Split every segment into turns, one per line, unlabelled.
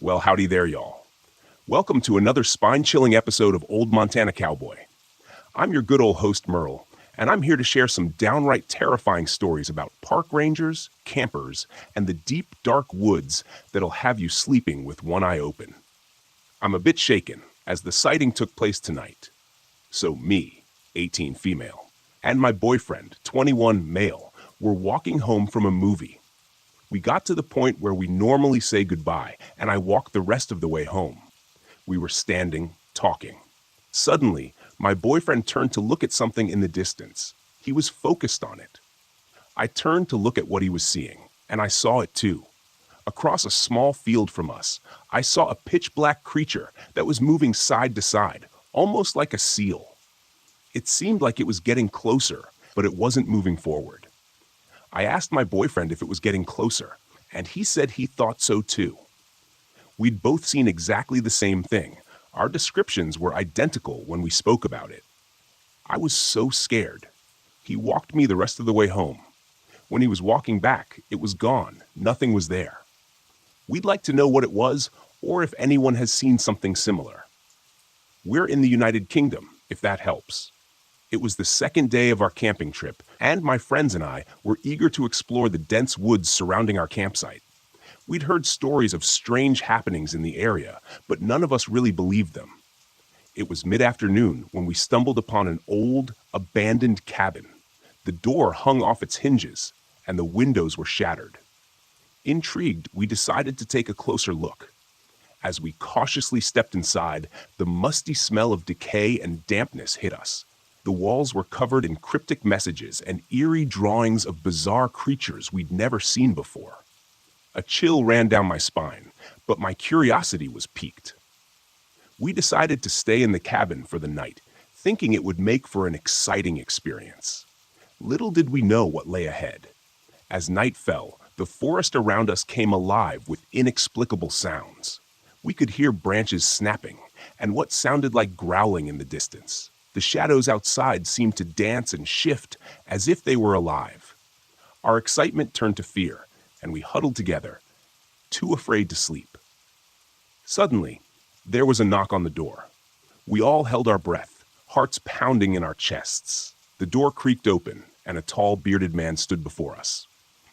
Well, howdy there, y'all. Welcome to another spine-chilling episode of Old Montana Cowboy. I'm your good old host, Merle, and I'm here to share some downright terrifying stories about park rangers, campers, and the deep, dark woods that'll have you sleeping with one eye open. I'm a bit shaken, as the sighting took place tonight. So me, 18 female, and my boyfriend, 21 male, were walking home from a movie. We got to the point where we normally say goodbye, and I walked the rest of the way home. We were standing, talking. Suddenly, my boyfriend turned to look at something in the distance. He was focused on it. I turned to look at what he was seeing, and I saw it too. Across a small field from us, I saw a pitch-black creature that was moving side to side, almost like a seal. It seemed like it was getting closer, but it wasn't moving forward. I asked my boyfriend if it was getting closer, and he said he thought so too. We'd both seen exactly the same thing. Our descriptions were identical when we spoke about it. I was so scared. He walked me the rest of the way home. When he was walking back, it was gone. Nothing was there. We'd like to know what it was, or if anyone has seen something similar. We're in the United Kingdom, if that helps. It was the second day of our camping trip, and my friends and I were eager to explore the dense woods surrounding our campsite. We'd heard stories of strange happenings in the area, but none of us really believed them. It was mid-afternoon when we stumbled upon an old, abandoned cabin. The door hung off its hinges, and the windows were shattered. Intrigued, we decided to take a closer look. As we cautiously stepped inside, the musty smell of decay and dampness hit us. The walls were covered in cryptic messages and eerie drawings of bizarre creatures we'd never seen before. A chill ran down my spine, but my curiosity was piqued. We decided to stay in the cabin for the night, thinking it would make for an exciting experience. Little did we know what lay ahead. As night fell, the forest around us came alive with inexplicable sounds. We could hear branches snapping and what sounded like growling in the distance. The shadows outside seemed to dance and shift as if they were alive. Our excitement turned to fear, and we huddled together, too afraid to sleep. Suddenly, there was a knock on the door. We all held our breath, hearts pounding in our chests. The door creaked open, and a tall, bearded man stood before us.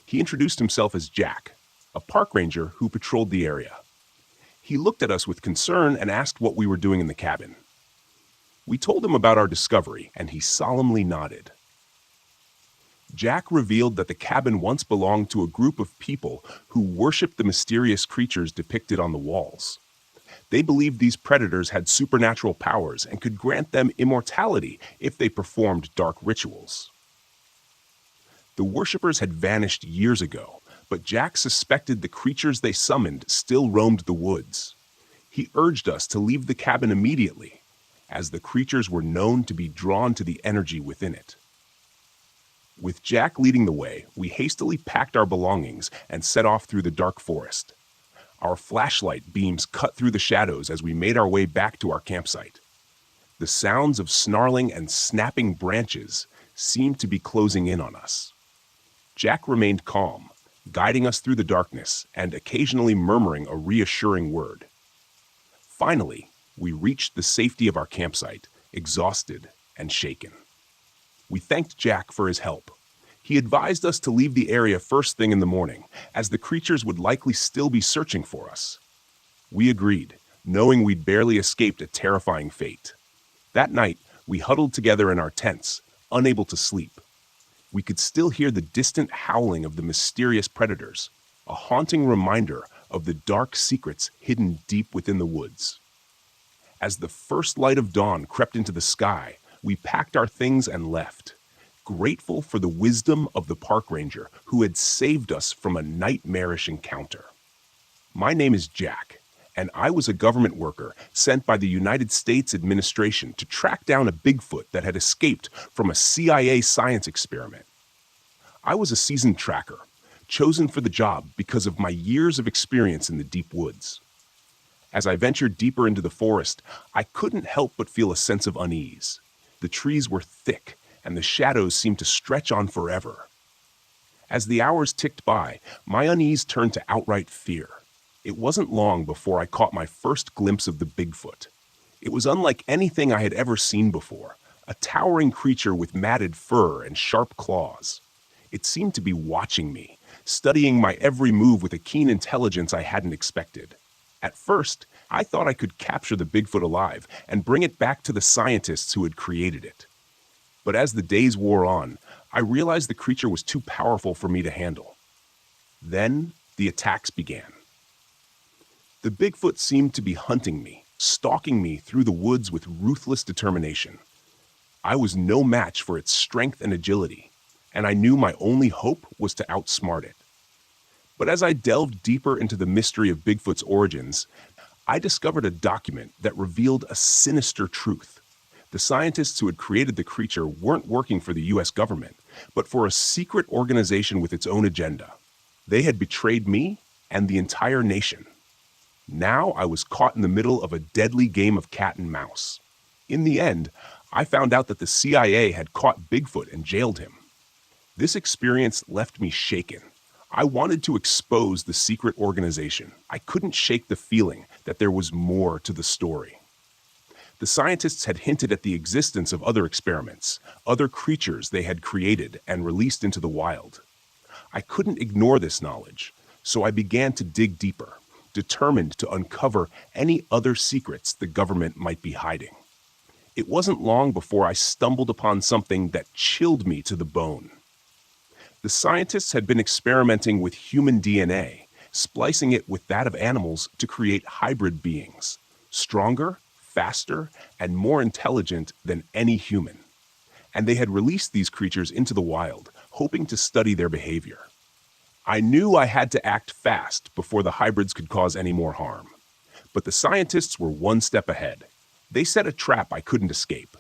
He introduced himself as Jack, a park ranger who patrolled the area. He looked at us with concern and asked what we were doing in the cabin. We told him about our discovery, and he solemnly nodded. Jack revealed that the cabin once belonged to a group of people who worshipped the mysterious creatures depicted on the walls. They believed these predators had supernatural powers and could grant them immortality if they performed dark rituals. The worshippers had vanished years ago, but Jack suspected the creatures they summoned still roamed the woods. He urged us to leave the cabin immediately, as the creatures were known to be drawn to the energy within it. With Jack leading the way, we hastily packed our belongings and set off through the dark forest. Our flashlight beams cut through the shadows as we made our way back to our campsite. The sounds of snarling and snapping branches seemed to be closing in on us. Jack remained calm, guiding us through the darkness and occasionally murmuring a reassuring word. Finally, we reached the safety of our campsite, exhausted and shaken. We thanked Jack for his help. He advised us to leave the area first thing in the morning, as the creatures would likely still be searching for us. We agreed, knowing we'd barely escaped a terrifying fate. That night, we huddled together in our tents, unable to sleep. We could still hear the distant howling of the mysterious predators, a haunting reminder of the dark secrets hidden deep within the woods. As the first light of dawn crept into the sky, we packed our things and left, grateful for the wisdom of the park ranger who had saved us from a nightmarish encounter. My name is Jack, and I was a government worker sent by the United States administration to track down a Bigfoot that had escaped from a CIA science experiment. I was a seasoned tracker, chosen for the job because of my years of experience in the deep woods. As I ventured deeper into the forest, I couldn't help but feel a sense of unease. The trees were thick, and the shadows seemed to stretch on forever. As the hours ticked by, my unease turned to outright fear. It wasn't long before I caught my first glimpse of the Bigfoot. It was unlike anything I had ever seen before, a towering creature with matted fur and sharp claws. It seemed to be watching me, studying my every move with a keen intelligence I hadn't expected. At first, I thought I could capture the Bigfoot alive and bring it back to the scientists who had created it. But as the days wore on, I realized the creature was too powerful for me to handle. Then, the attacks began. The Bigfoot seemed to be hunting me, stalking me through the woods with ruthless determination. I was no match for its strength and agility, and I knew my only hope was to outsmart it. But as I delved deeper into the mystery of Bigfoot's origins, I discovered a document that revealed a sinister truth. The scientists who had created the creature weren't working for the US government, but for a secret organization with its own agenda. They had betrayed me and the entire nation. Now I was caught in the middle of a deadly game of cat and mouse. In the end, I found out that the CIA had caught Bigfoot and jailed him. This experience left me shaken. I wanted to expose the secret organization. I couldn't shake the feeling that there was more to the story. The scientists had hinted at the existence of other experiments, other creatures they had created and released into the wild. I couldn't ignore this knowledge, so I began to dig deeper, determined to uncover any other secrets the government might be hiding. It wasn't long before I stumbled upon something that chilled me to the bone. The scientists had been experimenting with human DNA, splicing it with that of animals to create hybrid beings, stronger, faster, and more intelligent than any human. And they had released these creatures into the wild, hoping to study their behavior. I knew I had to act fast before the hybrids could cause any more harm. But the scientists were one step ahead. They set a trap I couldn't escape.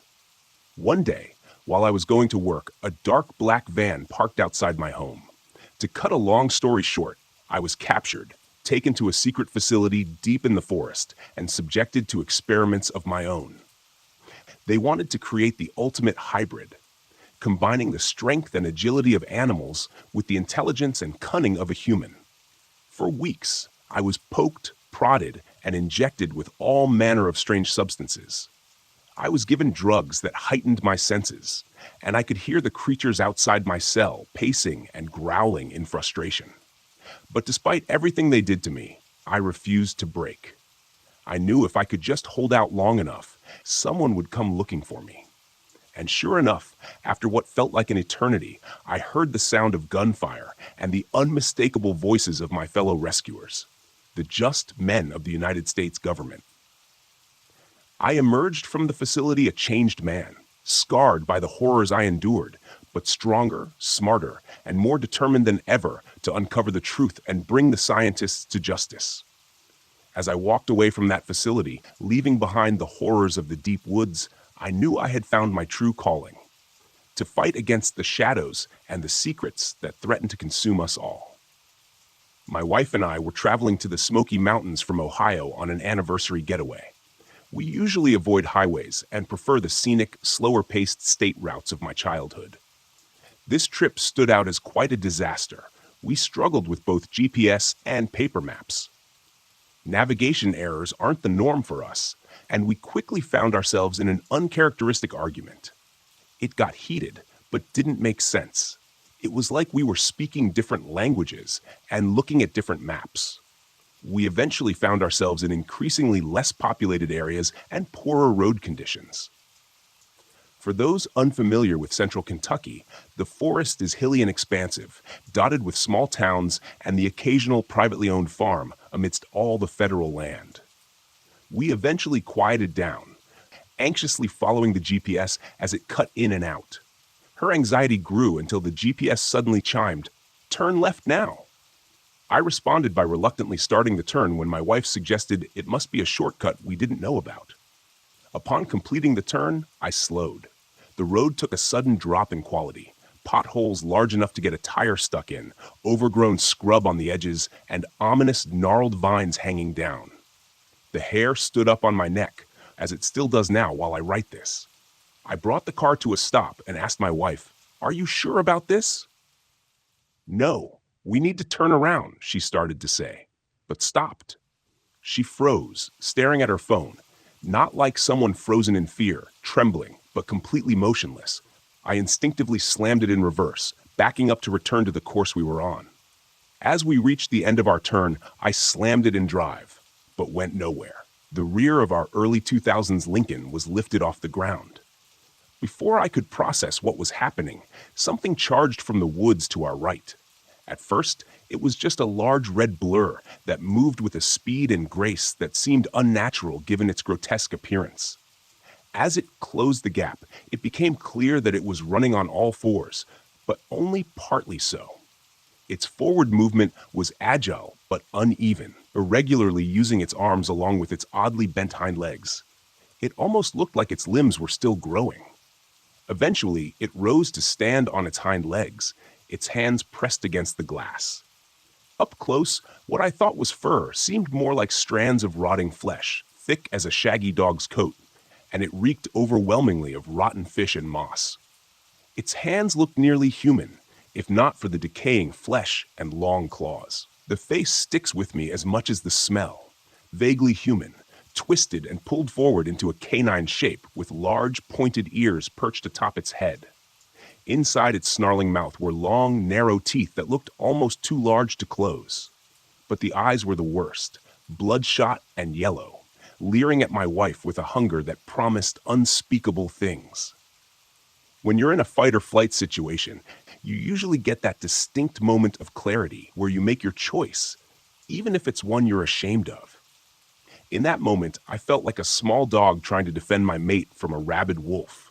One day, while I was going to work, a dark black van parked outside my home. To cut a long story short, I was captured, taken to a secret facility deep in the forest, and subjected to experiments of my own. They wanted to create the ultimate hybrid, combining the strength and agility of animals with the intelligence and cunning of a human. For weeks, I was poked, prodded, and injected with all manner of strange substances. I was given drugs that heightened my senses, and I could hear the creatures outside my cell pacing and growling in frustration. But despite everything they did to me, I refused to break. I knew if I could just hold out long enough, someone would come looking for me. And sure enough, after what felt like an eternity, I heard the sound of gunfire and the unmistakable voices of my fellow rescuers, the just men of the United States government. I emerged from the facility a changed man, scarred by the horrors I endured, but stronger, smarter, and more determined than ever to uncover the truth and bring the scientists to justice. As I walked away from that facility, leaving behind the horrors of the deep woods, I knew I had found my true calling: to fight against the shadows and the secrets that threaten to consume us all. My wife and I were traveling to the Smoky Mountains from Ohio on an anniversary getaway. We usually avoid highways and prefer the scenic, slower-paced state routes of my childhood. This trip stood out as quite a disaster. We struggled with both GPS and paper maps. Navigation errors aren't the norm for us, and we quickly found ourselves in an uncharacteristic argument. It got heated, but didn't make sense. It was like we were speaking different languages and looking at different maps. We eventually found ourselves in increasingly less populated areas and poorer road conditions. For those unfamiliar with central Kentucky, the forest is hilly and expansive, dotted with small towns and the occasional privately owned farm amidst all the federal land. We eventually quieted down, anxiously following the GPS as it cut in and out. Her anxiety grew until the GPS suddenly chimed, "Turn left now." I responded by reluctantly starting the turn when my wife suggested it must be a shortcut we didn't know about. Upon completing the turn, I slowed. The road took a sudden drop in quality, potholes large enough to get a tire stuck in, overgrown scrub on the edges, and ominous gnarled vines hanging down. The hair stood up on my neck, as it still does now while I write this. I brought the car to a stop and asked my wife, "Are you sure about this?" "No, we need to turn around," she started to say. but stopped. She froze, staring at her phone, not like someone frozen in fear, trembling, but completely motionless. I instinctively slammed it in reverse, backing up to return to the course we were on. As we reached the end of our turn, I slammed it in drive, but went nowhere. The rear of our early 2000s Lincoln was lifted off the ground. Before I could process what was happening, something charged from the woods to our right. At first, it was just a large red blur that moved with a speed and grace that seemed unnatural given its grotesque appearance. As it closed the gap, it became clear that it was running on all fours, but only partly so. Its forward movement was agile but uneven, irregularly using its arms along with its oddly bent hind legs. It almost looked like its limbs were still growing. Eventually, it rose to stand on its hind legs, its hands pressed against the glass. Up close, what I thought was fur seemed more like strands of rotting flesh, thick as a shaggy dog's coat, and it reeked overwhelmingly of rotten fish and moss. Its hands looked nearly human, if not for the decaying flesh and long claws. The face sticks with me as much as the smell, vaguely human, twisted and pulled forward into a canine shape with large, pointed ears perched atop its head. Inside its snarling mouth were long, narrow teeth that looked almost too large to close. But the eyes were the worst, bloodshot and yellow, leering at my wife with a hunger that promised unspeakable things. When you're in a fight-or-flight situation, you usually get that distinct moment of clarity where you make your choice, even if it's one you're ashamed of. In that moment, I felt like a small dog trying to defend my mate from a rabid wolf.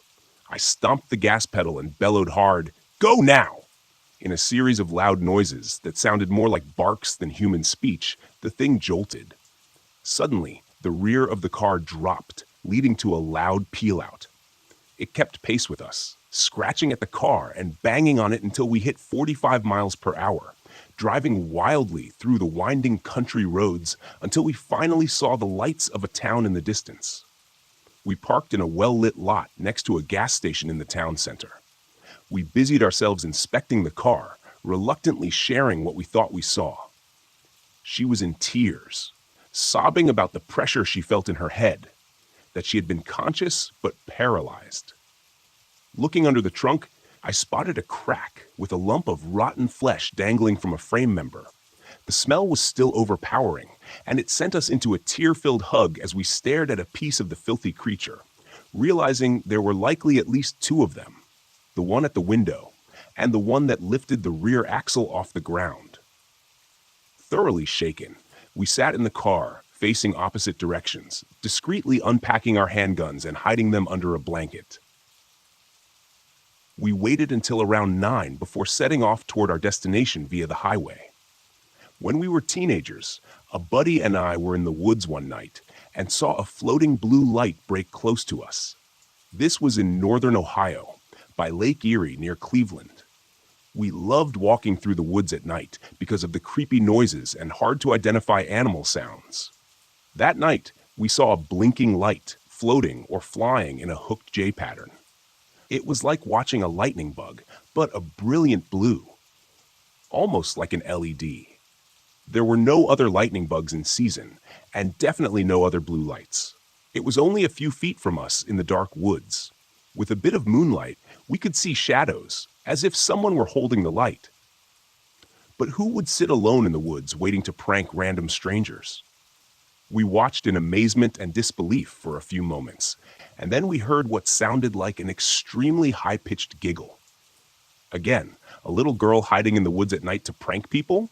I stomped the gas pedal and bellowed hard, "Go now!" In a series of loud noises that sounded more like barks than human speech, the thing jolted. Suddenly, the rear of the car dropped, leading to a loud peel-out. It kept pace with us, scratching at the car and banging on it until we hit 45 miles per hour, driving wildly through the winding country roads until we finally saw the lights of a town in the distance. We parked in a well-lit lot next to a gas station in the town center. We busied ourselves inspecting the car, reluctantly sharing what we thought we saw. She was in tears, sobbing about the pressure she felt in her head, that she had been conscious but paralyzed. Looking under the trunk, I spotted a crack with a lump of rotten flesh dangling from a frame member. The smell was still overpowering, and it sent us into a tear-filled hug as we stared at a piece of the filthy creature, realizing there were likely at least two of them, the one at the window and the one that lifted the rear axle off the ground. Thoroughly shaken, we sat in the car, facing opposite directions, discreetly unpacking our handguns and hiding them under a blanket. We waited until around 9 before setting off toward our destination via the highway. When we were teenagers, a buddy and I were in the woods one night and saw a floating blue light break close to us. This was in northern Ohio, by Lake Erie near Cleveland. We loved walking through the woods at night because of the creepy noises and hard-to-identify animal sounds. That night, we saw a blinking light floating or flying in a hooked J pattern. It was like watching a lightning bug, but a brilliant blue, almost like an LED. There were no other lightning bugs in season, and definitely no other blue lights. It was only a few feet from us in the dark woods. With a bit of moonlight, we could see shadows, as if someone were holding the light. But who would sit alone in the woods waiting to prank random strangers? We watched in amazement and disbelief for a few moments, and then we heard what sounded like an extremely high-pitched giggle. Again, a little girl hiding in the woods at night to prank people?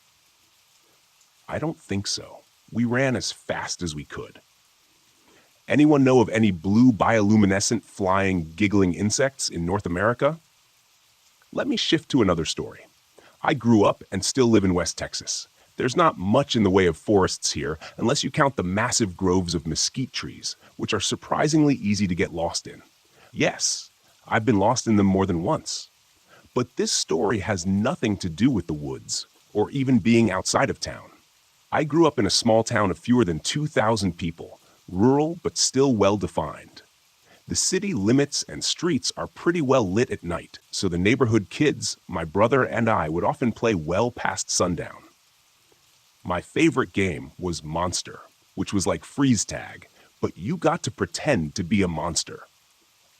I don't think so. We ran as fast as we could. Anyone know of any blue bioluminescent flying, giggling insects in North America? Let me shift to another story. I grew up and still live in West Texas. There's not much in the way of forests here unless you count the massive groves of mesquite trees, which are surprisingly easy to get lost in. Yes, I've been lost in them more than once. But this story has nothing to do with the woods or even being outside of town. I grew up in a small town of fewer than 2,000 people, rural but still well-defined. The city limits and streets are pretty well lit at night, so the neighborhood kids, my brother and I, would often play well past sundown. My favorite game was Monster, which was like freeze tag, but you got to pretend to be a monster.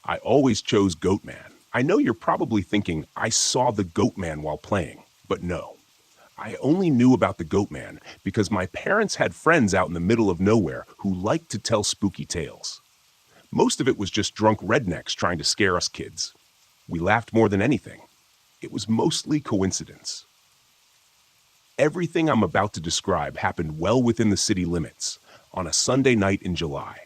I always chose Goatman. I know you're probably thinking I saw the Goatman while playing, but no. I only knew about the Goatman because my parents had friends out in the middle of nowhere who liked to tell spooky tales. Most of it was just drunk rednecks trying to scare us kids. We laughed more than anything. It was mostly coincidence. Everything I'm about to describe happened well within the city limits, on a Sunday night in July.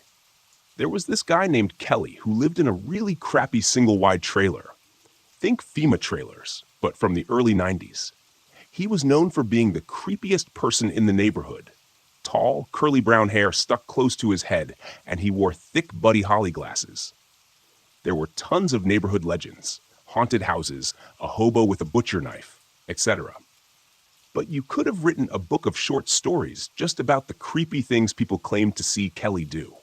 There was this guy named Kelly who lived in a really crappy single-wide trailer. Think FEMA trailers, but from the early 90s. He was known for being the creepiest person in the neighborhood. Tall, curly brown hair stuck close to his head, and he wore thick Buddy Holly glasses. There were tons of neighborhood legends, haunted houses, a hobo with a butcher knife, etc. But you could have written a book of short stories just about the creepy things people claimed to see Kelly do.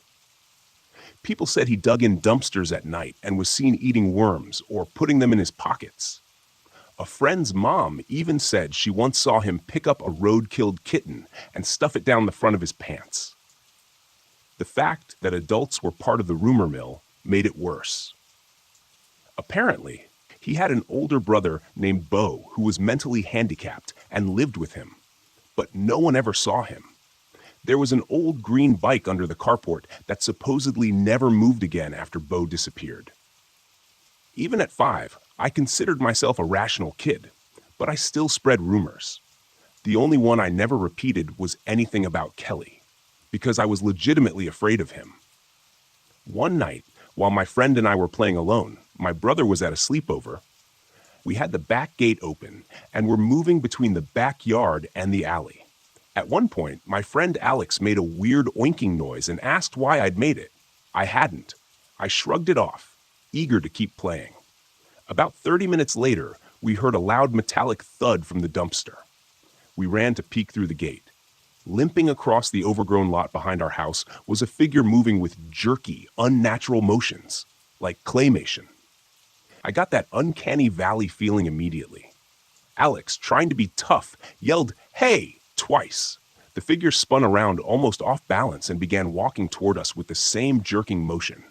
People said he dug in dumpsters at night and was seen eating worms or putting them in his pockets. A friend's mom even said she once saw him pick up a road-killed kitten and stuff it down the front of his pants. The fact that adults were part of the rumor mill made it worse. Apparently, he had an older brother named Bo who was mentally handicapped and lived with him, but no one ever saw him. There was an old green bike under the carport that supposedly never moved again after Bo disappeared. Even at 5, I considered myself a rational kid, but I still spread rumors. The only one I never repeated was anything about Kelly, because I was legitimately afraid of him. One night, while my friend and I were playing alone, my brother was at a sleepover. We had the back gate open and were moving between the backyard and the alley. At one point, my friend Alex made a weird oinking noise and asked why I'd made it. I hadn't. I shrugged it off, eager to keep playing. About 30 minutes later, we heard a loud metallic thud from the dumpster. We ran to peek through the gate. Limping across the overgrown lot behind our house was a figure moving with jerky, unnatural motions, like claymation. I got that uncanny valley feeling immediately. Alex, trying to be tough, yelled, "Hey!" twice. The figure spun around almost off balance and began walking toward us with the same jerking motion.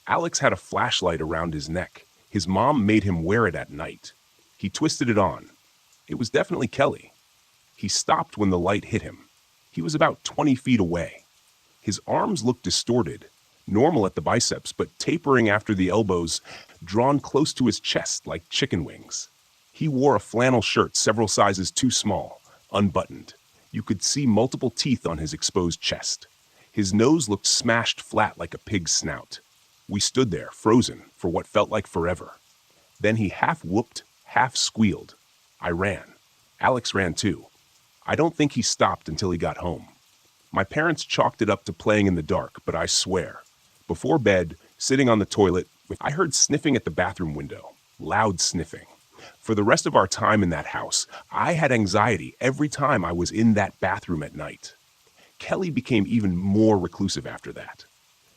Alex had a flashlight around his neck. His mom made him wear it at night. He twisted it on. It was definitely Kelly. He stopped when the light hit him. He was about 20 feet away. His arms looked distorted, normal at the biceps, but tapering after the elbows, drawn close to his chest like chicken wings. He wore a flannel shirt several sizes too small, unbuttoned. You could see multiple teeth on his exposed chest. His nose looked smashed flat like a pig's snout. We stood there, frozen, for what felt like forever. Then he half whooped, half squealed. I ran. Alex ran too. I don't think he stopped until he got home. My parents chalked it up to playing in the dark, but I swear, before bed, sitting on the toilet, I heard sniffing at the bathroom window. Loud sniffing. For the rest of our time in that house, I had anxiety every time I was in that bathroom at night. Kelly became even more reclusive after that.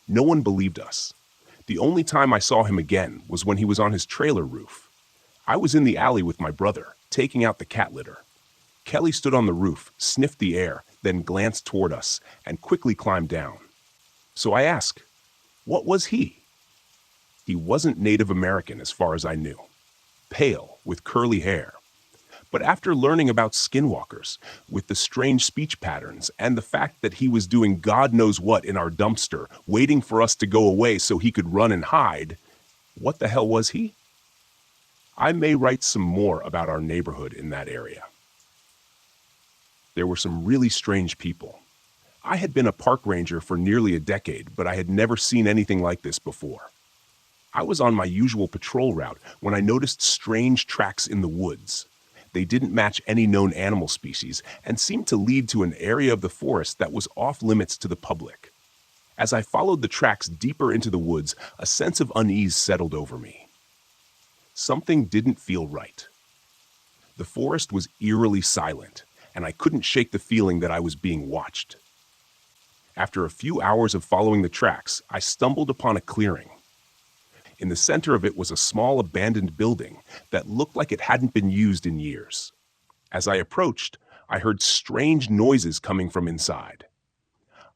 No one believed us. The only time I saw him again was when he was on his trailer roof. I was in the alley with my brother, taking out the cat litter. Kelly stood on the roof, sniffed the air, then glanced toward us, and quickly climbed down. So I asked, what was he? He wasn't Native American as far as I knew. Pale, with curly hair. But after learning about skinwalkers, with the strange speech patterns, and the fact that he was doing God knows what in our dumpster, waiting for us to go away so he could run and hide, what the hell was he? I may write some more about our neighborhood in that area. There were some really strange people. I had been a park ranger for nearly a decade, but I had never seen anything like this before. I was on my usual patrol route when I noticed strange tracks in the woods. They didn't match any known animal species and seemed to lead to an area of the forest that was off limits to the public. As I followed the tracks deeper into the woods, a sense of unease settled over me. Something didn't feel right. The forest was eerily silent, and I couldn't shake the feeling that I was being watched. After a few hours of following the tracks, I stumbled upon a clearing. In the center of it was a small abandoned building that looked like it hadn't been used in years. As I approached, I heard strange noises coming from inside.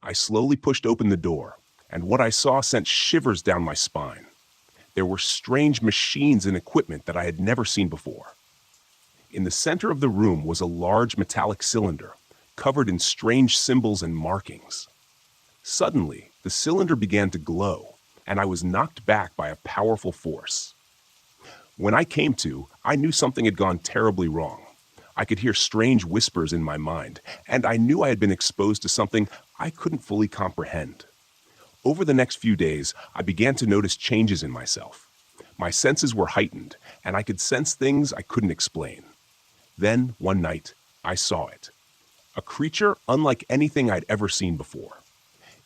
I slowly pushed open the door, and what I saw sent shivers down my spine. There were strange machines and equipment that I had never seen before. In the center of the room was a large metallic cylinder, covered in strange symbols and markings. Suddenly, the cylinder began to glow, and I was knocked back by a powerful force. When I came to, I knew something had gone terribly wrong. I could hear strange whispers in my mind, and I knew I had been exposed to something I couldn't fully comprehend. Over the next few days, I began to notice changes in myself. My senses were heightened, and I could sense things I couldn't explain. Then, one night, I saw it. A creature unlike anything I'd ever seen before.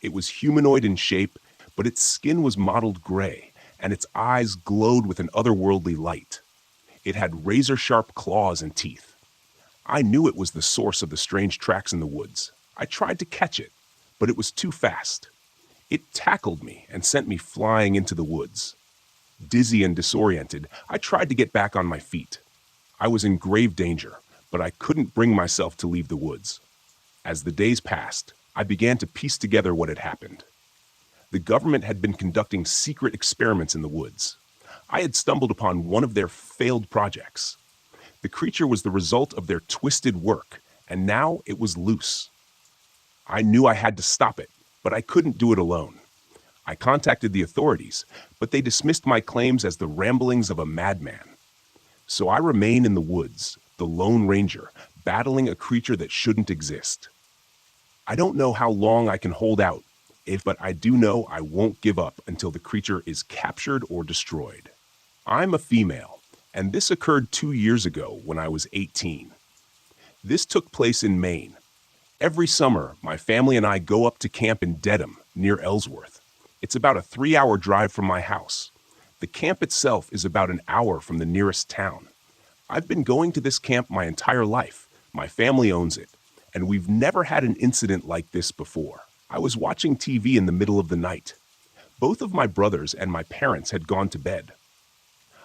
It was humanoid in shape, but its skin was mottled gray, and its eyes glowed with an otherworldly light. It had razor-sharp claws and teeth. I knew it was the source of the strange tracks in the woods. I tried to catch it, but it was too fast. It tackled me and sent me flying into the woods. Dizzy and disoriented, I tried to get back on my feet. I was in grave danger, but I couldn't bring myself to leave the woods. As the days passed, I began to piece together what had happened. The government had been conducting secret experiments in the woods. I had stumbled upon one of their failed projects. The creature was the result of their twisted work, and now it was loose. I knew I had to stop it, but I couldn't do it alone. I contacted the authorities, but they dismissed my claims as the ramblings of a madman. So I remain in the woods, the Lone Ranger, battling a creature that shouldn't exist. I don't know how long I can hold out, but I do know I won't give up until the creature is captured or destroyed. I'm a female, and this occurred 2 years ago when I was 18. This took place in Maine. Every summer, my family and I go up to camp in Dedham, near Ellsworth. It's about a 3-hour drive from my house. The camp itself is about an hour from the nearest town. I've been going to this camp my entire life. My family owns it, and we've never had an incident like this before. I was watching TV in the middle of the night. Both of my brothers and my parents had gone to bed.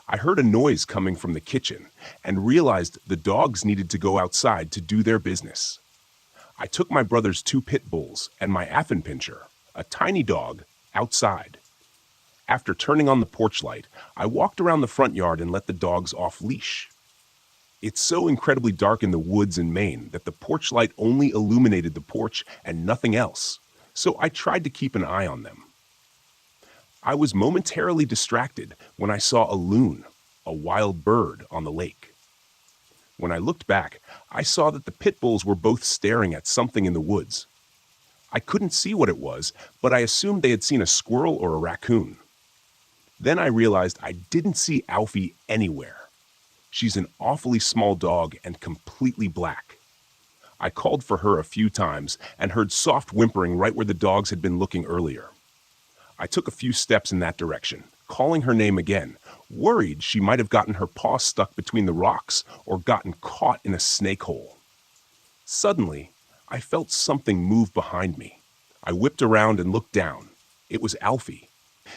I heard a noise coming from the kitchen and realized the dogs needed to go outside to do their business. I took my brother's 2 pit bulls and my Affenpinscher, a tiny dog, outside. After turning on the porch light, I walked around the front yard and let the dogs off leash. It's so incredibly dark in the woods in Maine that the porch light only illuminated the porch and nothing else, so I tried to keep an eye on them. I was momentarily distracted when I saw a loon, a wild bird, on the lake. When I looked back, I saw that the pit bulls were both staring at something in the woods. I couldn't see what it was, but I assumed they had seen a squirrel or a raccoon. Then I realized I didn't see Alfie anywhere. She's an awfully small dog and completely black. I called for her a few times and heard soft whimpering right where the dogs had been looking earlier. I took a few steps in that direction, calling her name again, worried she might have gotten her paw stuck between the rocks or gotten caught in a snake hole. Suddenly, I felt something move behind me. I whipped around and looked down. It was Alfie.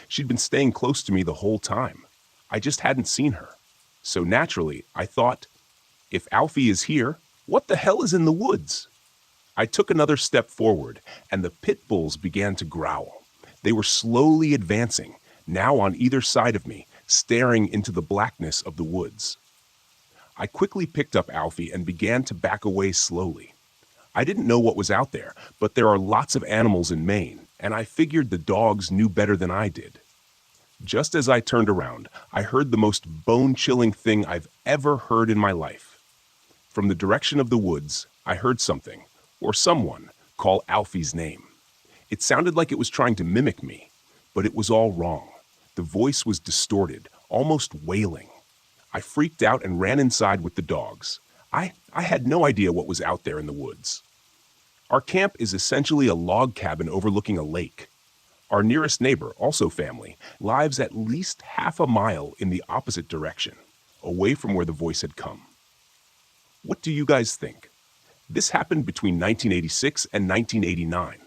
She'd been staying close to me the whole time. I just hadn't seen her. So naturally, I thought, if Alfie is here, what the hell is in the woods? I took another step forward, and the pit bulls began to growl. They were slowly advancing, now on either side of me, staring into the blackness of the woods. I quickly picked up Alfie and began to back away slowly. I didn't know what was out there, but there are lots of animals in Maine, and I figured the dogs knew better than I did. Just as I turned around, I heard the most bone-chilling thing I've ever heard in my life. From the direction of the woods, I heard something, or someone, call Alfie's name. It sounded like it was trying to mimic me, but it was all wrong. The voice was distorted, almost wailing. I freaked out and ran inside with the dogs. I had no idea what was out there in the woods. Our camp is essentially a log cabin overlooking a lake. Our nearest neighbor, also family, lives at least half a mile in the opposite direction, away from where the voice had come. What do you guys think? This happened between 1986 and 1989.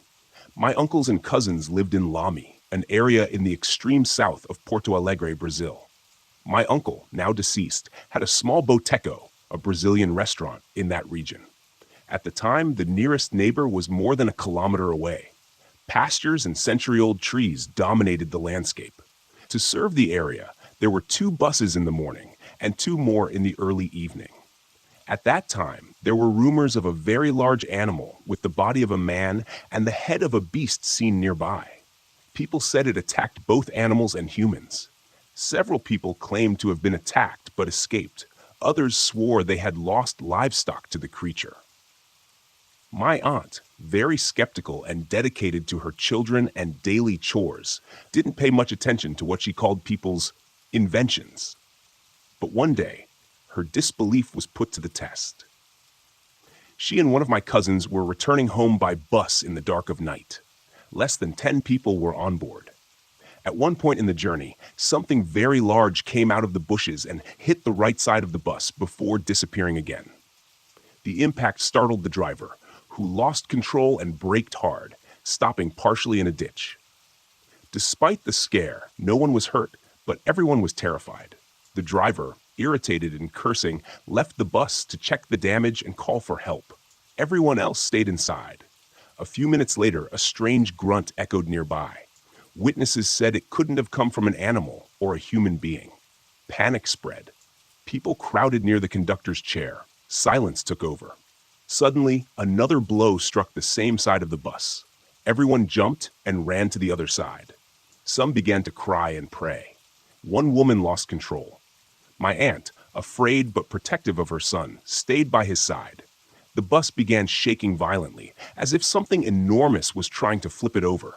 My uncles and cousins lived in Lamy, an area in the extreme south of Porto Alegre, Brazil. My uncle, now deceased, had a small boteco, a Brazilian restaurant, in that region. At the time, the nearest neighbor was more than a kilometer away. Pastures and century-old trees dominated the landscape. To serve the area, there were 2 buses in the morning and 2 more in the early evening. At that time, there were rumors of a very large animal with the body of a man and the head of a beast seen nearby. People said it attacked both animals and humans. Several people claimed to have been attacked but escaped. Others swore they had lost livestock to the creature. My aunt, very skeptical and dedicated to her children and daily chores, didn't pay much attention to what she called people's inventions. But one day, her disbelief was put to the test. She and one of my cousins were returning home by bus in the dark of night. Less than 10 people were on board. At one point in the journey, something very large came out of the bushes and hit the right side of the bus before disappearing again. The impact startled the driver, who lost control and braked hard, stopping partially in a ditch. Despite the scare, no one was hurt, but everyone was terrified. The driver, irritated and cursing, left the bus to check the damage and call for help. Everyone else stayed inside. A few minutes later, a strange grunt echoed nearby. Witnesses said it couldn't have come from an animal or a human being. Panic spread. People crowded near the conductor's chair. Silence took over. Suddenly, another blow struck the same side of the bus. Everyone jumped and ran to the other side. Some began to cry and pray. One woman lost control. My aunt, afraid but protective of her son, stayed by his side. The bus began shaking violently, as if something enormous was trying to flip it over.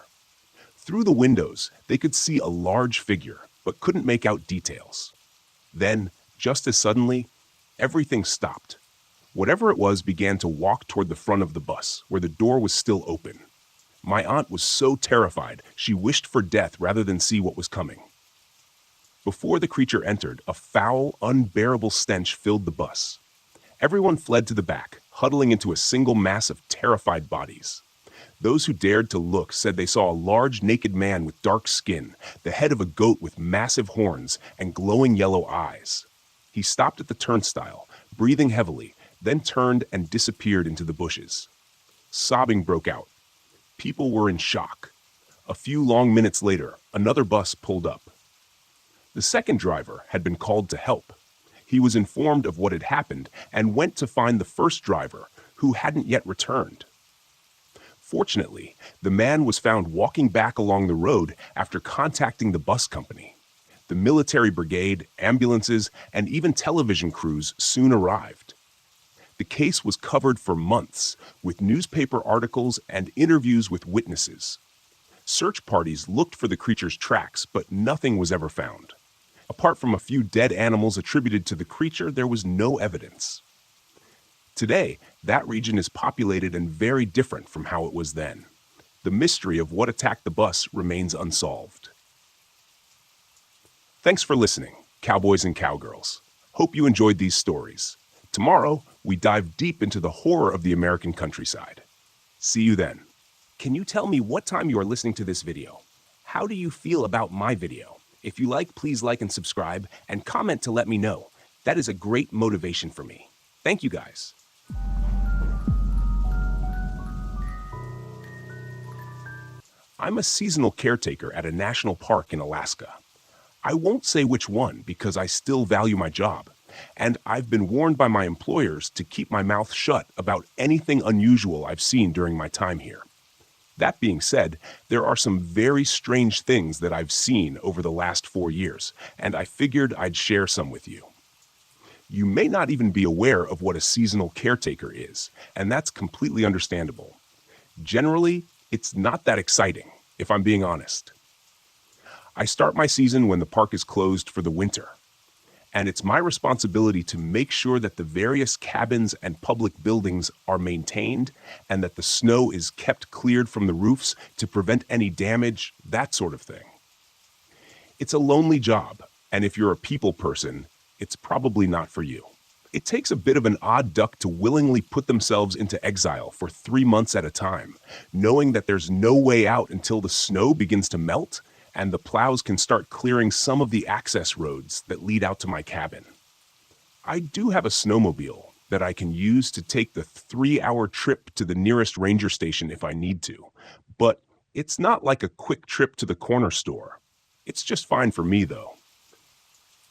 Through the windows, they could see a large figure, but couldn't make out details. Then, just as suddenly, everything stopped. Whatever it was began to walk toward the front of the bus, where the door was still open. My aunt was so terrified, she wished for death rather than see what was coming. Before the creature entered, a foul, unbearable stench filled the bus. Everyone fled to the back, huddling into a single mass of terrified bodies. Those who dared to look said they saw a large naked man with dark skin, the head of a goat with massive horns and glowing yellow eyes. He stopped at the turnstile, breathing heavily, then turned and disappeared into the bushes. Sobbing broke out. People were in shock. A few long minutes later, another bus pulled up. The second driver had been called to help. He was informed of what had happened and went to find the first driver, who hadn't yet returned. Fortunately, the man was found walking back along the road after contacting the bus company. The military brigade, ambulances, and even television crews soon arrived. The case was covered for months, with newspaper articles and interviews with witnesses. Search parties looked for the creature's tracks, but nothing was ever found. Apart from a few dead animals attributed to the creature, there was no evidence. Today, that region is populated and very different from how it was then. The mystery of what attacked the bus remains unsolved. Thanks for listening, cowboys and cowgirls. Hope you enjoyed these stories. Tomorrow, we dive deep into the horror of the American countryside. See you then. Can you tell me what time you are listening to this video? How do you feel about my video? If you like, please like and subscribe, and comment to let me know. That is a great motivation for me. Thank you, guys. I'm a seasonal caretaker at a national park in Alaska. I won't say which one because I still value my job, and I've been warned by my employers to keep my mouth shut about anything unusual I've seen during my time here. That being said, there are some very strange things that I've seen over the last 4 years, and I figured I'd share some with you. You may not even be aware of what a seasonal caretaker is, and that's completely understandable. Generally, it's not that exciting, if I'm being honest. I start my season when the park is closed for the winter, and it's my responsibility to make sure that the various cabins and public buildings are maintained and that the snow is kept cleared from the roofs to prevent any damage, that sort of thing. It's a lonely job, and if you're a people person, it's probably not for you. It takes a bit of an odd duck to willingly put themselves into exile for 3 months at a time, knowing that there's no way out until the snow begins to melt and the plows can start clearing some of the access roads that lead out to my cabin. I do have a snowmobile, that I can use to take the 3-hour trip to the nearest ranger station if I need to. But it's not like a quick trip to the corner store. It's just fine for me, though.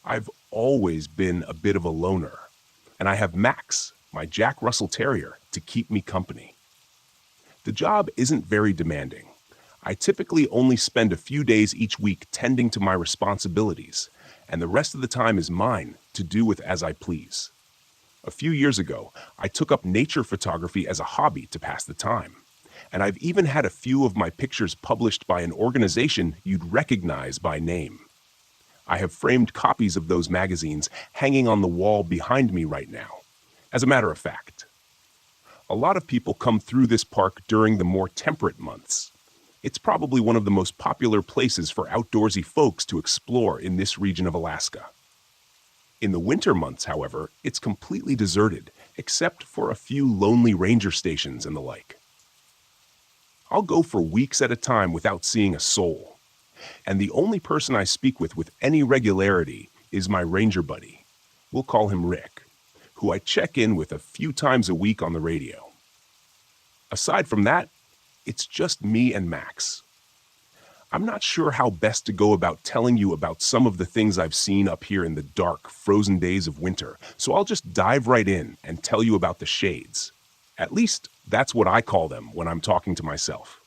I've always been a bit of a loner, and I have Max, my Jack Russell Terrier, to keep me company. The job isn't very demanding. I typically only spend a few days each week tending to my responsibilities, and the rest of the time is mine to do with as I please. A few years ago, I took up nature photography as a hobby to pass the time, and I've even had a few of my pictures published by an organization you'd recognize by name. I have framed copies of those magazines hanging on the wall behind me right now. As a matter of fact, a lot of people come through this park during the more temperate months. It's probably one of the most popular places for outdoorsy folks to explore in this region of Alaska. In the winter months, however, it's completely deserted, except for a few lonely ranger stations and the like. I'll go for weeks at a time without seeing a soul, and the only person I speak with any regularity is my ranger buddy. We'll call him Rick, who I check in with a few times a week on the radio. Aside from that, it's just me and Max. I'm not sure how best to go about telling you about some of the things I've seen up here in the dark, frozen days of winter, so I'll just dive right in and tell you about the shades. At least, that's what I call them when I'm talking to myself.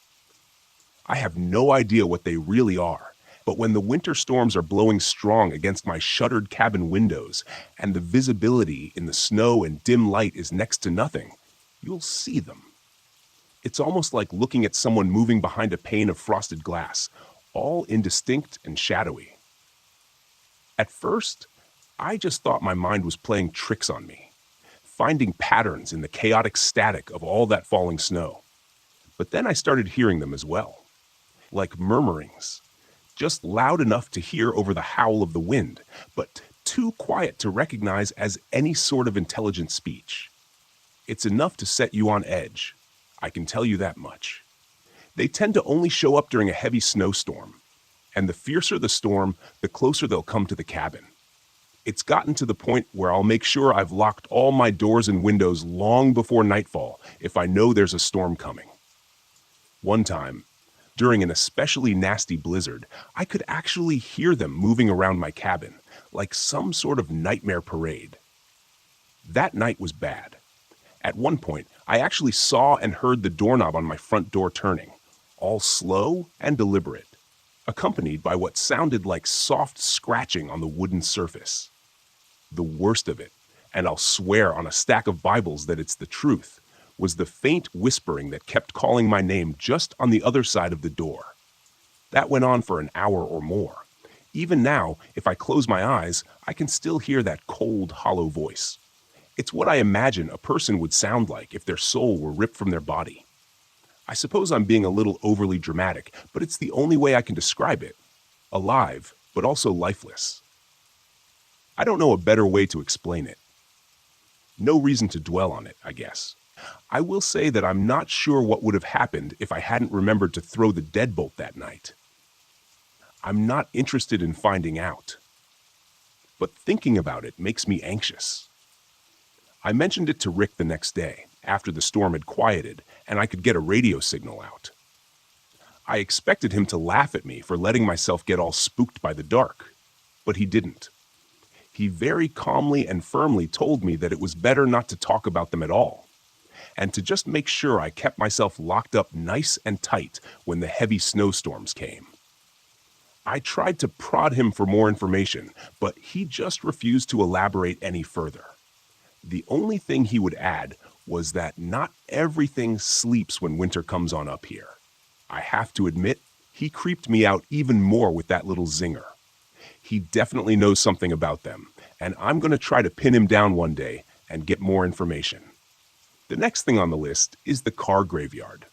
I have no idea what they really are, but when the winter storms are blowing strong against my shuttered cabin windows and the visibility in the snow and dim light is next to nothing, you'll see them. It's almost like looking at someone moving behind a pane of frosted glass, all indistinct and shadowy. At first, I just thought my mind was playing tricks on me, finding patterns in the chaotic static of all that falling snow. But then I started hearing them as well, like murmurings, just loud enough to hear over the howl of the wind, but too quiet to recognize as any sort of intelligent speech. It's enough to set you on edge. I can tell you that much. They tend to only show up during a heavy snowstorm, and the fiercer the storm, the closer they'll come to the cabin. It's gotten to the point where I'll make sure I've locked all my doors and windows long before nightfall if I know there's a storm coming. One time, during an especially nasty blizzard, I could actually hear them moving around my cabin, like some sort of nightmare parade. That night was bad. At one point, I actually saw and heard the doorknob on my front door turning, all slow and deliberate, accompanied by what sounded like soft scratching on the wooden surface. The worst of it, and I'll swear on a stack of Bibles that it's the truth, was the faint whispering that kept calling my name just on the other side of the door. That went on for an hour or more. Even now, if I close my eyes, I can still hear that cold, hollow voice. It's what I imagine a person would sound like if their soul were ripped from their body. I suppose I'm being a little overly dramatic, but it's the only way I can describe it. Alive, but also lifeless. I don't know a better way to explain it. No reason to dwell on it, I guess. I will say that I'm not sure what would have happened if I hadn't remembered to throw the deadbolt that night. I'm not interested in finding out. But thinking about it makes me anxious. I mentioned it to Rick the next day, after the storm had quieted and I could get a radio signal out. I expected him to laugh at me for letting myself get all spooked by the dark, but he didn't. He very calmly and firmly told me that it was better not to talk about them at all, and to just make sure I kept myself locked up nice and tight when the heavy snowstorms came. I tried to prod him for more information, but he just refused to elaborate any further. The only thing he would add was that not everything sleeps when winter comes on up here. I have to admit, he creeped me out even more with that little zinger. He definitely knows something about them, and I'm going to try to pin him down one day and get more information. The next thing on the list is the car graveyard.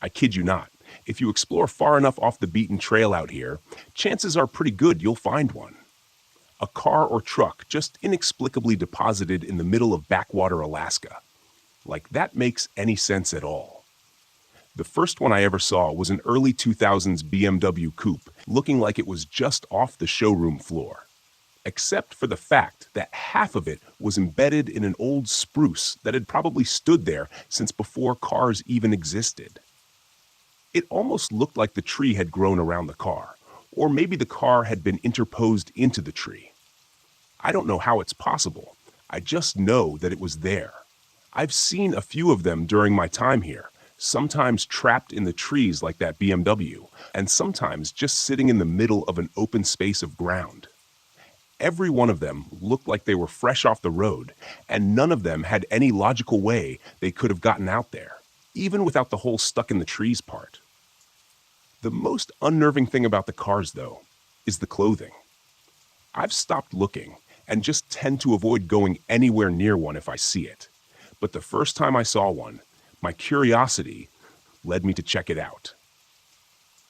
I kid you not, if you explore far enough off the beaten trail out here, chances are pretty good you'll find one. A car or truck just inexplicably deposited in the middle of backwater Alaska. Like that makes any sense at all. The first one I ever saw was an early 2000s BMW coupe, looking like it was just off the showroom floor. except for the fact that half of it was embedded in an old spruce that had probably stood there since before cars even existed. It almost looked like the tree had grown around the car, or maybe the car had been interposed into the tree. I don't know how it's possible. I just know that it was there. I've seen a few of them during my time here, sometimes trapped in the trees like that BMW, and sometimes just sitting in the middle of an open space of ground. Every one of them looked like they were fresh off the road, and none of them had any logical way they could have gotten out there, even without the whole stuck in the trees part. The most unnerving thing about the cars, though, is the clothing. I've stopped looking and just tend to avoid going anywhere near one if I see it. But the first time I saw one, my curiosity led me to check it out.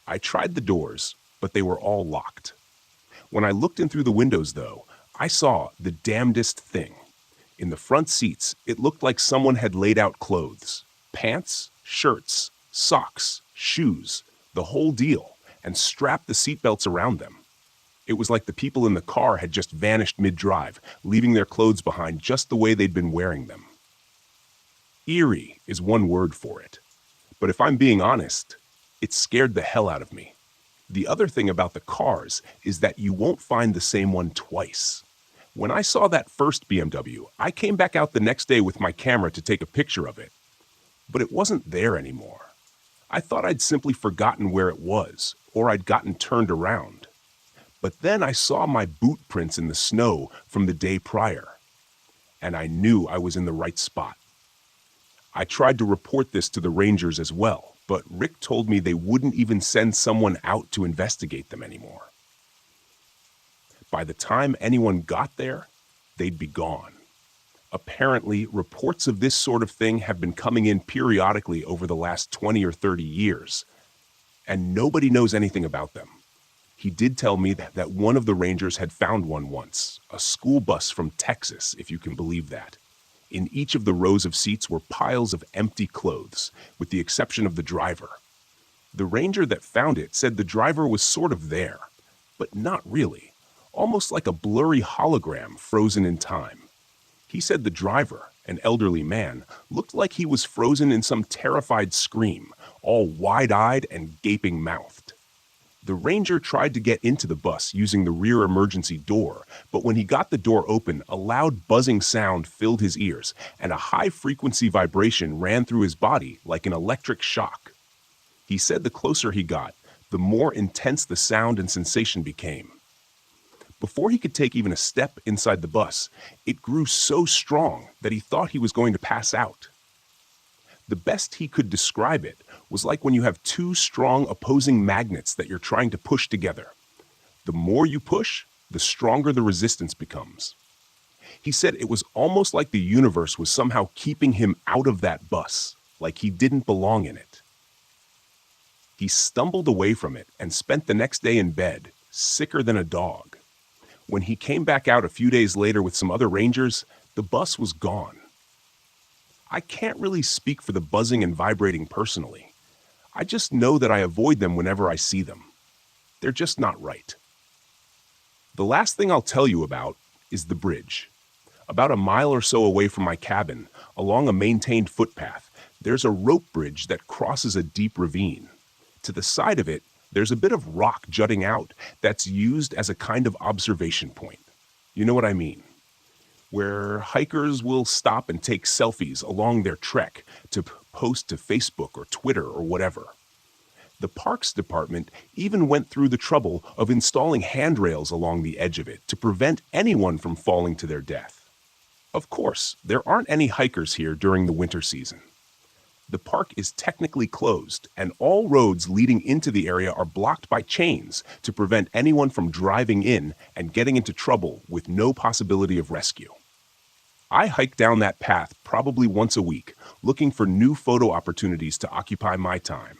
I tried the doors, but they were all locked. When I looked in through the windows, though, I saw the damnedest thing. In the front seats, it looked like someone had laid out clothes, pants, shirts, socks, shoes, the whole deal, and strapped the seatbelts around them. It was like the people in the car had just vanished mid-drive, leaving their clothes behind just the way they'd been wearing them. Eerie is one word for it. But if I'm being honest, it scared the hell out of me. The other thing about the cars is that you won't find the same one twice. When I saw that first BMW, I came back out the next day with my camera to take a picture of it. But it wasn't there anymore. I thought I'd simply forgotten where it was, or I'd gotten turned around. But then I saw my boot prints in the snow from the day prior, and I knew I was in the right spot. I tried to report this to the Rangers as well, but Rick told me they wouldn't even send someone out to investigate them anymore. By the time anyone got there, they'd be gone. Apparently, reports of this sort of thing have been coming in periodically over the last 20 or 30 years, and nobody knows anything about them. He did tell me that one of the Rangers had found one once, a school bus from Texas, if you can believe that. In each of the rows of seats were piles of empty clothes, with the exception of the driver. The ranger that found it said the driver was sort of there, but not really, almost like a blurry hologram frozen in time. He said the driver, an elderly man, looked like he was frozen in some terrified scream, all wide-eyed and gaping-mouthed. The ranger tried to get into the bus using the rear emergency door, but when he got the door open, a loud buzzing sound filled his ears, and a high-frequency vibration ran through his body like an electric shock. He said the closer he got, the more intense the sound and sensation became. Before he could take even a step inside the bus, it grew so strong that he thought he was going to pass out. The best he could describe it was like when you have two strong opposing magnets that you're trying to push together. The more you push, the stronger the resistance becomes. He said it was almost like the universe was somehow keeping him out of that bus, like he didn't belong in it. He stumbled away from it and spent the next day in bed, sicker than a dog. When he came back out a few days later with some other Rangers, the bus was gone. I can't really speak for the buzzing and vibrating personally. I just know that I avoid them whenever I see them. They're just not right. The last thing I'll tell you about is the bridge. About a mile or so away from my cabin, along a maintained footpath, there's a rope bridge that crosses a deep ravine. To the side of it, there's a bit of rock jutting out that's used as a kind of observation point. You know what I mean? Where hikers will stop and take selfies along their trek to post to Facebook or Twitter or whatever. The Parks Department even went through the trouble of installing handrails along the edge of it to prevent anyone from falling to their death. Of course, there aren't any hikers here during the winter season. The park is technically closed, and all roads leading into the area are blocked by chains to prevent anyone from driving in and getting into trouble with no possibility of rescue. I hike down that path probably once a week, looking for new photo opportunities to occupy my time.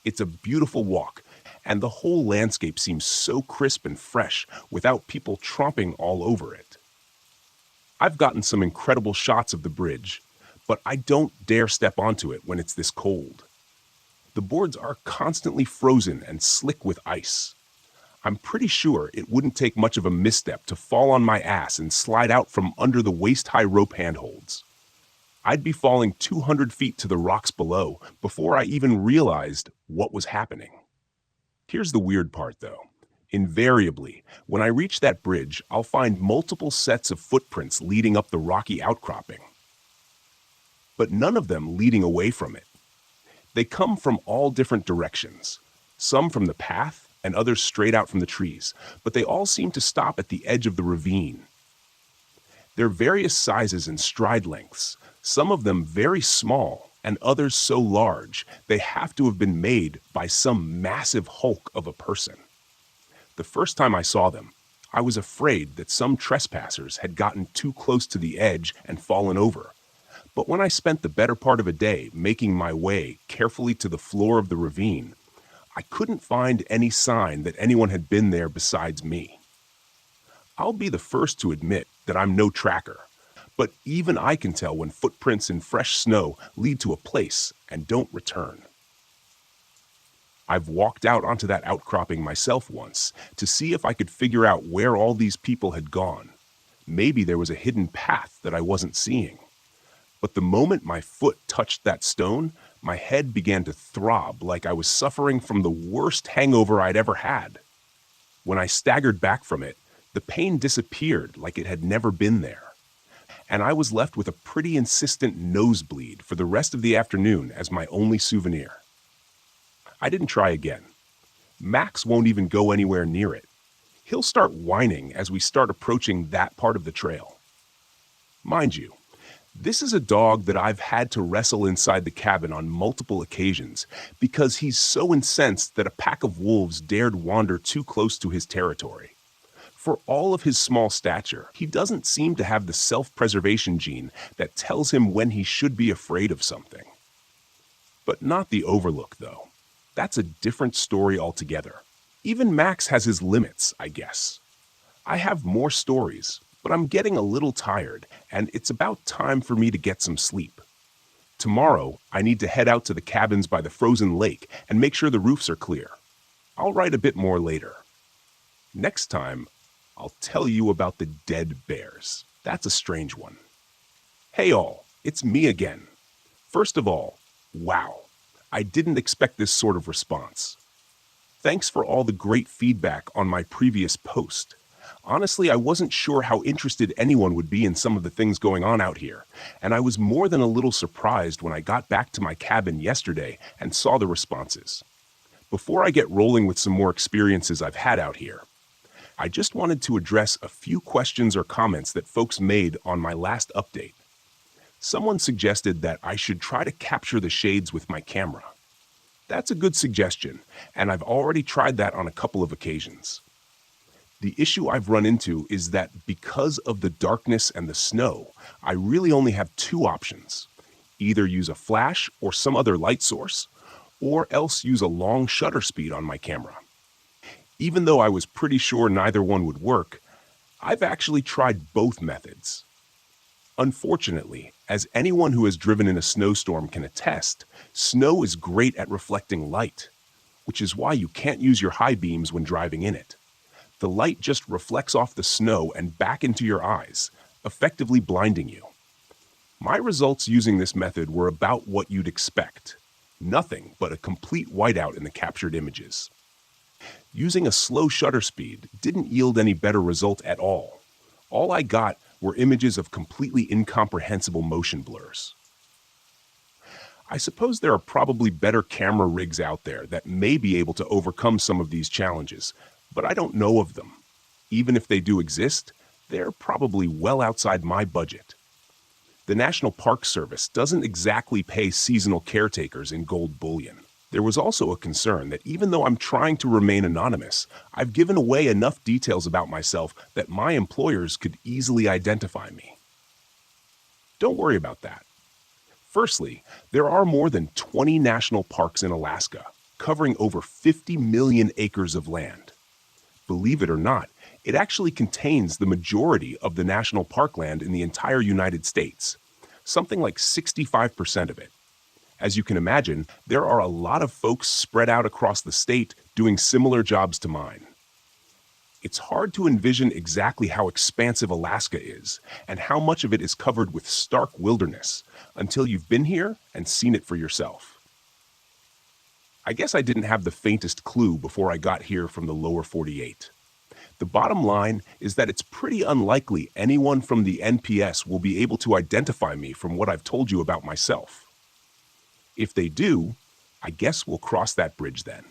It's a beautiful walk, and the whole landscape seems so crisp and fresh without people tromping all over it. I've gotten some incredible shots of the bridge, but I don't dare step onto it when it's this cold. The boards are constantly frozen and slick with ice. I'm pretty sure it wouldn't take much of a misstep to fall on my ass and slide out from under the waist-high rope handholds. I'd be falling 200 feet to the rocks below before I even realized what was happening. Here's the weird part, though. Invariably, when I reach that bridge, I'll find multiple sets of footprints leading up the rocky outcropping, but none of them leading away from it. They come from all different directions, some from the path and others straight out from the trees, but they all seem to stop at the edge of the ravine. They're various sizes and stride lengths, some of them very small and others so large they have to have been made by some massive hulk of a person. The first time I saw them, I was afraid that some trespassers had gotten too close to the edge and fallen over. But when I spent the better part of a day making my way carefully to the floor of the ravine, I couldn't find any sign that anyone had been there besides me. I'll be the first to admit that I'm no tracker, but even I can tell when footprints in fresh snow lead to a place and don't return. I've walked out onto that outcropping myself once to see if I could figure out where all these people had gone. Maybe there was a hidden path that I wasn't seeing. But the moment my foot touched that stone, my head began to throb like I was suffering from the worst hangover I'd ever had. When I staggered back from it, the pain disappeared like it had never been there, and I was left with a pretty insistent nosebleed for the rest of the afternoon as my only souvenir. I didn't try again. Max won't even go anywhere near it. He'll start whining as we start approaching that part of the trail. Mind you, this is a dog that I've had to wrestle inside the cabin on multiple occasions because he's so incensed that a pack of wolves dared wander too close to his territory. For all of his small stature, he doesn't seem to have the self-preservation gene that tells him when he should be afraid of something. But not the overlook, though. That's a different story altogether. Even Max has his limits, I guess. I have more stories, but I'm getting a little tired, and it's about time for me to get some sleep. Tomorrow, I need to head out to the cabins by the frozen lake and make sure the roofs are clear. I'll write a bit more later. Next time, I'll tell you about the dead bears. That's a strange one. Hey all, it's me again. First of all, wow. I didn't expect this sort of response. Thanks for all the great feedback on my previous post. Honestly, I wasn't sure how interested anyone would be in some of the things going on out here, and I was more than a little surprised when I got back to my cabin yesterday and saw the responses. Before I get rolling with some more experiences I've had out here, I just wanted to address a few questions or comments that folks made on my last update. Someone suggested that I should try to capture the shades with my camera. That's a good suggestion, and I've already tried that on a couple of occasions. The issue I've run into is that because of the darkness and the snow, I really only have two options. Either use a flash or some other light source, or else use a long shutter speed on my camera. Even though I was pretty sure neither one would work, I've actually tried both methods. Unfortunately, as anyone who has driven in a snowstorm can attest, snow is great at reflecting light, which is why you can't use your high beams when driving in it. The light just reflects off the snow and back into your eyes, effectively blinding you. My results using this method were about what you'd expect. Nothing but a complete whiteout in the captured images. Using a slow shutter speed didn't yield any better result at all. All I got were images of completely incomprehensible motion blurs. I suppose there are probably better camera rigs out there that may be able to overcome some of these challenges, but I don't know of them. Even if they do exist, they're probably well outside my budget. The National Park Service doesn't exactly pay seasonal caretakers in gold bullion. There was also a concern that even though I'm trying to remain anonymous, I've given away enough details about myself that my employers could easily identify me. Don't worry about that. Firstly, there are more than 20 national parks in Alaska, covering over 50 million acres of land. Believe it or not, it actually contains the majority of the national parkland in the entire United States, something like 65% of it. As you can imagine, there are a lot of folks spread out across the state doing similar jobs to mine. It's hard to envision exactly how expansive Alaska is and how much of it is covered with stark wilderness until you've been here and seen it for yourself. I guess I didn't have the faintest clue before I got here from the lower 48. The bottom line is that it's pretty unlikely anyone from the NPS will be able to identify me from what I've told you about myself. If they do, I guess we'll cross that bridge then.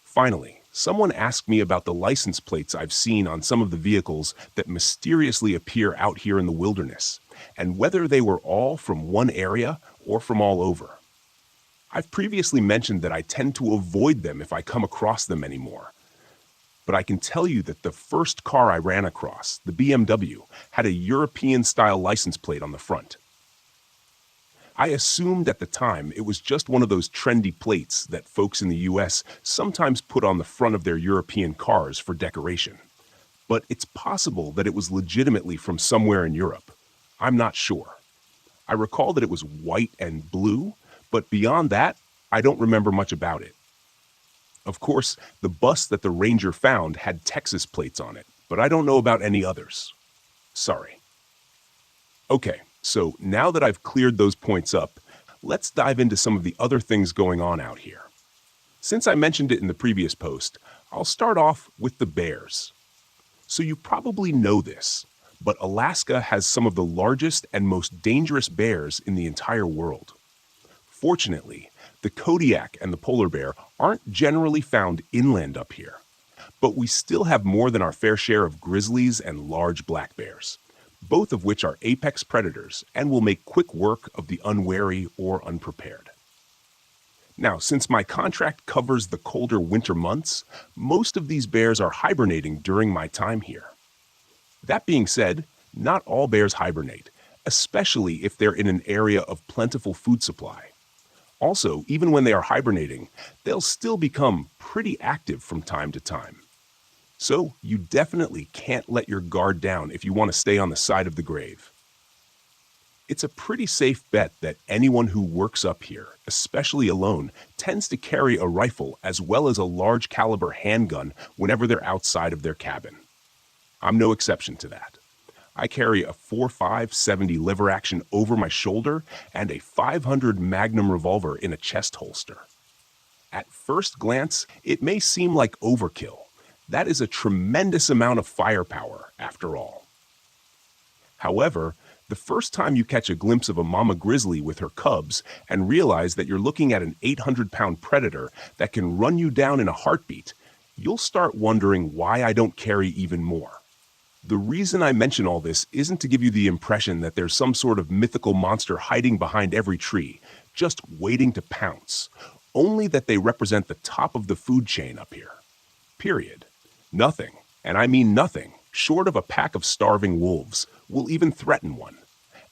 Finally, someone asked me about the license plates I've seen on some of the vehicles that mysteriously appear out here in the wilderness, and whether they were all from one area or from all over. I've previously mentioned that I tend to avoid them if I come across them anymore. But I can tell you that the first car I ran across, the BMW, had a European-style license plate on the front. I assumed at the time it was just one of those trendy plates that folks in the US sometimes put on the front of their European cars for decoration. But it's possible that it was legitimately from somewhere in Europe. I'm not sure. I recall that it was white and blue, but beyond that, I don't remember much about it. Of course, the bus that the ranger found had Texas plates on it, but I don't know about any others. Sorry. Okay, so now that I've cleared those points up, let's dive into some of the other things going on out here. Since I mentioned it in the previous post, I'll start off with the bears. So you probably know this, but Alaska has some of the largest and most dangerous bears in the entire world. Fortunately, the Kodiak and the polar bear aren't generally found inland up here, but we still have more than our fair share of grizzlies and large black bears, both of which are apex predators and will make quick work of the unwary or unprepared. Now, since my contract covers the colder winter months, most of these bears are hibernating during my time here. That being said, not all bears hibernate, especially if they're in an area of plentiful food supply. Also, even when they are hibernating, they'll still become pretty active from time to time. So you definitely can't let your guard down if you want to stay on the side of the grave. It's a pretty safe bet that anyone who works up here, especially alone, tends to carry a rifle as well as a large caliber handgun whenever they're outside of their cabin. I'm no exception to that. I carry a 4.5-70 lever action over my shoulder and a 500 Magnum revolver in a chest holster. At first glance, it may seem like overkill. That is a tremendous amount of firepower, after all. However, the first time you catch a glimpse of a mama grizzly with her cubs and realize that you're looking at an 800-pound predator that can run you down in a heartbeat, you'll start wondering why I don't carry even more. The reason I mention all this isn't to give you the impression that there's some sort of mythical monster hiding behind every tree, just waiting to pounce, only that they represent the top of the food chain up here. Period. Nothing, and I mean nothing, short of a pack of starving wolves, will even threaten one.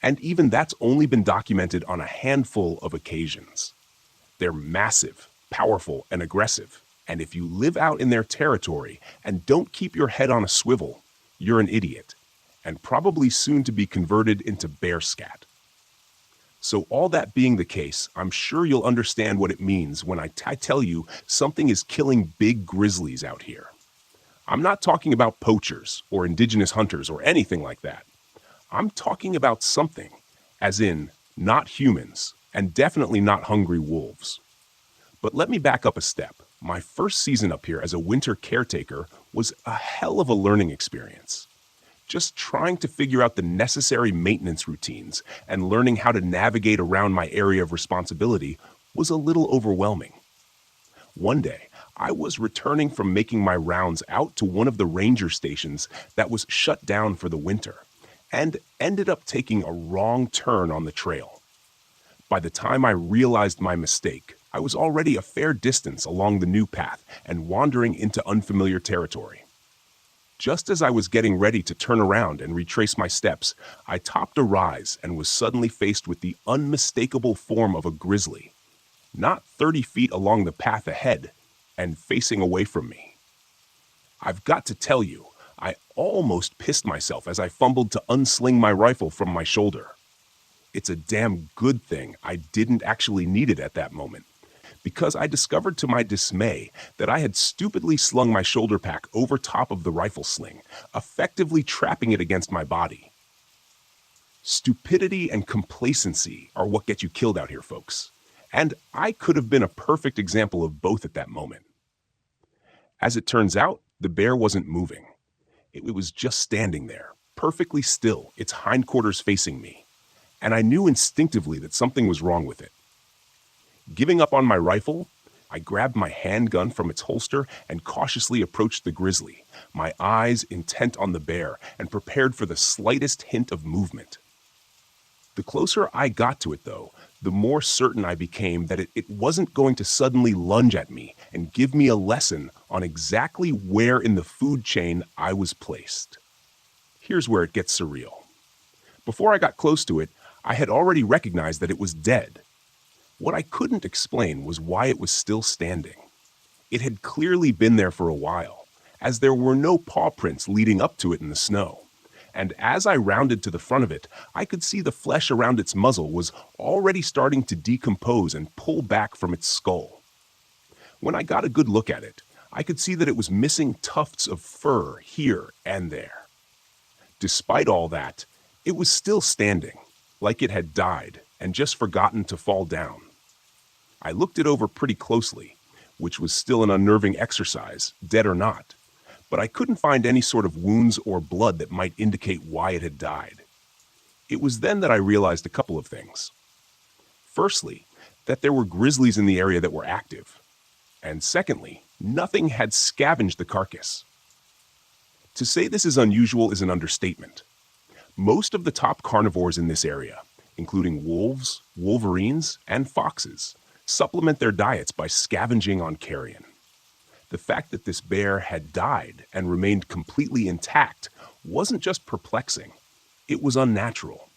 And even that's only been documented on a handful of occasions. They're massive, powerful, and aggressive, and if you live out in their territory and don't keep your head on a swivel, you're an idiot, and probably soon to be converted into bear scat. So all that being the case, I'm sure you'll understand what it means when I tell you something is killing big grizzlies out here. I'm not talking about poachers or indigenous hunters or anything like that. I'm talking about something, as in not humans, and definitely not hungry wolves. But let me back up a step. My first season up here as a winter caretaker was a hell of a learning experience. Just trying to figure out the necessary maintenance routines and learning how to navigate around my area of responsibility was a little overwhelming. One day, I was returning from making my rounds out to one of the ranger stations that was shut down for the winter, and ended up taking a wrong turn on the trail. By the time I realized my mistake, I was already a fair distance along the new path and wandering into unfamiliar territory. Just as I was getting ready to turn around and retrace my steps, I topped a rise and was suddenly faced with the unmistakable form of a grizzly, not 30 feet along the path ahead and facing away from me. I've got to tell you, I almost pissed myself as I fumbled to unsling my rifle from my shoulder. It's a damn good thing I didn't actually need it at that moment, because I discovered to my dismay that I had stupidly slung my shoulder pack over top of the rifle sling, effectively trapping it against my body. Stupidity and complacency are what get you killed out here, folks. And I could have been a perfect example of both at that moment. As it turns out, the bear wasn't moving. It was just standing there, perfectly still, its hindquarters facing me. And I knew instinctively that something was wrong with it. Giving up on my rifle, I grabbed my handgun from its holster and cautiously approached the grizzly, my eyes intent on the bear and prepared for the slightest hint of movement. The closer I got to it, though, the more certain I became that it wasn't going to suddenly lunge at me and give me a lesson on exactly where in the food chain I was placed. Here's where it gets surreal. Before I got close to it, I had already recognized that it was dead. What I couldn't explain was why it was still standing. It had clearly been there for a while, as there were no paw prints leading up to it in the snow. And as I rounded to the front of it, I could see the flesh around its muzzle was already starting to decompose and pull back from its skull. When I got a good look at it, I could see that it was missing tufts of fur here and there. Despite all that, it was still standing, like it had died and just forgotten to fall down. I looked it over pretty closely, which was still an unnerving exercise, dead or not. But I couldn't find any sort of wounds or blood that might indicate why it had died. It was then that I realized a couple of things. Firstly, that there were grizzlies in the area that were active. And secondly, nothing had scavenged the carcass. To say this is unusual is an understatement. Most of the top carnivores in this area, including wolves, wolverines, and foxes, supplement their diets by scavenging on carrion. The fact that this bear had died and remained completely intact wasn't just perplexing, it was unnatural.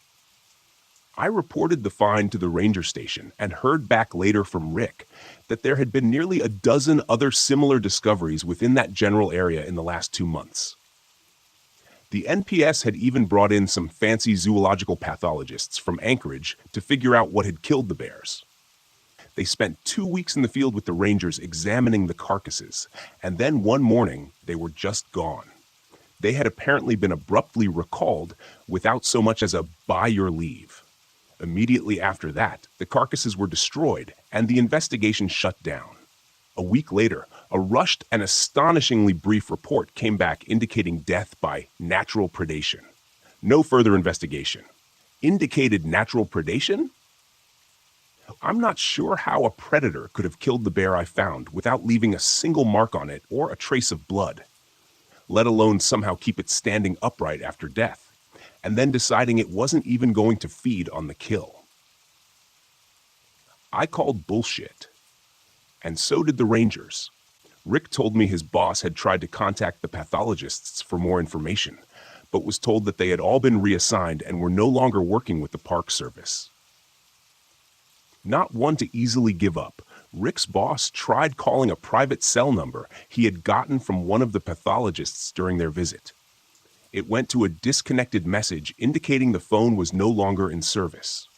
I reported the find to the ranger station and heard back later from Rick that there had been nearly a dozen other similar discoveries within that general area in the last 2 months. The NPS had even brought in some fancy zoological pathologists from Anchorage to figure out what had killed the bears. They spent 2 weeks in the field with the rangers examining the carcasses, and then one morning they were just gone. They had apparently been abruptly recalled without so much as a "by your leave." Immediately after that, the carcasses were destroyed and the investigation shut down. A week later, a rushed and astonishingly brief report came back indicating death by natural predation. No further investigation. Indicated natural predation? I'm not sure how a predator could have killed the bear I found without leaving a single mark on it or a trace of blood, let alone somehow keep it standing upright after death, and then deciding it wasn't even going to feed on the kill. I called bullshit, and so did the rangers. Rick told me his boss had tried to contact the pathologists for more information, but was told that they had all been reassigned and were no longer working with the Park Service. Not one to easily give up, Rick's boss tried calling a private cell number he had gotten from one of the pathologists during their visit. It went to a disconnected message indicating the phone was no longer in service.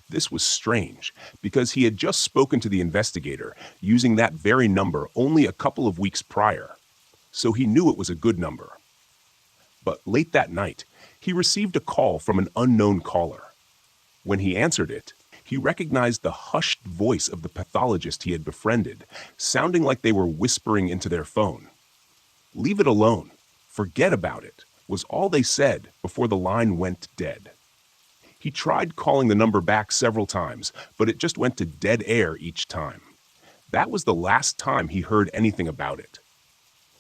This was strange, because he had just spoken to the investigator using that very number only a couple of weeks prior, so he knew it was a good number. But late that night, he received a call from an unknown caller. When he answered it, he recognized the hushed voice of the pathologist he had befriended, sounding like they were whispering into their phone. "Leave it alone. Forget about it," was all they said before the line went dead. He tried calling the number back several times, but it just went to dead air each time. That was the last time he heard anything about it.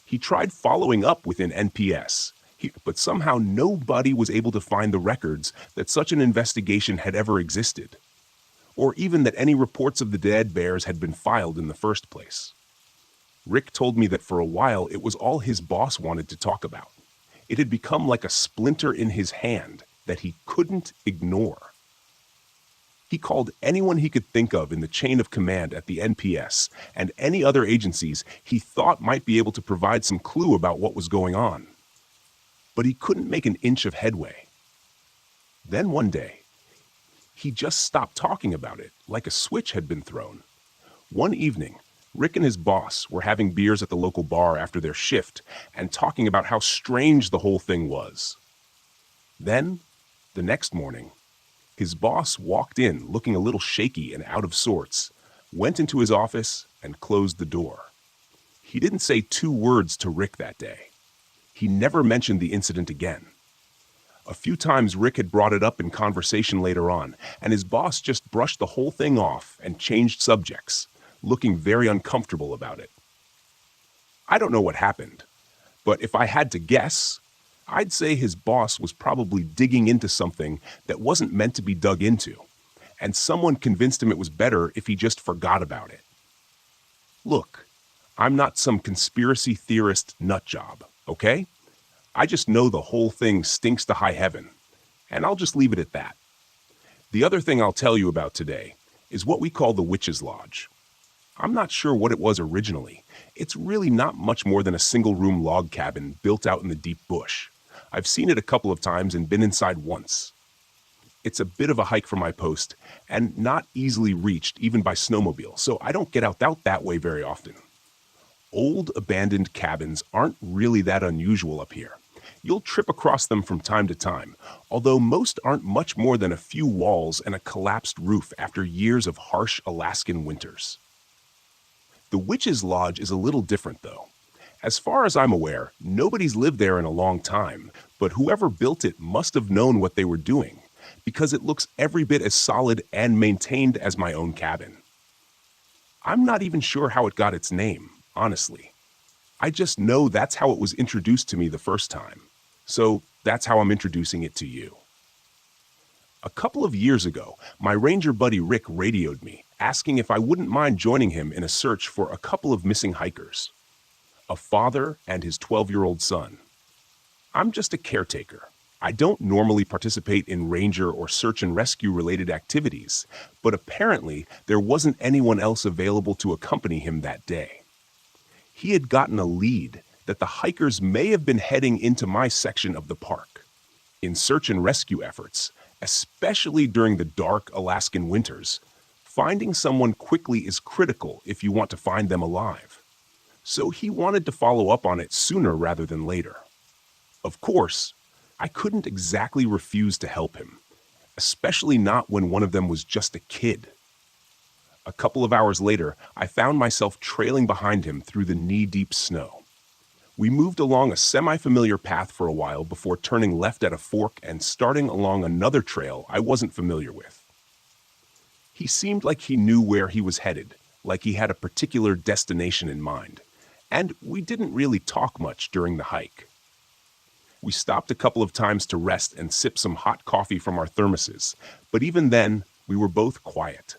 He tried following up within NPS, but somehow nobody was able to find the records that such an investigation had ever existed, or even that any reports of the dead bears had been filed in the first place. Rick told me that for a while it was all his boss wanted to talk about. It had become like a splinter in his hand that he couldn't ignore. He called anyone he could think of in the chain of command at the NPS and any other agencies he thought might be able to provide some clue about what was going on. But he couldn't make an inch of headway. Then one day, he just stopped talking about it, like a switch had been thrown. One evening, Rick and his boss were having beers at the local bar after their shift and talking about how strange the whole thing was. Then, the next morning, his boss walked in looking a little shaky and out of sorts, went into his office, and closed the door. He didn't say 2 words to Rick that day. He never mentioned the incident again. A few times Rick had brought it up in conversation later on, and his boss just brushed the whole thing off and changed subjects, looking very uncomfortable about it. I don't know what happened, but if I had to guess, I'd say his boss was probably digging into something that wasn't meant to be dug into, and someone convinced him it was better if he just forgot about it. Look, I'm not some conspiracy theorist nutjob, okay? I just know the whole thing stinks to high heaven, and I'll just leave it at that. The other thing I'll tell you about today is what we call the Witch's Lodge. I'm not sure what it was originally. It's really not much more than a single-room log cabin built out in the deep bush. I've seen it a couple of times and been inside once. It's a bit of a hike from my post and not easily reached even by snowmobile, so I don't get out that way very often. Old abandoned cabins aren't really that unusual up here. You'll trip across them from time to time, although most aren't much more than a few walls and a collapsed roof after years of harsh Alaskan winters. The Witch's Lodge is a little different, though. As far as I'm aware, nobody's lived there in a long time, but whoever built it must have known what they were doing, because it looks every bit as solid and maintained as my own cabin. I'm not even sure how it got its name, honestly. I just know that's how it was introduced to me the first time. So that's how I'm introducing it to you. A couple of years ago, my ranger buddy Rick radioed me, asking if I wouldn't mind joining him in a search for a couple of missing hikers. A father and his 12-year-old son. I'm just a caretaker. I don't normally participate in ranger or search and rescue related activities, but apparently there wasn't anyone else available to accompany him that day. He had gotten a lead that the hikers may have been heading into my section of the park. In search and rescue efforts, especially during the dark Alaskan winters, finding someone quickly is critical if you want to find them alive. So he wanted to follow up on it sooner rather than later. Of course, I couldn't exactly refuse to help him, especially not when one of them was just a kid. A couple of hours later, I found myself trailing behind him through the knee-deep snow. We moved along a semi-familiar path for a while before turning left at a fork and starting along another trail I wasn't familiar with. He seemed like he knew where he was headed, like he had a particular destination in mind, and we didn't really talk much during the hike. We stopped a couple of times to rest and sip some hot coffee from our thermoses, but even then, we were both quiet.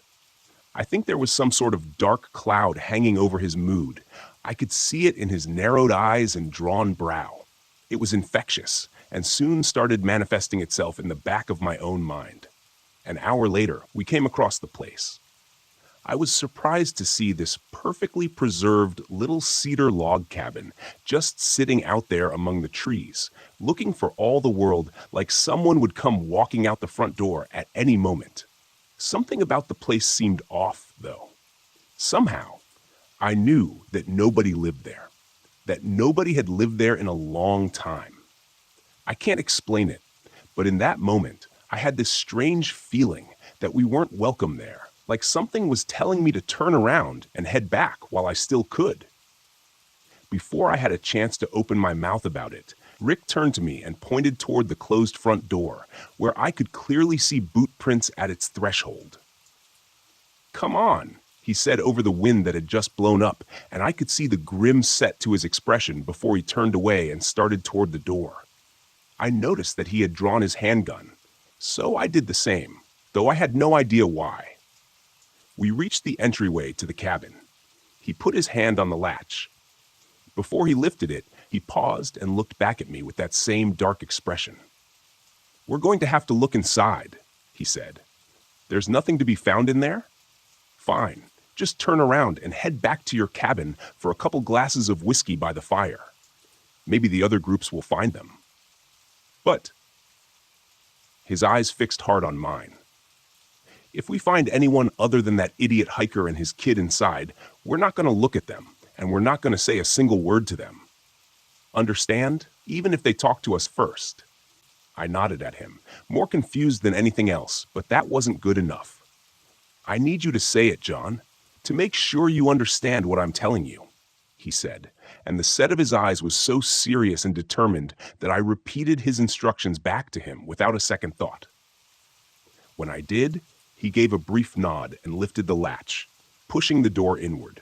I think there was some sort of dark cloud hanging over his mood. I could see it in his narrowed eyes and drawn brow. It was infectious, and soon started manifesting itself in the back of my own mind. An hour later, we came across the place. I was surprised to see this perfectly preserved little cedar log cabin just sitting out there among the trees, looking for all the world like someone would come walking out the front door at any moment. Something about the place seemed off, though. Somehow, I knew that nobody lived there, that nobody had lived there in a long time. I can't explain it, but in that moment, I had this strange feeling that we weren't welcome there, like something was telling me to turn around and head back while I still could. Before I had a chance to open my mouth about it, Rick turned to me and pointed toward the closed front door, where I could clearly see boot prints at its threshold. "Come on," he said over the wind that had just blown up, and I could see the grim set to his expression before he turned away and started toward the door. I noticed that he had drawn his handgun, so I did the same, though I had no idea why. We reached the entryway to the cabin. He put his hand on the latch. Before he lifted it, he paused and looked back at me with that same dark expression. "We're going to have to look inside," he said. "There's nothing to be found in there? Fine, just turn around and head back to your cabin for a couple glasses of whiskey by the fire. Maybe the other groups will find them." But his eyes fixed hard on mine. If we find anyone other than that idiot hiker and his kid inside, we're not going to look at them, and we're not going to say a single word to them. Understand? Even if they talk to us first." I nodded at him, more confused than anything else, but that wasn't good enough. "I need you to say it, John, to make sure you understand what I'm telling you," he said, and the set of his eyes was so serious and determined that I repeated his instructions back to him without a second thought. When I did, he gave a brief nod and lifted the latch, pushing the door inward.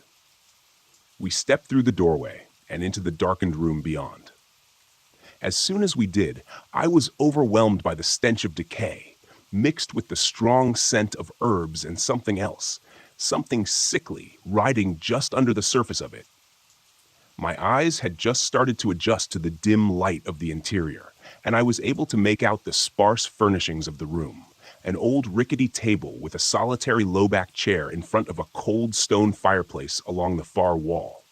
We stepped through the doorway and into the darkened room beyond. As soon as we did, I was overwhelmed by the stench of decay, mixed with the strong scent of herbs and something else, something sickly, riding just under the surface of it. My eyes had just started to adjust to the dim light of the interior, and I was able to make out the sparse furnishings of the room, an old rickety table with a solitary low-back chair in front of a cold stone fireplace along the far wall.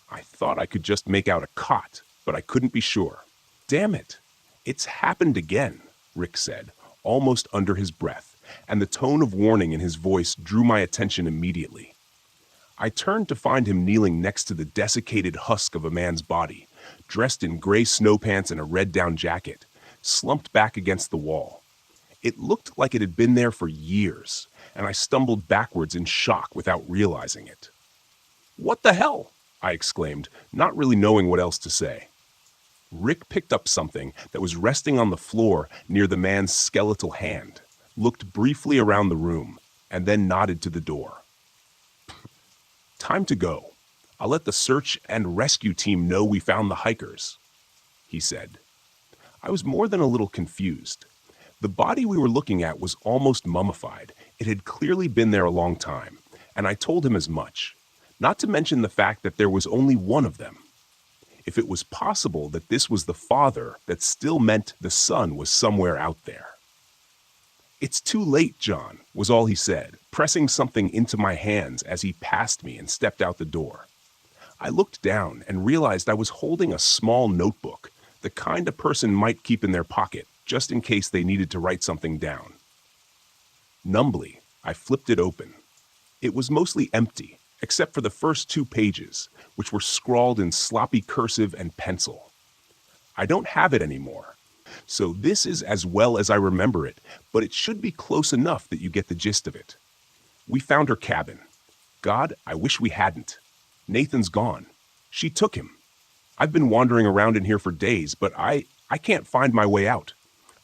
I thought I could just make out a cot, but I couldn't be sure. "Damn it, it's happened again," Rick said, almost under his breath, and the tone of warning in his voice drew my attention immediately. I turned to find him kneeling next to the desiccated husk of a man's body, dressed in gray snow pants and a red down jacket, slumped back against the wall. It looked like it had been there for years, and I stumbled backwards in shock without realizing it. "What the hell?" I exclaimed, not really knowing what else to say. Rick picked up something that was resting on the floor near the man's skeletal hand, looked briefly around the room, and then nodded to the door. "Time to go. I'll let the search and rescue team know we found the hikers," he said. I was more than a little confused. The body we were looking at was almost mummified. It had clearly been there a long time, and I told him as much, not to mention the fact that there was only one of them. If it was possible that this was the father, that still meant the son was somewhere out there. "It's too late, John," was all he said, pressing something into my hands as he passed me and stepped out the door. I looked down and realized I was holding a small notebook, the kind a person might keep in their pocket, just in case they needed to write something down. Numbly, I flipped it open. It was mostly empty, except for the first 2 pages, which were scrawled in sloppy cursive and pencil. I don't have it anymore, so this is as well as I remember it, but it should be close enough that you get the gist of it. "We found her cabin. God, I wish we hadn't. Nathan's gone. She took him. I've been wandering around in here for days, but I can't find my way out.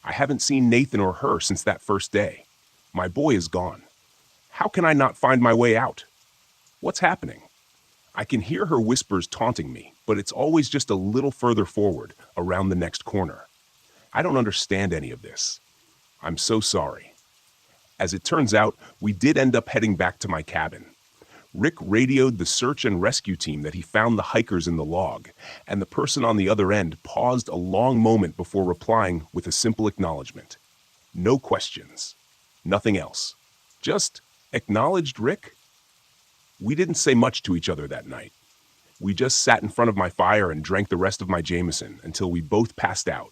I haven't seen Nathan or her since that first day. My boy is gone. How can I not find my way out? What's happening? I can hear her whispers taunting me, but it's always just a little further forward, around the next corner. I don't understand any of this. I'm so sorry." As it turns out, we did end up heading back to my cabin. Rick radioed the search and rescue team that he found the hikers in the log, and the person on the other end paused a long moment before replying with a simple acknowledgement. No questions. Nothing else. Just acknowledged Rick. We didn't say much to each other that night. We just sat in front of my fire and drank the rest of my Jameson until we both passed out.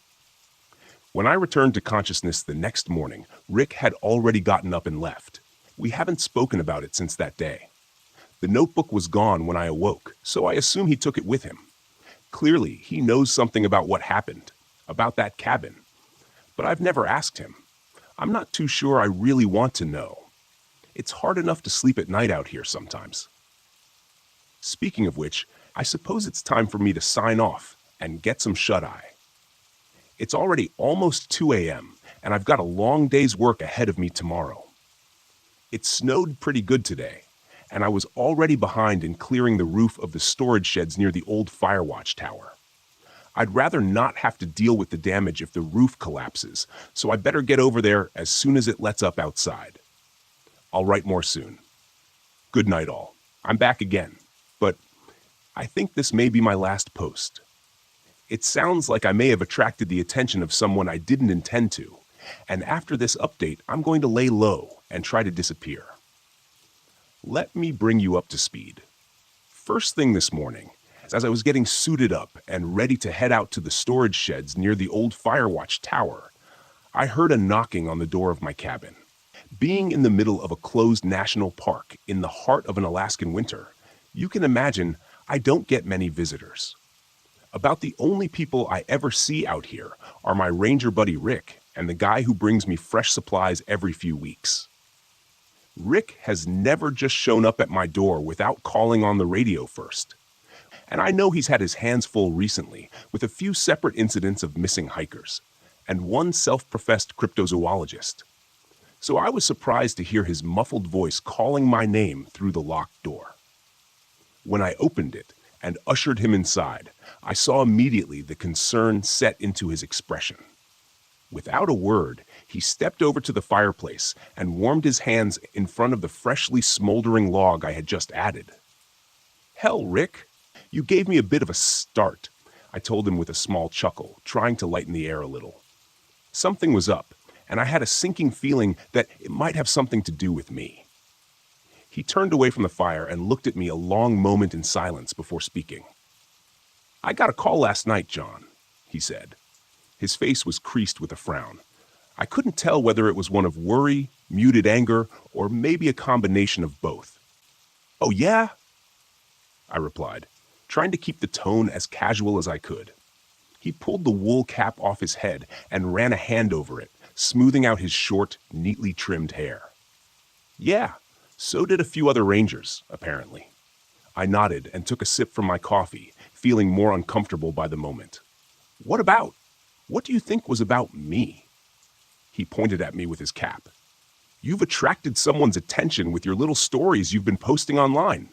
When I returned to consciousness the next morning, Rick had already gotten up and left. We haven't spoken about it since that day. The notebook was gone when I awoke, so I assume he took it with him. Clearly, he knows something about what happened, about that cabin. But I've never asked him. I'm not too sure I really want to know. It's hard enough to sleep at night out here sometimes. Speaking of which, I suppose it's time for me to sign off and get some shut-eye. It's already almost 2 a.m., and I've got a long day's work ahead of me tomorrow. It snowed pretty good today, and I was already behind in clearing the roof of the storage sheds near the old Firewatch Tower. I'd rather not have to deal with the damage if the roof collapses, so I better get over there as soon as it lets up outside. I'll write more soon. Good night, all. I'm back again, but I think this may be my last post. It sounds like I may have attracted the attention of someone I didn't intend to, and after this update, I'm going to lay low and try to disappear. Let me bring you up to speed. First thing this morning, as I was getting suited up and ready to head out to the storage sheds near the old Firewatch Tower, I heard a knocking on the door of my cabin. Being in the middle of a closed national park in the heart of an Alaskan winter, you can imagine I don't get many visitors. About the only people I ever see out here are my ranger buddy Rick and the guy who brings me fresh supplies every few weeks. Rick has never just shown up at my door without calling on the radio first. And I know he's had his hands full recently with a few separate incidents of missing hikers and one self-professed cryptozoologist. So I was surprised to hear his muffled voice calling my name through the locked door. When I opened it and ushered him inside, I saw immediately the concern set into his expression. Without a word, he stepped over to the fireplace and warmed his hands in front of the freshly smoldering log I had just added. "Hell, Rick, you gave me a bit of a start," I told him with a small chuckle, trying to lighten the air a little. Something was up, and I had a sinking feeling that it might have something to do with me. He turned away from the fire and looked at me a long moment in silence before speaking. "I got a call last night, John," he said. His face was creased with a frown. I couldn't tell whether it was one of worry, muted anger, or maybe a combination of both. "Oh, yeah?" I replied, trying to keep the tone as casual as I could. He pulled the wool cap off his head and ran a hand over it, smoothing out his short, neatly trimmed hair. "Yeah, so did a few other rangers, apparently." I nodded and took a sip from my coffee, feeling more uncomfortable by the moment. "What about? What do you think was about me?" He pointed at me with his cap. "You've attracted someone's attention with your little stories you've been posting online."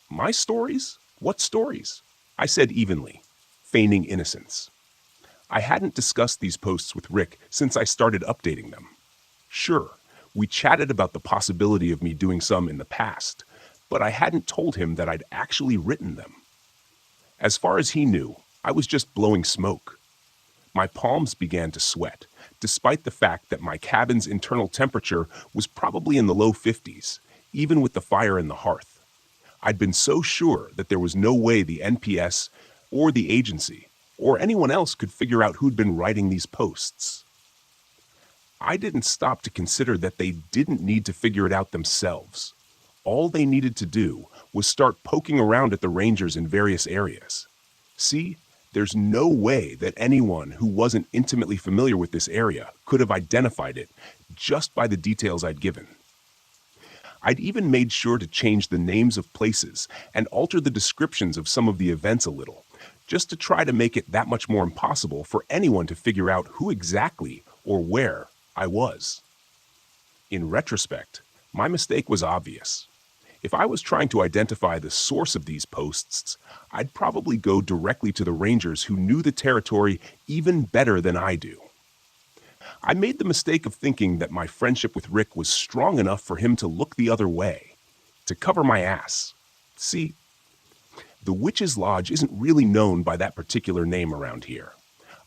"My stories? What stories?" I said evenly, feigning innocence. I hadn't discussed these posts with Rick since I started updating them. Sure, we chatted about the possibility of me doing some in the past, but I hadn't told him that I'd actually written them. As far as he knew, I was just blowing smoke. My palms began to sweat, despite the fact that my cabin's internal temperature was probably in the low 50s, even with the fire in the hearth. I'd been so sure that there was no way the NPS or the agency or anyone else could figure out who'd been writing these posts. I didn't stop to consider that they didn't need to figure it out themselves. All they needed to do was start poking around at the rangers in various areas. See, there's no way that anyone who wasn't intimately familiar with this area could have identified it just by the details I'd given. I'd even made sure to change the names of places and alter the descriptions of some of the events a little, just to try to make it that much more impossible for anyone to figure out who exactly or where I was. In retrospect, my mistake was obvious. If I was trying to identify the source of these posts, I'd probably go directly to the rangers who knew the territory even better than I do. I made the mistake of thinking that my friendship with Rick was strong enough for him to look the other way, to cover my ass. See, the Witch's Lodge isn't really known by that particular name around here.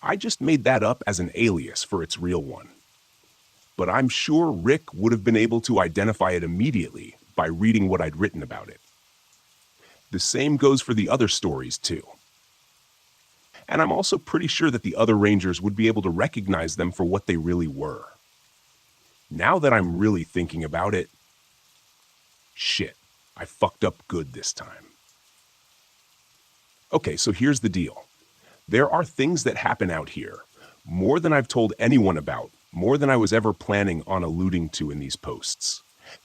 I just made that up as an alias for its real one. But I'm sure Rick would have been able to identify it immediately by reading what I'd written about it. The same goes for the other stories, too. And I'm also pretty sure that the other rangers would be able to recognize them for what they really were. Now that I'm really thinking about it, shit, I fucked up good this time. Okay, so here's the deal. There are things that happen out here, more than I've told anyone about, more than I was ever planning on alluding to in these posts.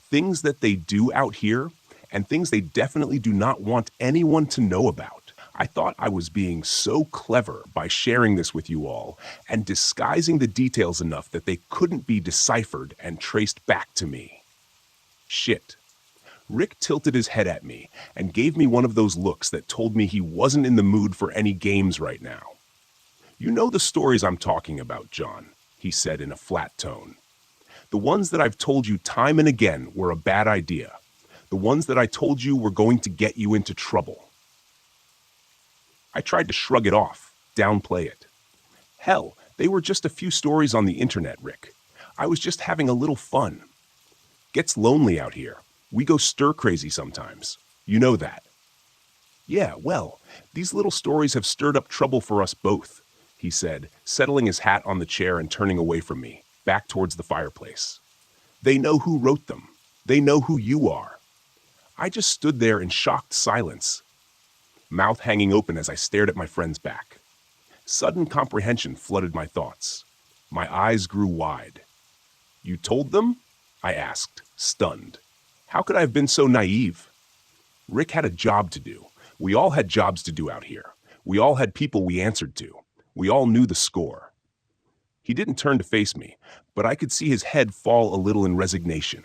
Things that they do out here, and things they definitely do not want anyone to know about. I thought I was being so clever by sharing this with you all and disguising the details enough that they couldn't be deciphered and traced back to me. Shit. Rick tilted his head at me and gave me one of those looks that told me he wasn't in the mood for any games right now. "You know the stories I'm talking about, John," he said in a flat tone. "The ones that I've told you time and again were a bad idea. The ones that I told you were going to get you into trouble." I tried to shrug it off, downplay it. Hell, they were just a few stories on the internet, Rick. I was just having a little fun. Gets lonely out here. We go stir-crazy sometimes. You know that. "Yeah, well, these little stories have stirred up trouble for us both," he said, settling his hat on the chair and turning away from me, back towards the fireplace. They know who wrote them. They know who you are. I just stood there in shocked silence, mouth hanging open as I stared at my friend's back. Sudden comprehension flooded my thoughts. My eyes grew wide. You told them? I asked, stunned. How could I have been so naive? Rick had a job to do. We all had jobs to do out here. We all had people we answered to. We all knew the score. He didn't turn to face me, but I could see his head fall a little in resignation.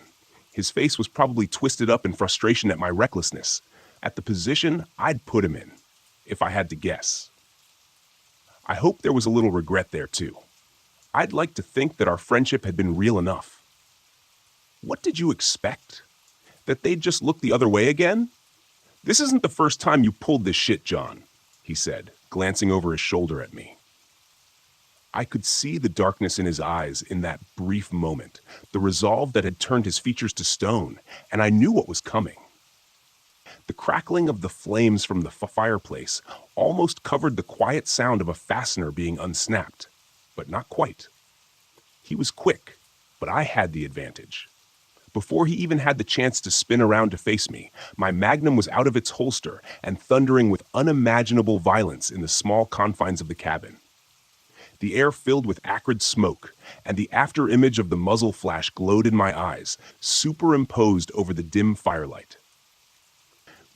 His face was probably twisted up in frustration at my recklessness, at the position I'd put him in, if I had to guess. I hope there was a little regret there too. I'd like to think that our friendship had been real enough. What did you expect? That they'd just look the other way again? This isn't the first time you pulled this shit, John, he said, glancing over his shoulder at me. I could see the darkness in his eyes in that brief moment, the resolve that had turned his features to stone, and I knew what was coming. The crackling of the flames from the fireplace almost covered the quiet sound of a fastener being unsnapped, but not quite. He was quick, but I had the advantage. Before he even had the chance to spin around to face me, my magnum was out of its holster and thundering with unimaginable violence in the small confines of the cabin. The air filled with acrid smoke, and the after-image of the muzzle flash glowed in my eyes, superimposed over the dim firelight.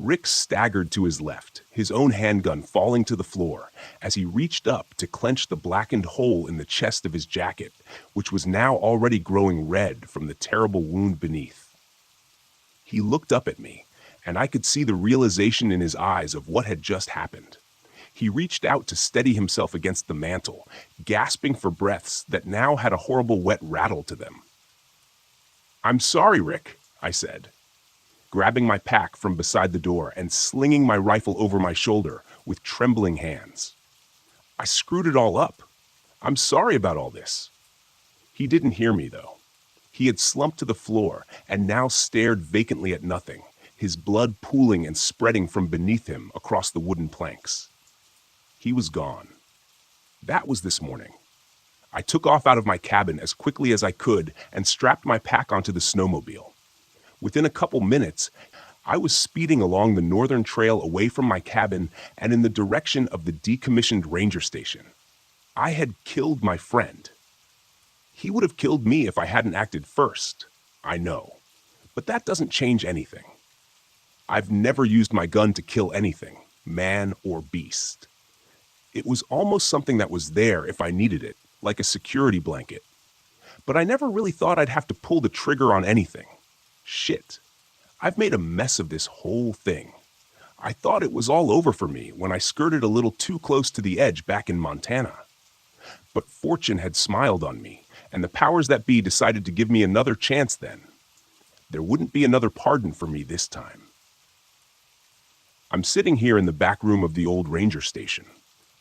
Rick staggered to his left, his own handgun falling to the floor, as he reached up to clench the blackened hole in the chest of his jacket, which was now already growing red from the terrible wound beneath. He looked up at me, and I could see the realization in his eyes of what had just happened. He reached out to steady himself against the mantel, gasping for breaths that now had a horrible wet rattle to them. "I'm sorry, Rick," I said, grabbing my pack from beside the door and slinging my rifle over my shoulder with trembling hands. "I screwed it all up. I'm sorry about all this." He didn't hear me, though. He had slumped to the floor and now stared vacantly at nothing, his blood pooling and spreading from beneath him across the wooden planks. He was gone. That was this morning. I took off out of my cabin as quickly as I could and strapped my pack onto the snowmobile. Within a couple minutes, I was speeding along the northern trail away from my cabin and in the direction of the decommissioned ranger station. I had killed my friend. He would have killed me if I hadn't acted first, I know. But that doesn't change anything. I've never used my gun to kill anything, man or beast. It was almost something that was there if I needed it, like a security blanket. But I never really thought I'd have to pull the trigger on anything. Shit. I've made a mess of this whole thing. I thought it was all over for me when I skirted a little too close to the edge back in Montana. But fortune had smiled on me, and the powers that be decided to give me another chance then. There wouldn't be another pardon for me this time. I'm sitting here in the back room of the old ranger station.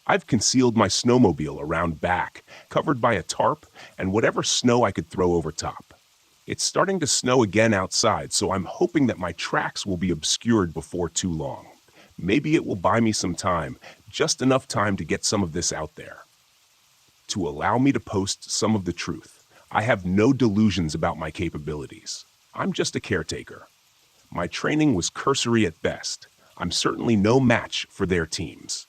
I've concealed my snowmobile around back, covered by a tarp and whatever snow I could throw over top. It's starting to snow again outside, so I'm hoping that my tracks will be obscured before too long. Maybe it will buy me some time, just enough time to get some of this out there. To allow me to post some of the truth, I have no delusions about my capabilities. I'm just a caretaker. My training was cursory at best. I'm certainly no match for their teams.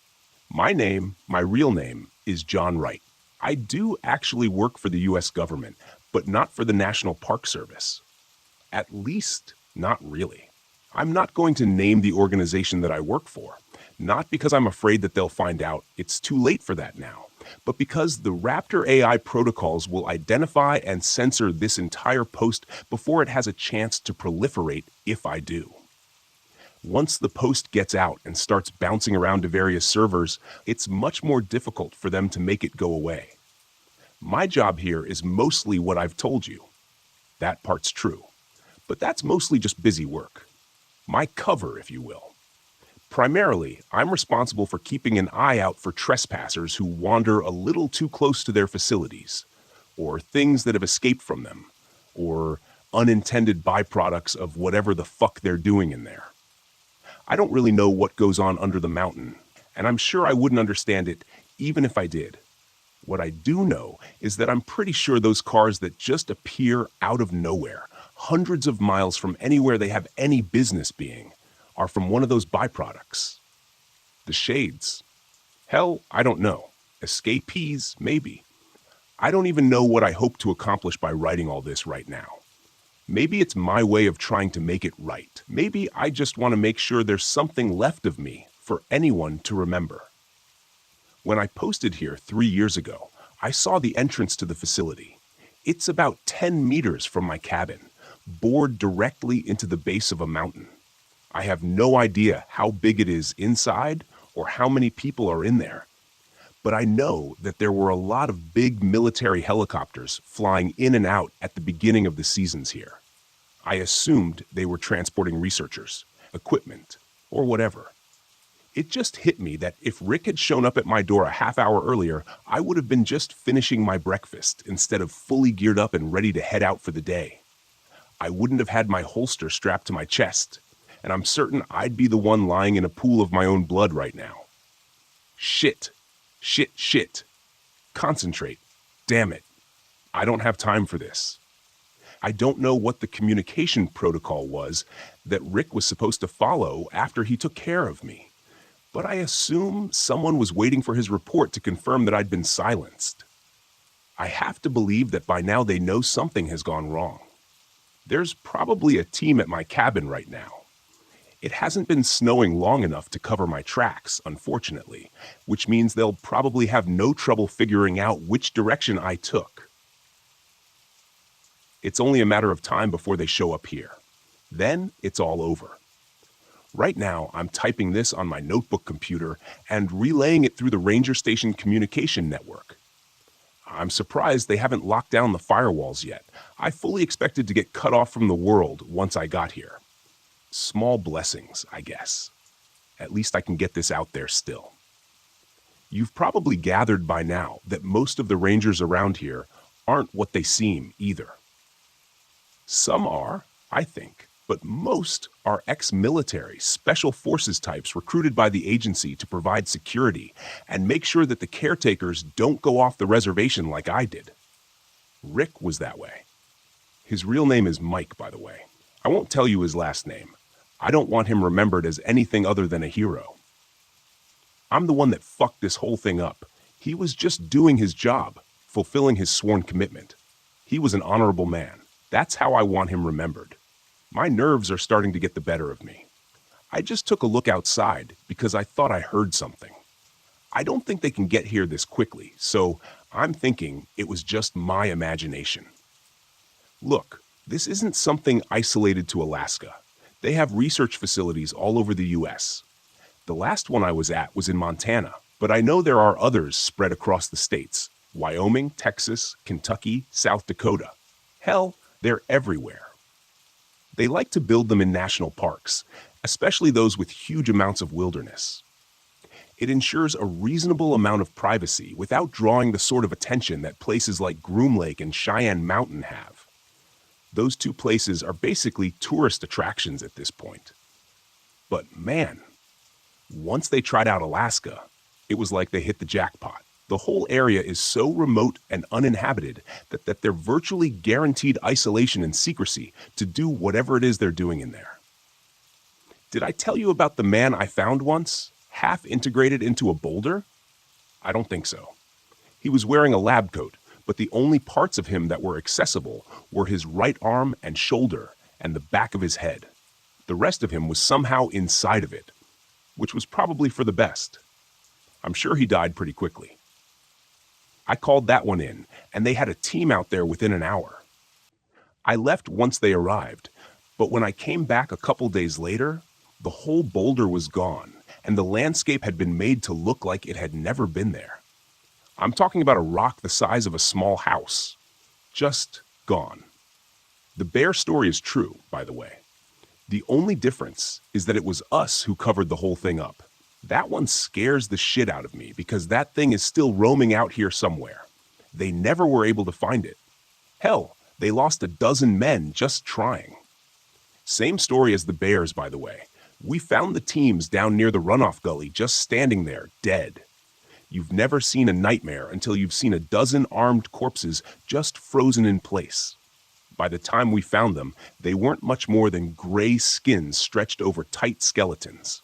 My name, my real name, is John Wright. I do actually work for the U.S. government, but not for the National Park Service. At least, not really. I'm not going to name the organization that I work for, not because I'm afraid that they'll find out it's too late for that now, but because the Raptor AI protocols will identify and censor this entire post before it has a chance to proliferate if I do. Once the post gets out and starts bouncing around to various servers, it's much more difficult for them to make it go away. My job here is mostly what I've told you. That part's true. But that's mostly just busy work. My cover, if you will. Primarily, I'm responsible for keeping an eye out for trespassers who wander a little too close to their facilities, or things that have escaped from them, or unintended byproducts of whatever the fuck they're doing in there. I don't really know what goes on under the mountain, and I'm sure I wouldn't understand it even if I did. What I do know is that I'm pretty sure those cars that just appear out of nowhere, hundreds of miles from anywhere they have any business being, are from one of those byproducts. The shades. Hell, I don't know. Escapees, maybe. I don't even know what I hope to accomplish by writing all this right now. Maybe it's my way of trying to make it right. Maybe I just want to make sure there's something left of me for anyone to remember. When I posted here 3 years ago, I saw the entrance to the facility. It's about 10 meters from my cabin, bored directly into the base of a mountain. I have no idea how big it is inside or how many people are in there. But I know that there were a lot of big military helicopters flying in and out at the beginning of the seasons here. I assumed they were transporting researchers, equipment, or whatever. It just hit me that if Rick had shown up at my door a half hour earlier, I would have been just finishing my breakfast instead of fully geared up and ready to head out for the day. I wouldn't have had my holster strapped to my chest, and I'm certain I'd be the one lying in a pool of my own blood right now. Shit. Concentrate. Damn it. I don't have time for this. I don't know what the communication protocol was that Rick was supposed to follow after he took care of me, but I assume someone was waiting for his report to confirm that I'd been silenced. I have to believe that by now they know something has gone wrong. There's probably a team at my cabin right now. It hasn't been snowing long enough to cover my tracks, unfortunately, which means they'll probably have no trouble figuring out which direction I took. It's only a matter of time before they show up here. Then it's all over. Right now, I'm typing this on my notebook computer and relaying it through the Ranger Station communication network. I'm surprised they haven't locked down the firewalls yet. I fully expected to get cut off from the world once I got here. Small blessings, I guess. At least I can get this out there still. You've probably gathered by now that most of the Rangers around here aren't what they seem either. Some are, I think, but most are ex-military, special forces types recruited by the agency to provide security and make sure that the caretakers don't go off the reservation like I did. Rick was that way. His real name is Mike, by the way. I won't tell you his last name. I don't want him remembered as anything other than a hero. I'm the one that fucked this whole thing up. He was just doing his job, fulfilling his sworn commitment. He was an honorable man. That's how I want him remembered. My nerves are starting to get the better of me. I just took a look outside because I thought I heard something. I don't think they can get here this quickly, so I'm thinking it was just my imagination. Look, this isn't something isolated to Alaska. They have research facilities all over the U.S. The last one I was at was in Montana, but I know there are others spread across the states. Wyoming, Texas, Kentucky, South Dakota. Hell, they're everywhere. They like to build them in national parks, especially those with huge amounts of wilderness. It ensures a reasonable amount of privacy without drawing the sort of attention that places like Groom Lake and Cheyenne Mountain have. Those two places are basically tourist attractions at this point. But man, once they tried out Alaska, it was like they hit the jackpot. The whole area is so remote and uninhabited that they're virtually guaranteed isolation and secrecy to do whatever it is they're doing in there. Did I tell you about the man I found once, half integrated into a boulder? I don't think so. He was wearing a lab coat, but the only parts of him that were accessible were his right arm and shoulder and the back of his head. The rest of him was somehow inside of it, which was probably for the best. I'm sure he died pretty quickly. I called that one in, and they had a team out there within an hour. I left once they arrived, but when I came back a couple days later, the whole boulder was gone, and the landscape had been made to look like it had never been there. I'm talking about a rock the size of a small house. Just gone. The bear story is true, by the way. The only difference is that it was us who covered the whole thing up. That one scares the shit out of me because that thing is still roaming out here somewhere. They never were able to find it. Hell, they lost 12 men just trying. Same story as the bears, by the way. We found the teams down near the runoff gully just standing there, dead. You've never seen a nightmare until you've seen a dozen armed corpses just frozen in place. By the time we found them, they weren't much more than gray skins stretched over tight skeletons.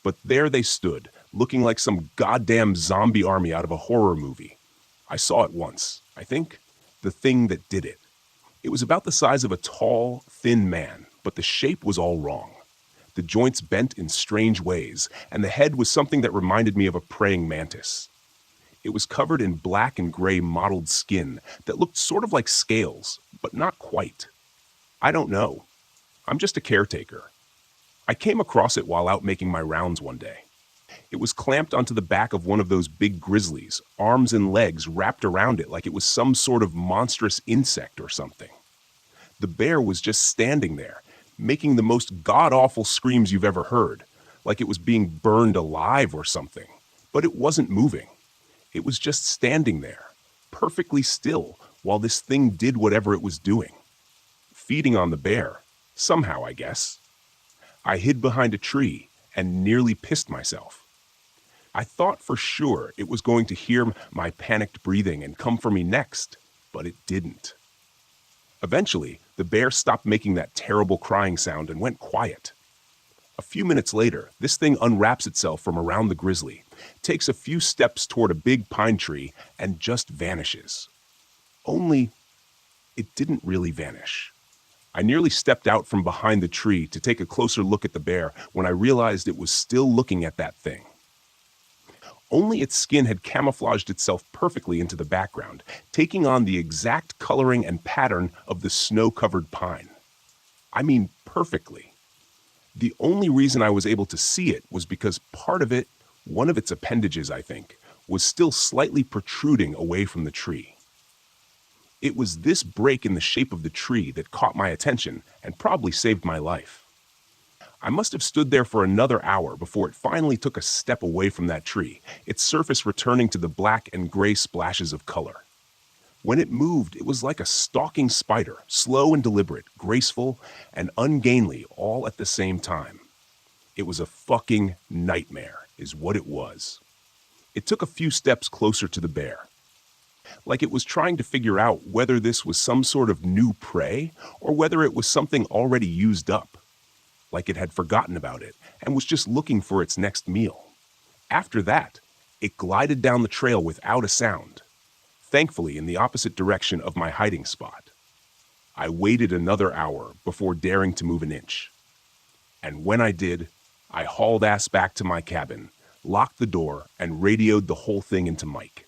But there they stood, looking like some goddamn zombie army out of a horror movie. I saw it once, I think. The thing that did it. It was about the size of a tall, thin man, but the shape was all wrong. The joints bent in strange ways, and the head was something that reminded me of a praying mantis. It was covered in black and gray mottled skin that looked sort of like scales, but not quite. I don't know. I'm just a caretaker. I came across it while out making my rounds one day. It was clamped onto the back of one of those big grizzlies, arms and legs wrapped around it like it was some sort of monstrous insect or something. The bear was just standing there, making the most god-awful screams you've ever heard, like it was being burned alive or something. But it wasn't moving. It was just standing there, perfectly still, while this thing did whatever it was doing. Feeding on the bear, somehow, I guess. I hid behind a tree and nearly pissed myself. I thought for sure it was going to hear my panicked breathing and come for me next, but it didn't. Eventually, the bear stopped making that terrible crying sound and went quiet. A few minutes later, this thing unwraps itself from around the grizzly, takes a few steps toward a big pine tree, and just vanishes. Only, it didn't really vanish. I nearly stepped out from behind the tree to take a closer look at the bear when I realized it was still looking at that thing. Only its skin had camouflaged itself perfectly into the background, taking on the exact coloring and pattern of the snow-covered pine. I mean, perfectly. The only reason I was able to see it was because part of it, one of its appendages, I think, was still slightly protruding away from the tree. It was this break in the shape of the tree that caught my attention and probably saved my life. I must have stood there for another hour before it finally took a step away from that tree, its surface returning to the black and gray splashes of color. When it moved, it was like a stalking spider, slow and deliberate, graceful and ungainly all at the same time. It was a fucking nightmare, is what it was. It took a few steps closer to the bear. Like it was trying to figure out whether this was some sort of new prey or whether it was something already used up. Like it had forgotten about it and was just looking for its next meal. After that, it glided down the trail without a sound, thankfully in the opposite direction of my hiding spot. I waited another hour before daring to move an inch. And when I did, I hauled ass back to my cabin, locked the door, and radioed the whole thing into Mike.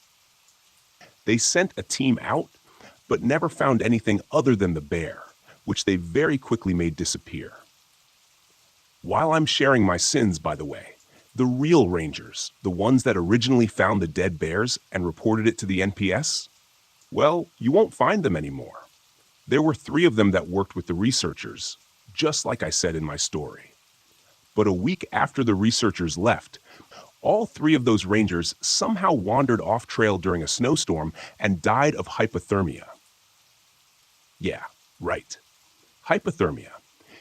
They sent a team out, but never found anything other than the bear, which they very quickly made disappear. While I'm sharing my sins, by the way, the real rangers, the ones that originally found the dead bears and reported it to the NPS, well, you won't find them anymore. There were 3 of them that worked with the researchers, just like I said in my story. But a week after the researchers left, all 3 of those rangers somehow wandered off trail during a snowstorm and died of hypothermia. Yeah, right. Hypothermia.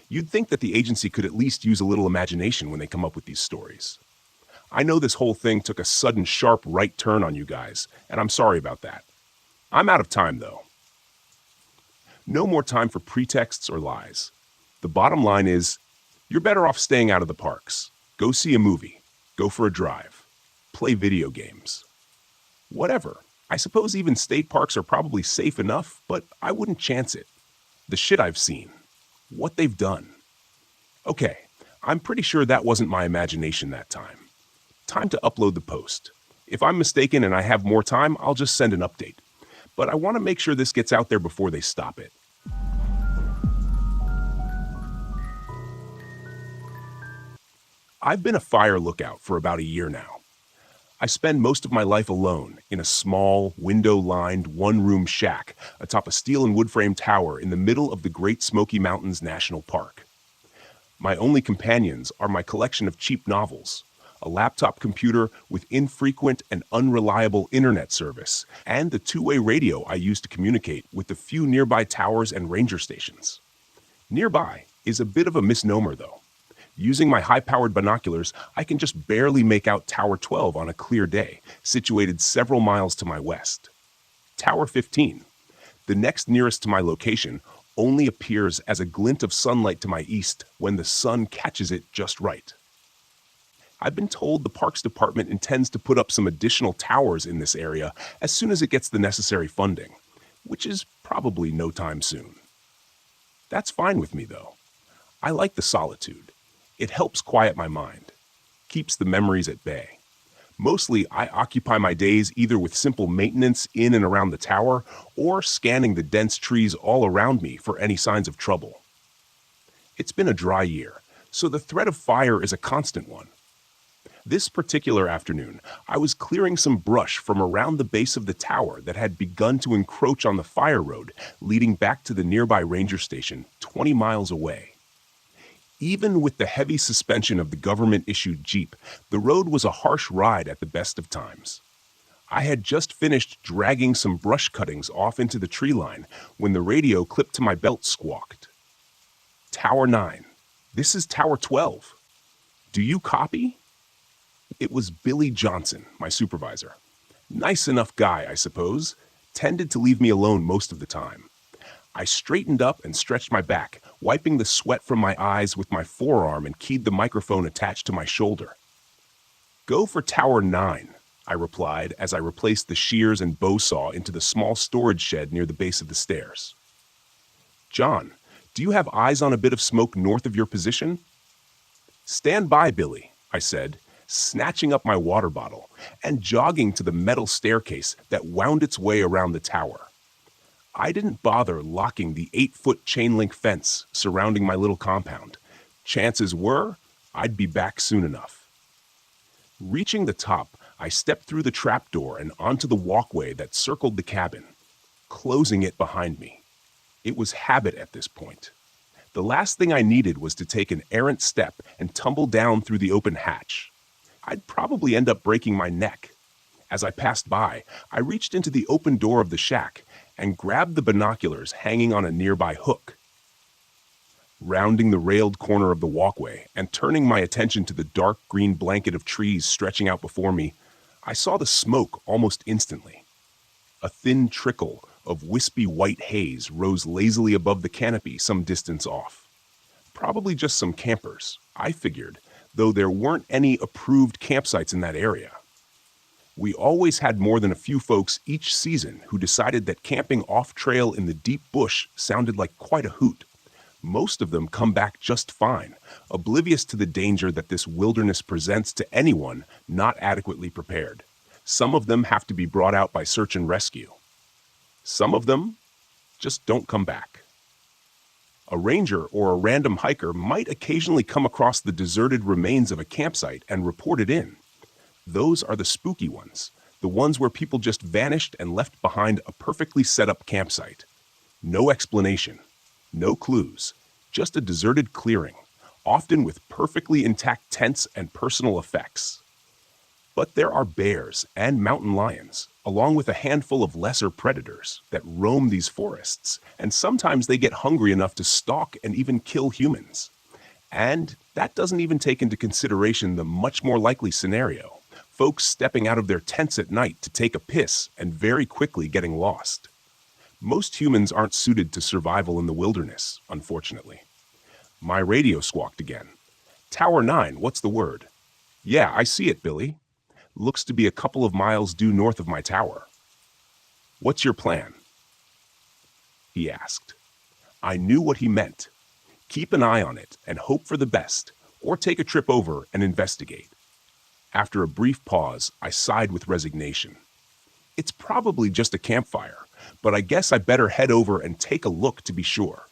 You'd think that the agency could at least use a little imagination when they come up with these stories. I know this whole thing took a sudden sharp right turn on you guys, and I'm sorry about that. I'm out of time, though. No more time for pretexts or lies. The bottom line is, you're better off staying out of the parks. Go see a movie. Go for a drive. Play video games. Whatever. I suppose even state parks are probably safe enough, but I wouldn't chance it. The shit I've seen. What they've done. Okay, I'm pretty sure that wasn't my imagination that time. Time to upload the post. If I'm mistaken and I have more time, I'll just send an update. But I want to make sure this gets out there before they stop it. I've been a fire lookout for about a year now. I spend most of my life alone in a small, window-lined, one-room shack atop a steel and wood-frame tower in the middle of the Great Smoky Mountains National Park. My only companions are my collection of cheap novels, a laptop computer with infrequent and unreliable internet service, and the two-way radio I use to communicate with the few nearby towers and ranger stations. Nearby is a bit of a misnomer, though. Using my high-powered binoculars, I can just barely make out Tower 12 on a clear day, situated several miles to my west. Tower 15, the next nearest to my location, only appears as a glint of sunlight to my east when the sun catches it just right. I've been told the Parks Department intends to put up some additional towers in this area as soon as it gets the necessary funding, which is probably no time soon. That's fine with me, though. I like the solitude. It helps quiet my mind, keeps the memories at bay. Mostly, I occupy my days either with simple maintenance in and around the tower or scanning the dense trees all around me for any signs of trouble. It's been a dry year, so the threat of fire is a constant one. This particular afternoon, I was clearing some brush from around the base of the tower that had begun to encroach on the fire road leading back to the nearby ranger station 20 miles away. Even with the heavy suspension of the government-issued Jeep, the road was a harsh ride at the best of times. I had just finished dragging some brush cuttings off into the tree line when the radio clipped to my belt squawked. Tower 9. This is Tower 12. Do you copy? It was Billy Johnson, my supervisor. Nice enough guy, I suppose. Tended to leave me alone most of the time. I straightened up and stretched my back, wiping the sweat from my eyes with my forearm and keyed the microphone attached to my shoulder. Go for Tower 9, I replied as I replaced the shears and bow saw into the small storage shed near the base of the stairs. John, do you have eyes on a bit of smoke north of your position? Stand by, Billy, I said, snatching up my water bottle and jogging to the metal staircase that wound its way around the tower. I didn't bother locking the 8-foot chain-link fence surrounding my little compound. Chances were, I'd be back soon enough. Reaching the top, I stepped through the trapdoor and onto the walkway that circled the cabin, closing it behind me. It was habit at this point. The last thing I needed was to take an errant step and tumble down through the open hatch. I'd probably end up breaking my neck. As I passed by, I reached into the open door of the shack and grabbed the binoculars hanging on a nearby hook. Rounding the railed corner of the walkway and turning my attention to the dark green blanket of trees stretching out before me, I saw the smoke almost instantly. A thin trickle of wispy white haze rose lazily above the canopy some distance off. Probably just some campers, I figured, though there weren't any approved campsites in that area. We always had more than a few folks each season who decided that camping off-trail in the deep bush sounded like quite a hoot. Most of them come back just fine, oblivious to the danger that this wilderness presents to anyone not adequately prepared. Some of them have to be brought out by search and rescue. Some of them just don't come back. A ranger or a random hiker might occasionally come across the deserted remains of a campsite and report it in. Those are the spooky ones, the ones where people just vanished and left behind a perfectly set-up campsite. No explanation, no clues, just a deserted clearing, often with perfectly intact tents and personal effects. But there are bears and mountain lions, along with a handful of lesser predators that roam these forests, and sometimes they get hungry enough to stalk and even kill humans. And that doesn't even take into consideration the much more likely scenario. Folks stepping out of their tents at night to take a piss and very quickly getting lost. Most humans aren't suited to survival in the wilderness, unfortunately. My radio squawked again. Tower 9, what's the word? Yeah, I see it, Billy. Looks to be a couple of miles due north of my tower. What's your plan? He asked. I knew what he meant. Keep an eye on it and hope for the best, or take a trip over and investigate. After a brief pause, I sighed with resignation. It's probably just a campfire, but I guess I better head over and take a look to be sure.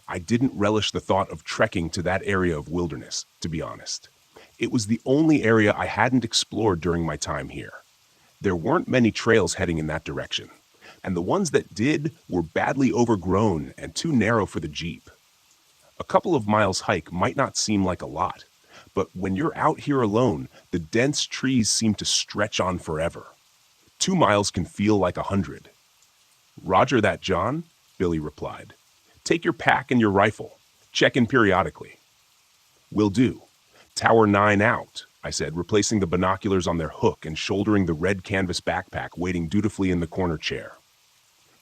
I didn't relish the thought of trekking to that area of wilderness, to be honest. It was the only area I hadn't explored during my time here. There weren't many trails heading in that direction, and the ones that did were badly overgrown and too narrow for the Jeep. A couple of miles hike might not seem like a lot, but when you're out here alone, the dense trees seem to stretch on forever. 2 miles can feel like 100. Roger that, John, Billy replied. Take your pack and your rifle. Check in periodically. "Will do. Tower 9 out," I said, replacing the binoculars on their hook and shouldering the red canvas backpack waiting dutifully in the corner chair.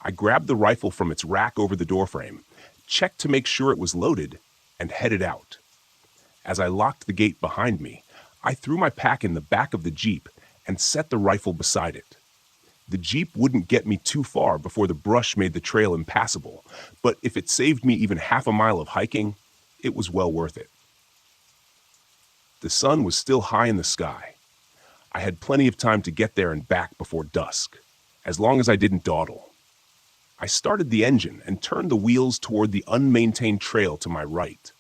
I grabbed the rifle from its rack over the doorframe, checked to make sure it was loaded, and headed out. As I locked the gate behind me, I threw my pack in the back of the Jeep and set the rifle beside it. The Jeep wouldn't get me too far before the brush made the trail impassable, but if it saved me even half a mile of hiking, it was well worth it. The sun was still high in the sky. I had plenty of time to get there and back before dusk, as long as I didn't dawdle. I started the engine and turned the wheels toward the unmaintained trail to my right.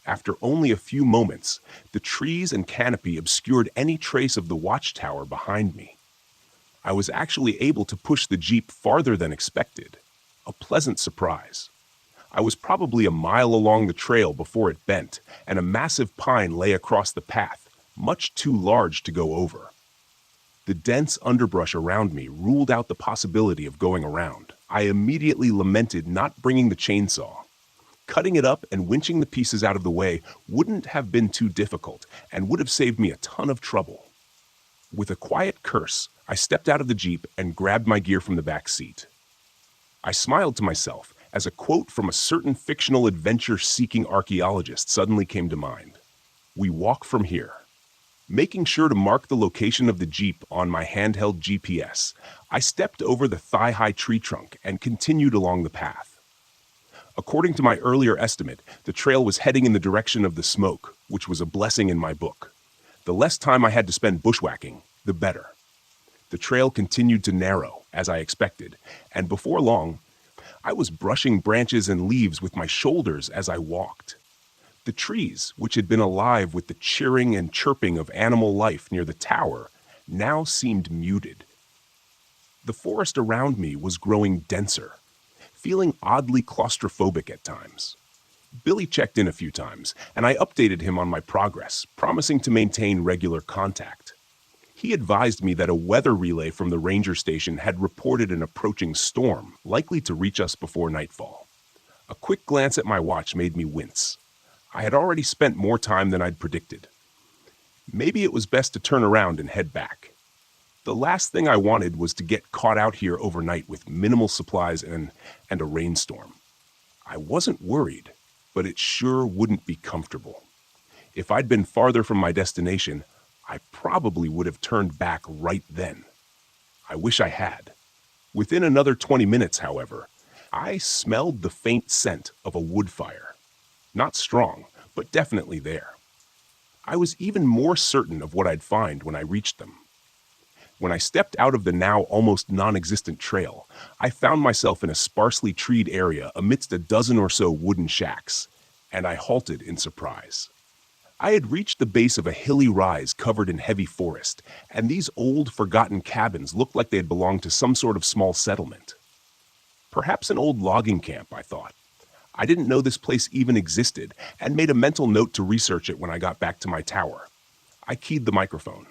After only a few moments, the trees and canopy obscured any trace of the watchtower behind me. I was actually able to push the Jeep farther than expected. A pleasant surprise. I was probably a mile along the trail before it bent, and a massive pine lay across the path, much too large to go over. The dense underbrush around me ruled out the possibility of going around. I immediately lamented not bringing the chainsaw. Cutting it up and winching the pieces out of the way wouldn't have been too difficult and would have saved me a ton of trouble. With a quiet curse, I stepped out of the Jeep and grabbed my gear from the back seat. I smiled to myself as a quote from a certain fictional adventure-seeking archaeologist suddenly came to mind. "We walk from here." Making sure to mark the location of the Jeep on my handheld GPS, I stepped over the thigh-high tree trunk and continued along the path. According to my earlier estimate, the trail was heading in the direction of the smoke, which was a blessing in my book. The less time I had to spend bushwhacking, the better. The trail continued to narrow, as I expected, and before long, I was brushing branches and leaves with my shoulders as I walked. The trees, which had been alive with the cheering and chirping of animal life near the tower, now seemed muted. The forest around me was growing denser, feeling oddly claustrophobic at times. Billy checked in a few times, and I updated him on my progress, promising to maintain regular contact. He advised me that a weather relay from the ranger station had reported an approaching storm, likely to reach us before nightfall. A quick glance at my watch made me wince. I had already spent more time than I'd predicted. Maybe it was best to turn around and head back. The last thing I wanted was to get caught out here overnight with minimal supplies and a rainstorm. I wasn't worried, but it sure wouldn't be comfortable. If I'd been farther from my destination, I probably would have turned back right then. I wish I had. Within another 20 minutes, however, I smelled the faint scent of a wood fire. Not strong, but definitely there. I was even more certain of what I'd find when I reached them. When I stepped out of the now almost non-existent trail, I found myself in a sparsely treed area amidst a dozen or so wooden shacks, and I halted in surprise. I had reached the base of a hilly rise covered in heavy forest, and these old, forgotten cabins looked like they had belonged to some sort of small settlement. Perhaps an old logging camp, I thought. I didn't know this place even existed, and made a mental note to research it when I got back to my tower. I keyed the microphone.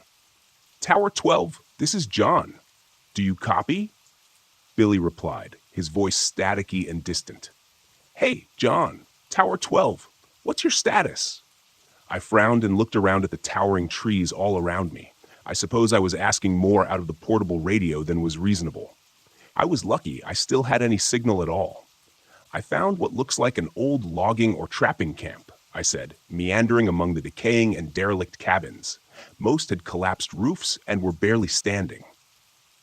"Tower 12, this is John. Do you copy?" Billy replied, his voice staticky and distant. "Hey, John, Tower 12, what's your status?" I frowned and looked around at the towering trees all around me. I suppose I was asking more out of the portable radio than was reasonable. I was lucky I still had any signal at all. "I found what looks like an old logging or trapping camp," I said, meandering among the decaying and derelict cabins. Most had collapsed roofs and were barely standing.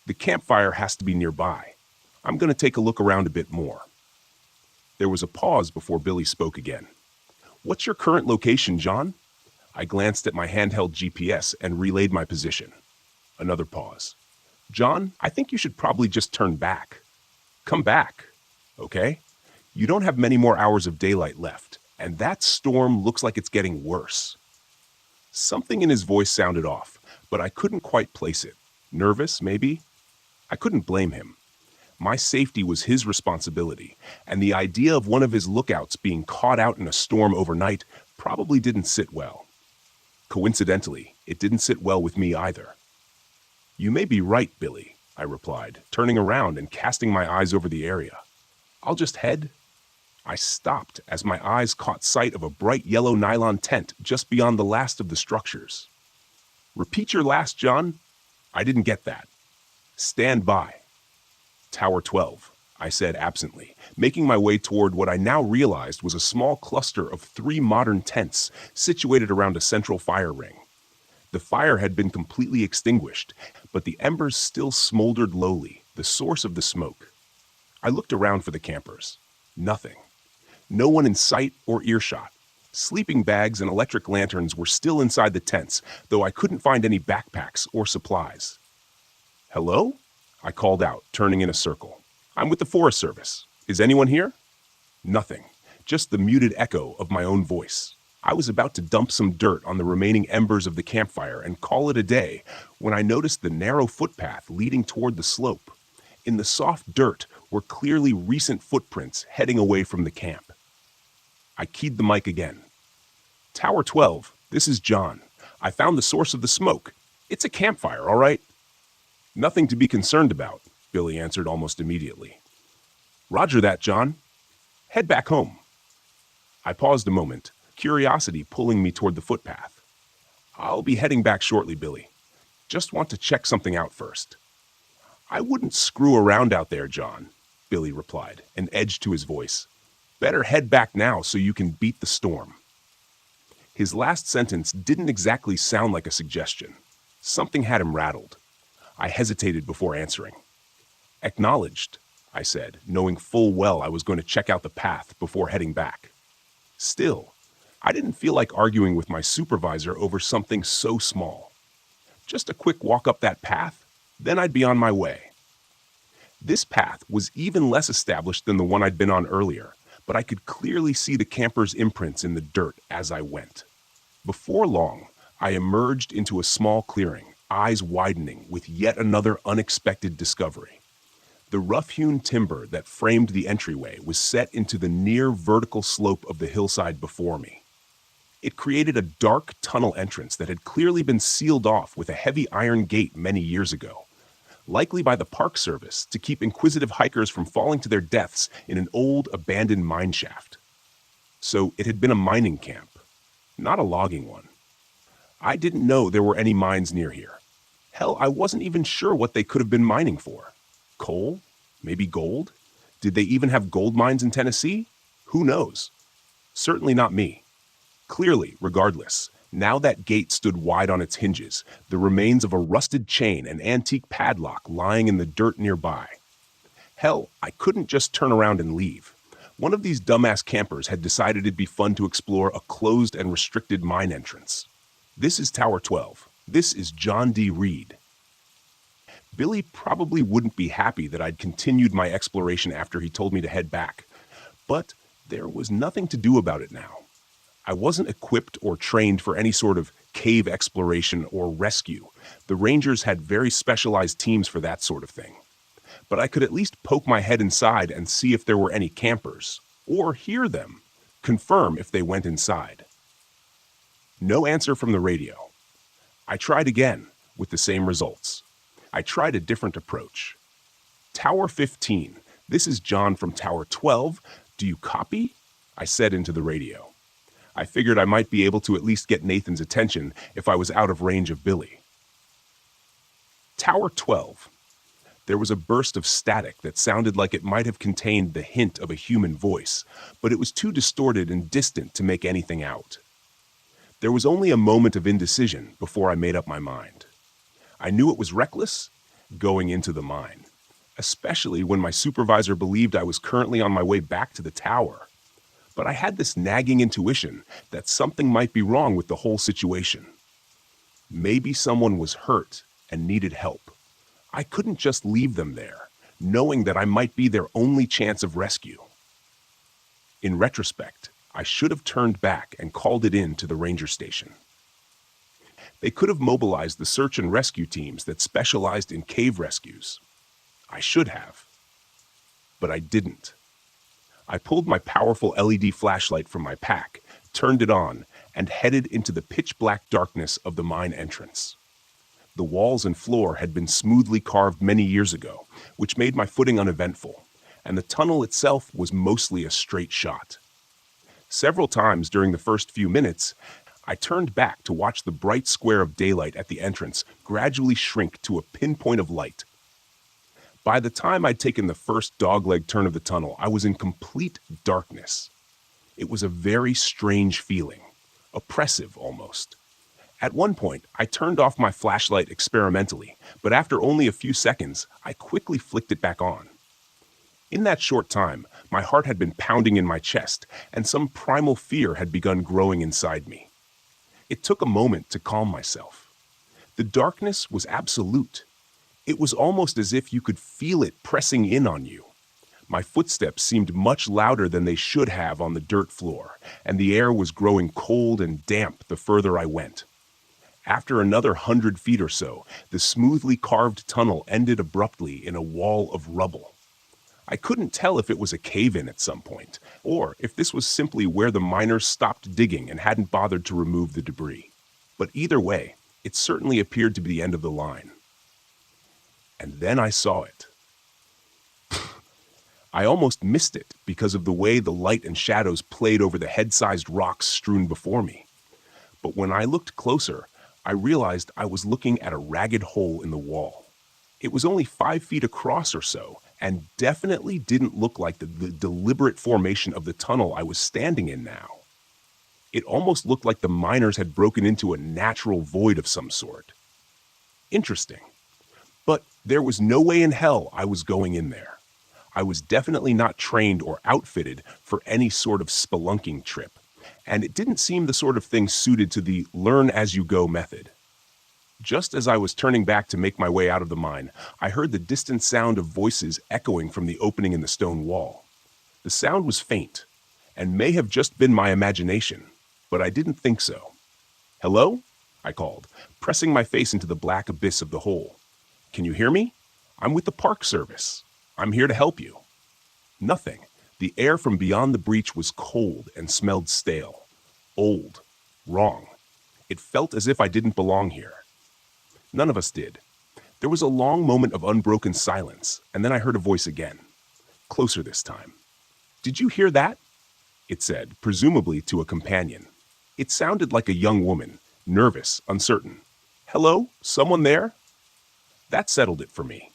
"The campfire has to be nearby. I'm going to take a look around a bit more." There was a pause before Billy spoke again. "What's your current location, John?" I glanced at my handheld GPS and relayed my position. Another pause. "John, I think you should probably just turn back. Come back, okay? You don't have many more hours of daylight left, and that storm looks like it's getting worse." Something in his voice sounded off, but I couldn't quite place it. Nervous, maybe? I couldn't blame him. My safety was his responsibility, and the idea of one of his lookouts being caught out in a storm overnight probably didn't sit well. Coincidentally, it didn't sit well with me either. "You may be right, Billy," I replied, turning around and casting my eyes over the area. "I'll just head I stopped as my eyes caught sight of a bright yellow nylon tent just beyond the last of the structures. "Repeat your last, John." "I didn't get that." "Stand by." "Tower 12, I said absently, making my way toward what I now realized was a small cluster of 3 modern tents situated around a central fire ring. The fire had been completely extinguished, but the embers still smoldered lowly, the source of the smoke. I looked around for the campers. Nothing. No one in sight or earshot. Sleeping bags and electric lanterns were still inside the tents, though I couldn't find any backpacks or supplies. "Hello?" I called out, turning in a circle. "I'm with the Forest Service. Is anyone here?" Nothing, just the muted echo of my own voice. I was about to dump some dirt on the remaining embers of the campfire and call it a day when I noticed the narrow footpath leading toward the slope. In the soft dirt were clearly recent footprints heading away from the camp. I keyed the mic again. "Tower 12, this is John. I found the source of the smoke. It's a campfire, all right?" "Nothing to be concerned about," Billy answered almost immediately. "Roger that, John. Head back home." I paused a moment, curiosity pulling me toward the footpath. "I'll be heading back shortly, Billy. Just want to check something out first." "I wouldn't screw around out there, John," Billy replied, an edge to his voice. "Better head back now so you can beat the storm." His last sentence didn't exactly sound like a suggestion. Something had him rattled. I hesitated before answering. "Acknowledged," I said, knowing full well I was going to check out the path before heading back. Still, I didn't feel like arguing with my supervisor over something so small. Just a quick walk up that path, then I'd be on my way. This path was even less established than the one I'd been on earlier, but I could clearly see the campers' imprints in the dirt as I went. Before long, I emerged into a small clearing, eyes widening with yet another unexpected discovery. The rough-hewn timber that framed the entryway was set into the near vertical slope of the hillside before me. It created a dark tunnel entrance that had clearly been sealed off with a heavy iron gate many years ago, likely by the Park Service to keep inquisitive hikers from falling to their deaths in an old, abandoned mine shaft. So it had been a mining camp, not a logging one. I didn't know there were any mines near here. Hell, I wasn't even sure what they could have been mining for. Coal? Maybe gold? Did they even have gold mines in Tennessee? Who knows? Certainly not me. Clearly, regardless, now that gate stood wide on its hinges, the remains of a rusted chain and antique padlock lying in the dirt nearby. Hell, I couldn't just turn around and leave. One of these dumbass campers had decided it'd be fun to explore a closed and restricted mine entrance. This is Tower 12. This is John D. Reed. Billy probably wouldn't be happy that I'd continued my exploration after he told me to head back, but there was nothing to do about it now. I wasn't equipped or trained for any sort of cave exploration or rescue. The Rangers had very specialized teams for that sort of thing. But I could at least poke my head inside and see if there were any campers, or hear them, confirm if they went inside. No answer from the radio. I tried again, with the same results. I tried a different approach. "Tower 15, this is John from Tower 12. Do you copy?" I said into the radio. I figured I might be able to at least get Nathan's attention if I was out of range of Billy. "Tower 12. There was a burst of static that sounded like it might have contained the hint of a human voice, but it was too distorted and distant to make anything out. There was only a moment of indecision before I made up my mind. I knew it was reckless going into the mine, especially when my supervisor believed I was currently on my way back to the tower. But I had this nagging intuition that something might be wrong with the whole situation. Maybe someone was hurt and needed help. I couldn't just leave them there, knowing that I might be their only chance of rescue. In retrospect, I should have turned back and called it in to the ranger station. They could have mobilized the search and rescue teams that specialized in cave rescues. I should have. But I didn't. I pulled my powerful LED flashlight from my pack, turned it on, and headed into the pitch-black darkness of the mine entrance. The walls and floor had been smoothly carved many years ago, which made my footing uneventful, and the tunnel itself was mostly a straight shot. Several times during the first few minutes, I turned back to watch the bright square of daylight at the entrance gradually shrink to a pinpoint of light. By the time I'd taken the first dogleg turn of the tunnel, I was in complete darkness. It was a very strange feeling, oppressive almost. At one point, I turned off my flashlight experimentally, but after only a few seconds, I quickly flicked it back on. In that short time, my heart had been pounding in my chest, and some primal fear had begun growing inside me. It took a moment to calm myself. The darkness was absolute. It was almost as if you could feel it pressing in on you. My footsteps seemed much louder than they should have on the dirt floor, and the air was growing cold and damp the further I went. After another 100 feet or so, the smoothly carved tunnel ended abruptly in a wall of rubble. I couldn't tell if it was a cave-in at some point, or if this was simply where the miners stopped digging and hadn't bothered to remove the debris. But either way, it certainly appeared to be the end of the line. And then I saw it. I almost missed it because of the way the light and shadows played over the head-sized rocks strewn before me. But when I looked closer, I realized I was looking at a ragged hole in the wall. It was only 5 feet across or so, and definitely didn't look like the deliberate formation of the tunnel I was standing in now. It almost looked like the miners had broken into a natural void of some sort. Interesting. But there was no way in hell I was going in there. I was definitely not trained or outfitted for any sort of spelunking trip, and it didn't seem the sort of thing suited to the learn-as-you-go method. Just as I was turning back to make my way out of the mine, I heard the distant sound of voices echoing from the opening in the stone wall. The sound was faint, and may have just been my imagination, but I didn't think so. "Hello?" I called, pressing my face into the black abyss of the hole. "Can you hear me? I'm with the Park Service. I'm here to help you." Nothing. The air from beyond the breach was cold and smelled stale. Old. Wrong. It felt as if I didn't belong here. None of us did. There was a long moment of unbroken silence, and then I heard a voice again. Closer this time. "Did you hear that?" it said, presumably to a companion. It sounded like a young woman, nervous, uncertain. "Hello? Someone there?" That settled it for me.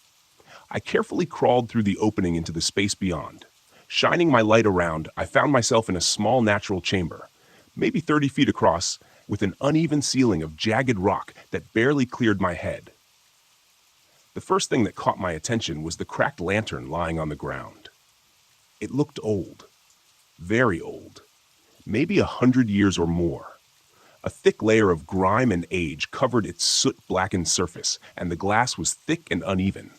I carefully crawled through the opening into the space beyond. Shining my light around, I found myself in a small natural chamber, maybe 30 feet across, with an uneven ceiling of jagged rock that barely cleared my head. The first thing that caught my attention was the cracked lantern lying on the ground. It looked old. Very old. Maybe 100 years or more. A thick layer of grime and age covered its soot-blackened surface, and the glass was thick and uneven.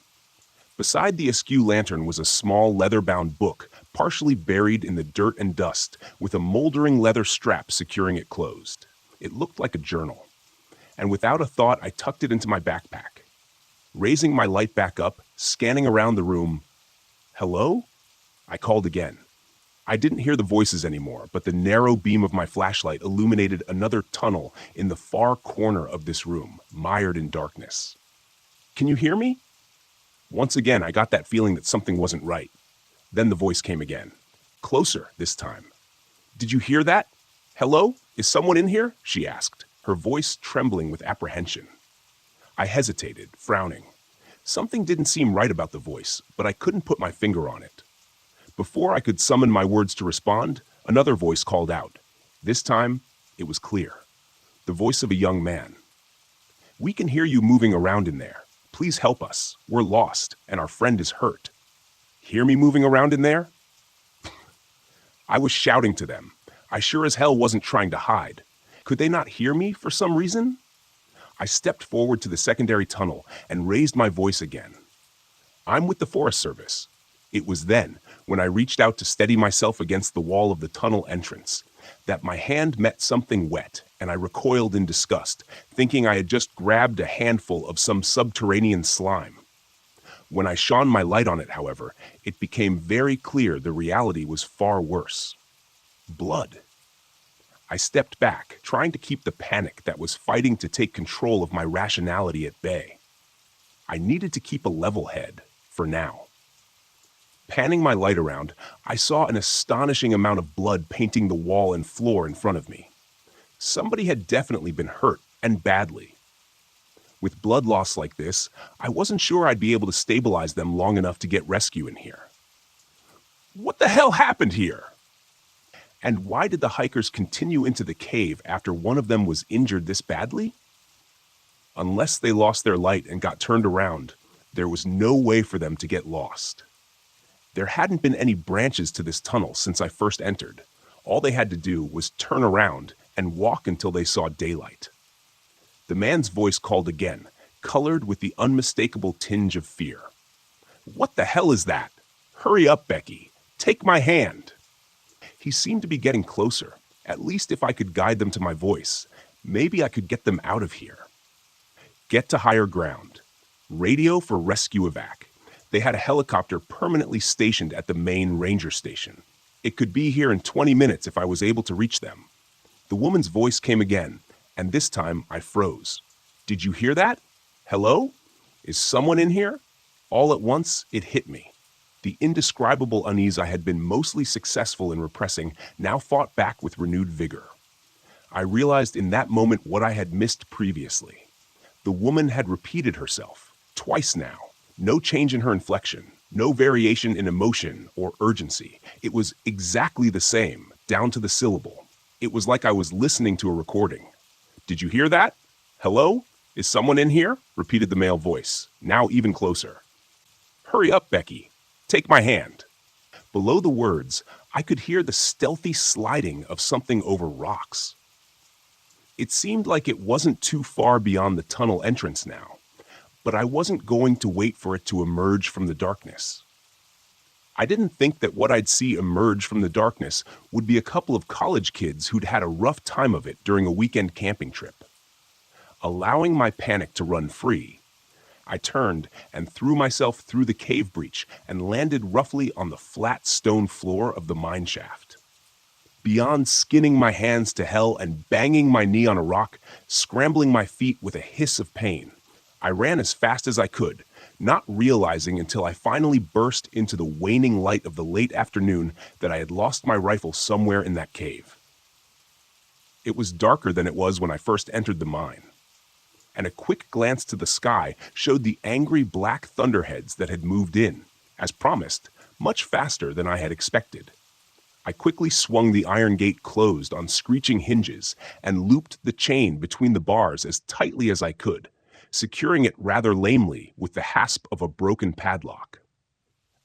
Beside the askew lantern was a small leather-bound book, partially buried in the dirt and dust, with a moldering leather strap securing it closed. It looked like a journal. And without a thought, I tucked it into my backpack. Raising my light back up, scanning around the room. "Hello?" I called again. I didn't hear the voices anymore, but the narrow beam of my flashlight illuminated another tunnel in the far corner of this room, mired in darkness. "Can you hear me?" Once again, I got that feeling that something wasn't right. Then the voice came again. Closer this time. "Did you hear that? Hello? Is someone in here?" she asked, her voice trembling with apprehension. I hesitated, frowning. Something didn't seem right about the voice, but I couldn't put my finger on it. Before I could summon my words to respond, another voice called out. This time, it was clear. The voice of a young man. "We can hear you moving around in there. Please help us. We're lost, and our friend is hurt." Hear me moving around in there? I was shouting to them. I sure as hell wasn't trying to hide. Could they not hear me for some reason? I stepped forward to the secondary tunnel and raised my voice again. "I'm with the Forest Service." It was then, when I reached out to steady myself against the wall of the tunnel entrance, that my hand met something wet, and I recoiled in disgust, thinking I had just grabbed a handful of some subterranean slime. When I shone my light on it, however, it became very clear the reality was far worse. Blood. I stepped back, trying to keep the panic that was fighting to take control of my rationality at bay. I needed to keep a level head, for now. Panning my light around, I saw an astonishing amount of blood painting the wall and floor in front of me. Somebody had definitely been hurt, and badly. With blood loss like this, I wasn't sure I'd be able to stabilize them long enough to get rescue in here. What the hell happened here? And why did the hikers continue into the cave after one of them was injured this badly? Unless they lost their light and got turned around, there was no way for them to get lost. There hadn't been any branches to this tunnel since I first entered. All they had to do was turn around and walk until they saw daylight. The man's voice called again, colored with the unmistakable tinge of fear. What the hell is that? Hurry up, Becky. Take my hand. He seemed to be getting closer. At least if I could guide them to my voice, maybe I could get them out of here. Get to higher ground. Radio for rescue evac. They had a helicopter permanently stationed at the main ranger station. It could be here in 20 minutes if I was able to reach them. The woman's voice came again, and this time I froze. Did you hear that? Hello? Is someone in here? All at once, it hit me. The indescribable unease I had been mostly successful in repressing now fought back with renewed vigor. I realized in that moment what I had missed previously. The woman had repeated herself, twice now. No change in her inflection, no variation in emotion or urgency. It was exactly the same, down to the syllable. It was like I was listening to a recording. Did you hear that? Hello? Is someone in here? Repeated the male voice, now even closer. Hurry up, Becky. Take my hand. Below the words, I could hear the stealthy sliding of something over rocks. It seemed like it wasn't too far beyond the tunnel entrance now, but I wasn't going to wait for it to emerge from the darkness. I didn't think that what I'd see emerge from the darkness would be a couple of college kids who'd had a rough time of it during a weekend camping trip. Allowing my panic to run free, I turned and threw myself through the cave breach and landed roughly on the flat stone floor of the mine shaft. Beyond skinning my hands to hell and banging my knee on a rock, scrambling my feet with a hiss of pain, I ran as fast as I could, not realizing until I finally burst into the waning light of the late afternoon that I had lost my rifle somewhere in that cave. It was darker than it was when I first entered the mine, and a quick glance to the sky showed the angry black thunderheads that had moved in, as promised, much faster than I had expected. I quickly swung the iron gate closed on screeching hinges and looped the chain between the bars as tightly as I could, securing it rather lamely with the hasp of a broken padlock.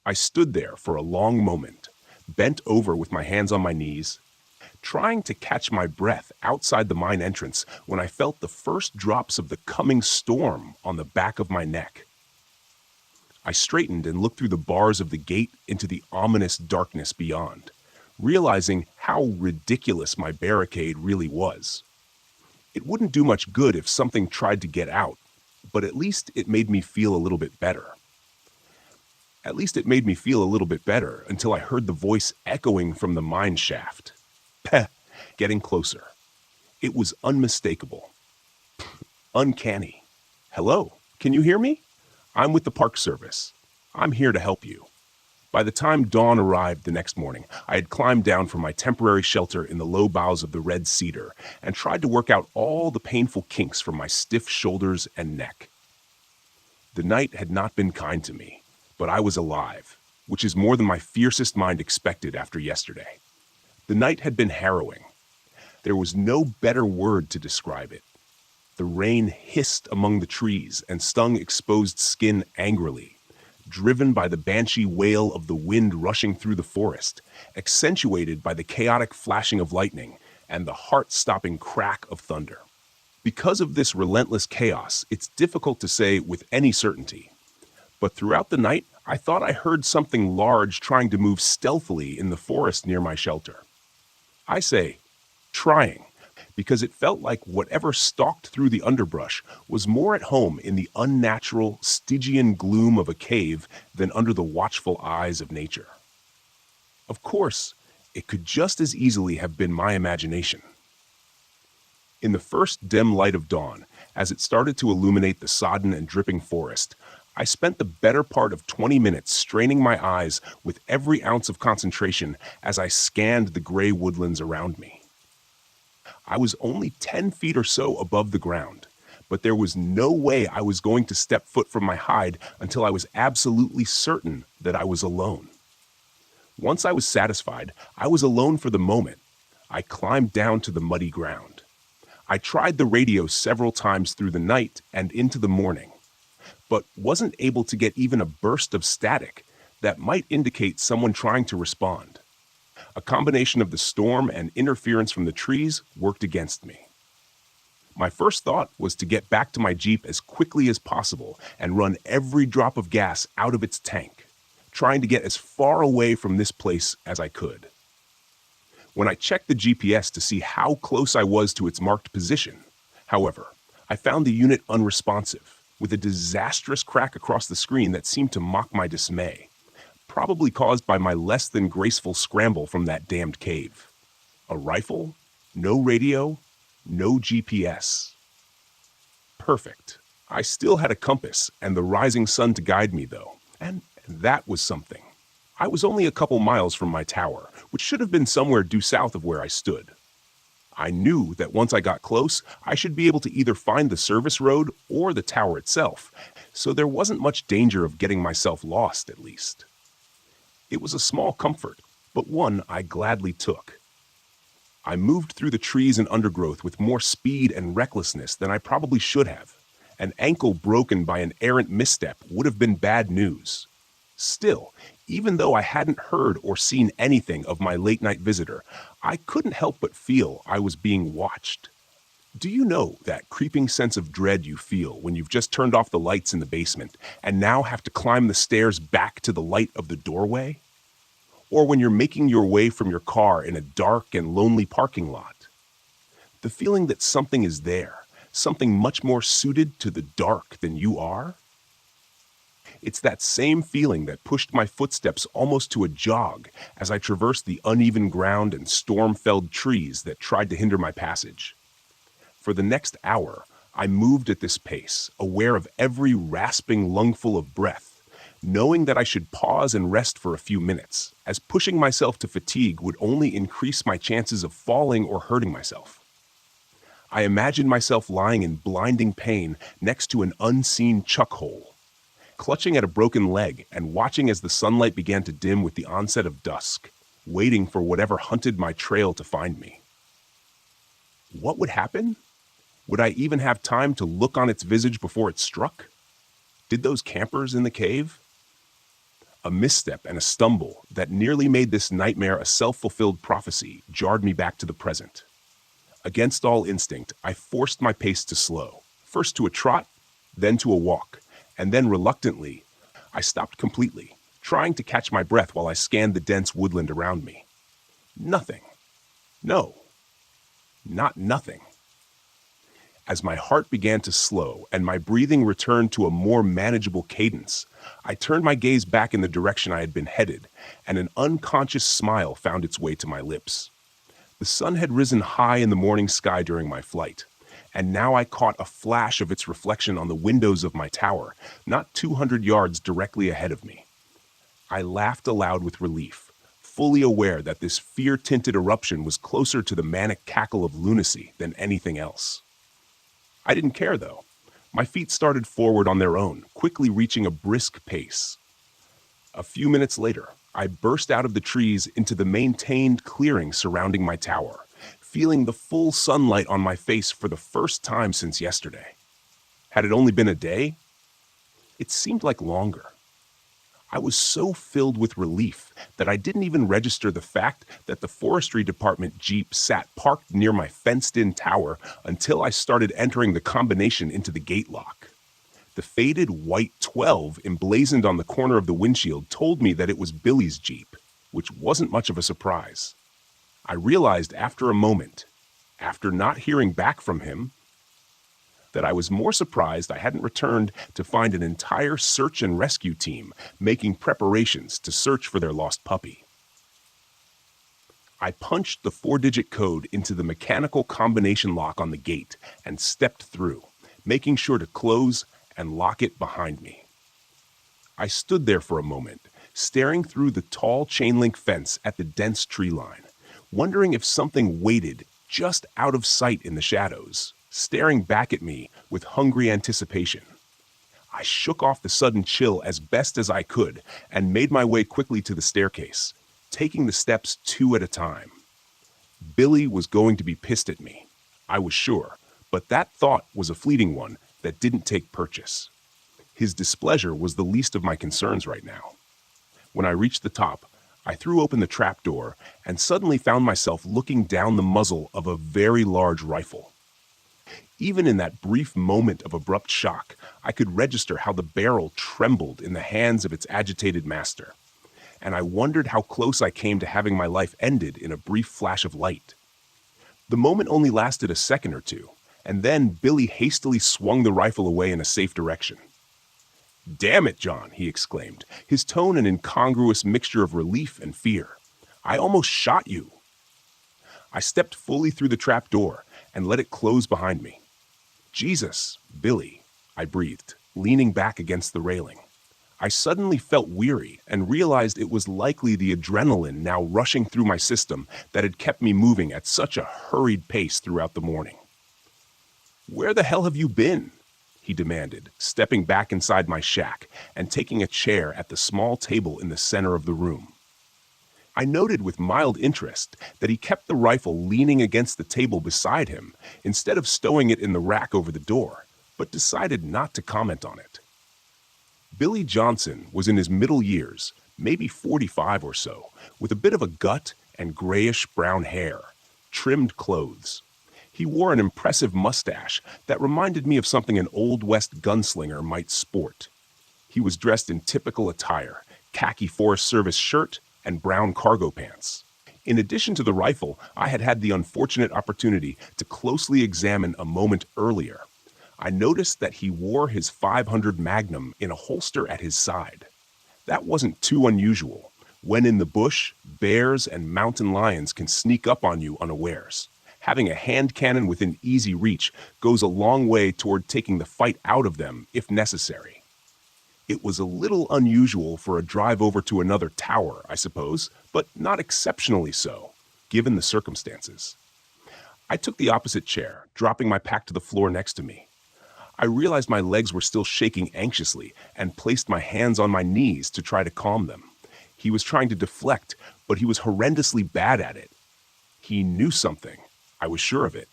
I stood there for a long moment, bent over with my hands on my knees, trying to catch my breath outside the mine entrance when I felt the first drops of the coming storm on the back of my neck. I straightened and looked through the bars of the gate into the ominous darkness beyond, realizing how ridiculous my barricade really was. It wouldn't do much good if something tried to get out, but at least it made me feel a little bit better. At least it made me feel a little bit better until I heard the voice echoing from the mine shaft. Peh, getting closer. It was unmistakable. Uncanny. Hello, can you hear me? I'm with the Park Service. I'm here to help you. By the time dawn arrived the next morning, I had climbed down from my temporary shelter in the low boughs of the red cedar and tried to work out all the painful kinks from my stiff shoulders and neck. The night had not been kind to me, but I was alive, which is more than my fiercest mind expected after yesterday. The night had been harrowing. There was no better word to describe it. The rain hissed among the trees and stung exposed skin angrily, driven by the banshee wail of the wind rushing through the forest, accentuated by the chaotic flashing of lightning and the heart-stopping crack of thunder. Because of this relentless chaos, it's difficult to say with any certainty. But throughout the night, I thought I heard something large trying to move stealthily in the forest near my shelter. I say, trying, because it felt like whatever stalked through the underbrush was more at home in the unnatural, Stygian gloom of a cave than under the watchful eyes of nature. Of course, it could just as easily have been my imagination. In the first dim light of dawn, as it started to illuminate the sodden and dripping forest, I spent the better part of 20 minutes straining my eyes with every ounce of concentration as I scanned the gray woodlands around me. I was only 10 feet or so above the ground, but there was no way I was going to step foot from my hide until I was absolutely certain that I was alone. Once I was satisfied, I was alone for the moment. I climbed down to the muddy ground. I tried the radio several times through the night and into the morning, but wasn't able to get even a burst of static that might indicate someone trying to respond. A combination of the storm and interference from the trees worked against me. My first thought was to get back to my Jeep as quickly as possible and run every drop of gas out of its tank, trying to get as far away from this place as I could. When I checked the GPS to see how close I was to its marked position, however, I found the unit unresponsive, with a disastrous crack across the screen that seemed to mock my dismay, probably caused by my less than graceful scramble from that damned cave. A rifle? No radio? No GPS. Perfect. I still had a compass and the rising sun to guide me, though, and that was something. I was only a couple miles from my tower, which should have been somewhere due south of where I stood. I knew that once I got close, I should be able to either find the service road or the tower itself, so there wasn't much danger of getting myself lost, at least. It was a small comfort, but one I gladly took. I moved through the trees and undergrowth with more speed and recklessness than I probably should have. An ankle broken by an errant misstep would have been bad news. Still, even though I hadn't heard or seen anything of my late-night visitor, I couldn't help but feel I was being watched. Do you know that creeping sense of dread you feel when you've just turned off the lights in the basement and now have to climb the stairs back to the light of the doorway? Or when you're making your way from your car in a dark and lonely parking lot? The feeling that something is there, something much more suited to the dark than you are? It's that same feeling that pushed my footsteps almost to a jog as I traversed the uneven ground and storm-felled trees that tried to hinder my passage. For the next hour, I moved at this pace, aware of every rasping lungful of breath, knowing that I should pause and rest for a few minutes, as pushing myself to fatigue would only increase my chances of falling or hurting myself. I imagined myself lying in blinding pain next to an unseen chuck hole, clutching at a broken leg and watching as the sunlight began to dim with the onset of dusk, waiting for whatever hunted my trail to find me. What would happen? Would I even have time to look on its visage before it struck? Did those campers in the cave? A misstep and a stumble that nearly made this nightmare a self-fulfilled prophecy jarred me back to the present. Against all instinct, I forced my pace to slow, first to a trot, then to a walk, and then reluctantly, I stopped completely, trying to catch my breath while I scanned the dense woodland around me. Nothing. No. Not nothing. As my heart began to slow and my breathing returned to a more manageable cadence, I turned my gaze back in the direction I had been headed, and an unconscious smile found its way to my lips. The sun had risen high in the morning sky during my flight, and now I caught a flash of its reflection on the windows of my tower, not 200 yards directly ahead of me. I laughed aloud with relief, fully aware that this fear-tinted eruption was closer to the manic cackle of lunacy than anything else. I didn't care, though. My feet started forward on their own, quickly reaching a brisk pace. A few minutes later, I burst out of the trees into the maintained clearing surrounding my tower, feeling the full sunlight on my face for the first time since yesterday. Had it only been a day? It seemed like longer. I was so filled with relief that I didn't even register the fact that the forestry department Jeep sat parked near my fenced-in tower until I started entering the combination into the gate lock. The faded white 12 emblazoned on the corner of the windshield told me that it was Billy's Jeep, which wasn't much of a surprise. I realized after a moment, after not hearing back from him, that I was more surprised I hadn't returned to find an entire search and rescue team making preparations to search for their lost puppy. I punched the 4-digit code into the mechanical combination lock on the gate and stepped through, making sure to close and lock it behind me. I stood there for a moment, staring through the tall chain-link fence at the dense tree line, wondering if something waited just out of sight in the shadows, staring back at me with hungry anticipation. I shook off the sudden chill as best as I could and made my way quickly to the staircase, taking the steps 2 at a time. Billy was going to be pissed at me, I was sure, but that thought was a fleeting one that didn't take purchase. His displeasure was the least of my concerns right now. When I reached the top, I threw open the trapdoor and suddenly found myself looking down the muzzle of a very large rifle. Even in that brief moment of abrupt shock, I could register how the barrel trembled in the hands of its agitated master, and I wondered how close I came to having my life ended in a brief flash of light. The moment only lasted a second or two, and then Billy hastily swung the rifle away in a safe direction. "Damn it, John," he exclaimed, his tone an incongruous mixture of relief and fear. "I almost shot you." I stepped fully through the trap door and let it close behind me. "Jesus, Billy," I breathed, leaning back against the railing. I suddenly felt weary and realized it was likely the adrenaline now rushing through my system that had kept me moving at such a hurried pace throughout the morning. "Where the hell have you been?" he demanded, stepping back inside my shack and taking a chair at the small table in the center of the room. I noted with mild interest that he kept the rifle leaning against the table beside him instead of stowing it in the rack over the door, but decided not to comment on it. Billy Johnson was in his middle years, maybe 45 or so, with a bit of a gut and grayish-brown hair, trimmed clothes. He wore an impressive mustache that reminded me of something an Old West gunslinger might sport. He was dressed in typical attire, khaki Forest Service shirt and brown cargo pants. In addition to the rifle, I had had the unfortunate opportunity to closely examine a moment earlier. I noticed that he wore his .500 Magnum in a holster at his side. That wasn't too unusual. When in the bush, bears and mountain lions can sneak up on you unawares. Having a hand cannon within easy reach goes a long way toward taking the fight out of them if necessary. It was a little unusual for a drive over to another tower, I suppose, but not exceptionally so, given the circumstances. I took the opposite chair, dropping my pack to the floor next to me. I realized my legs were still shaking anxiously and placed my hands on my knees to try to calm them. He was trying to deflect, but he was horrendously bad at it. He knew something. I was sure of it.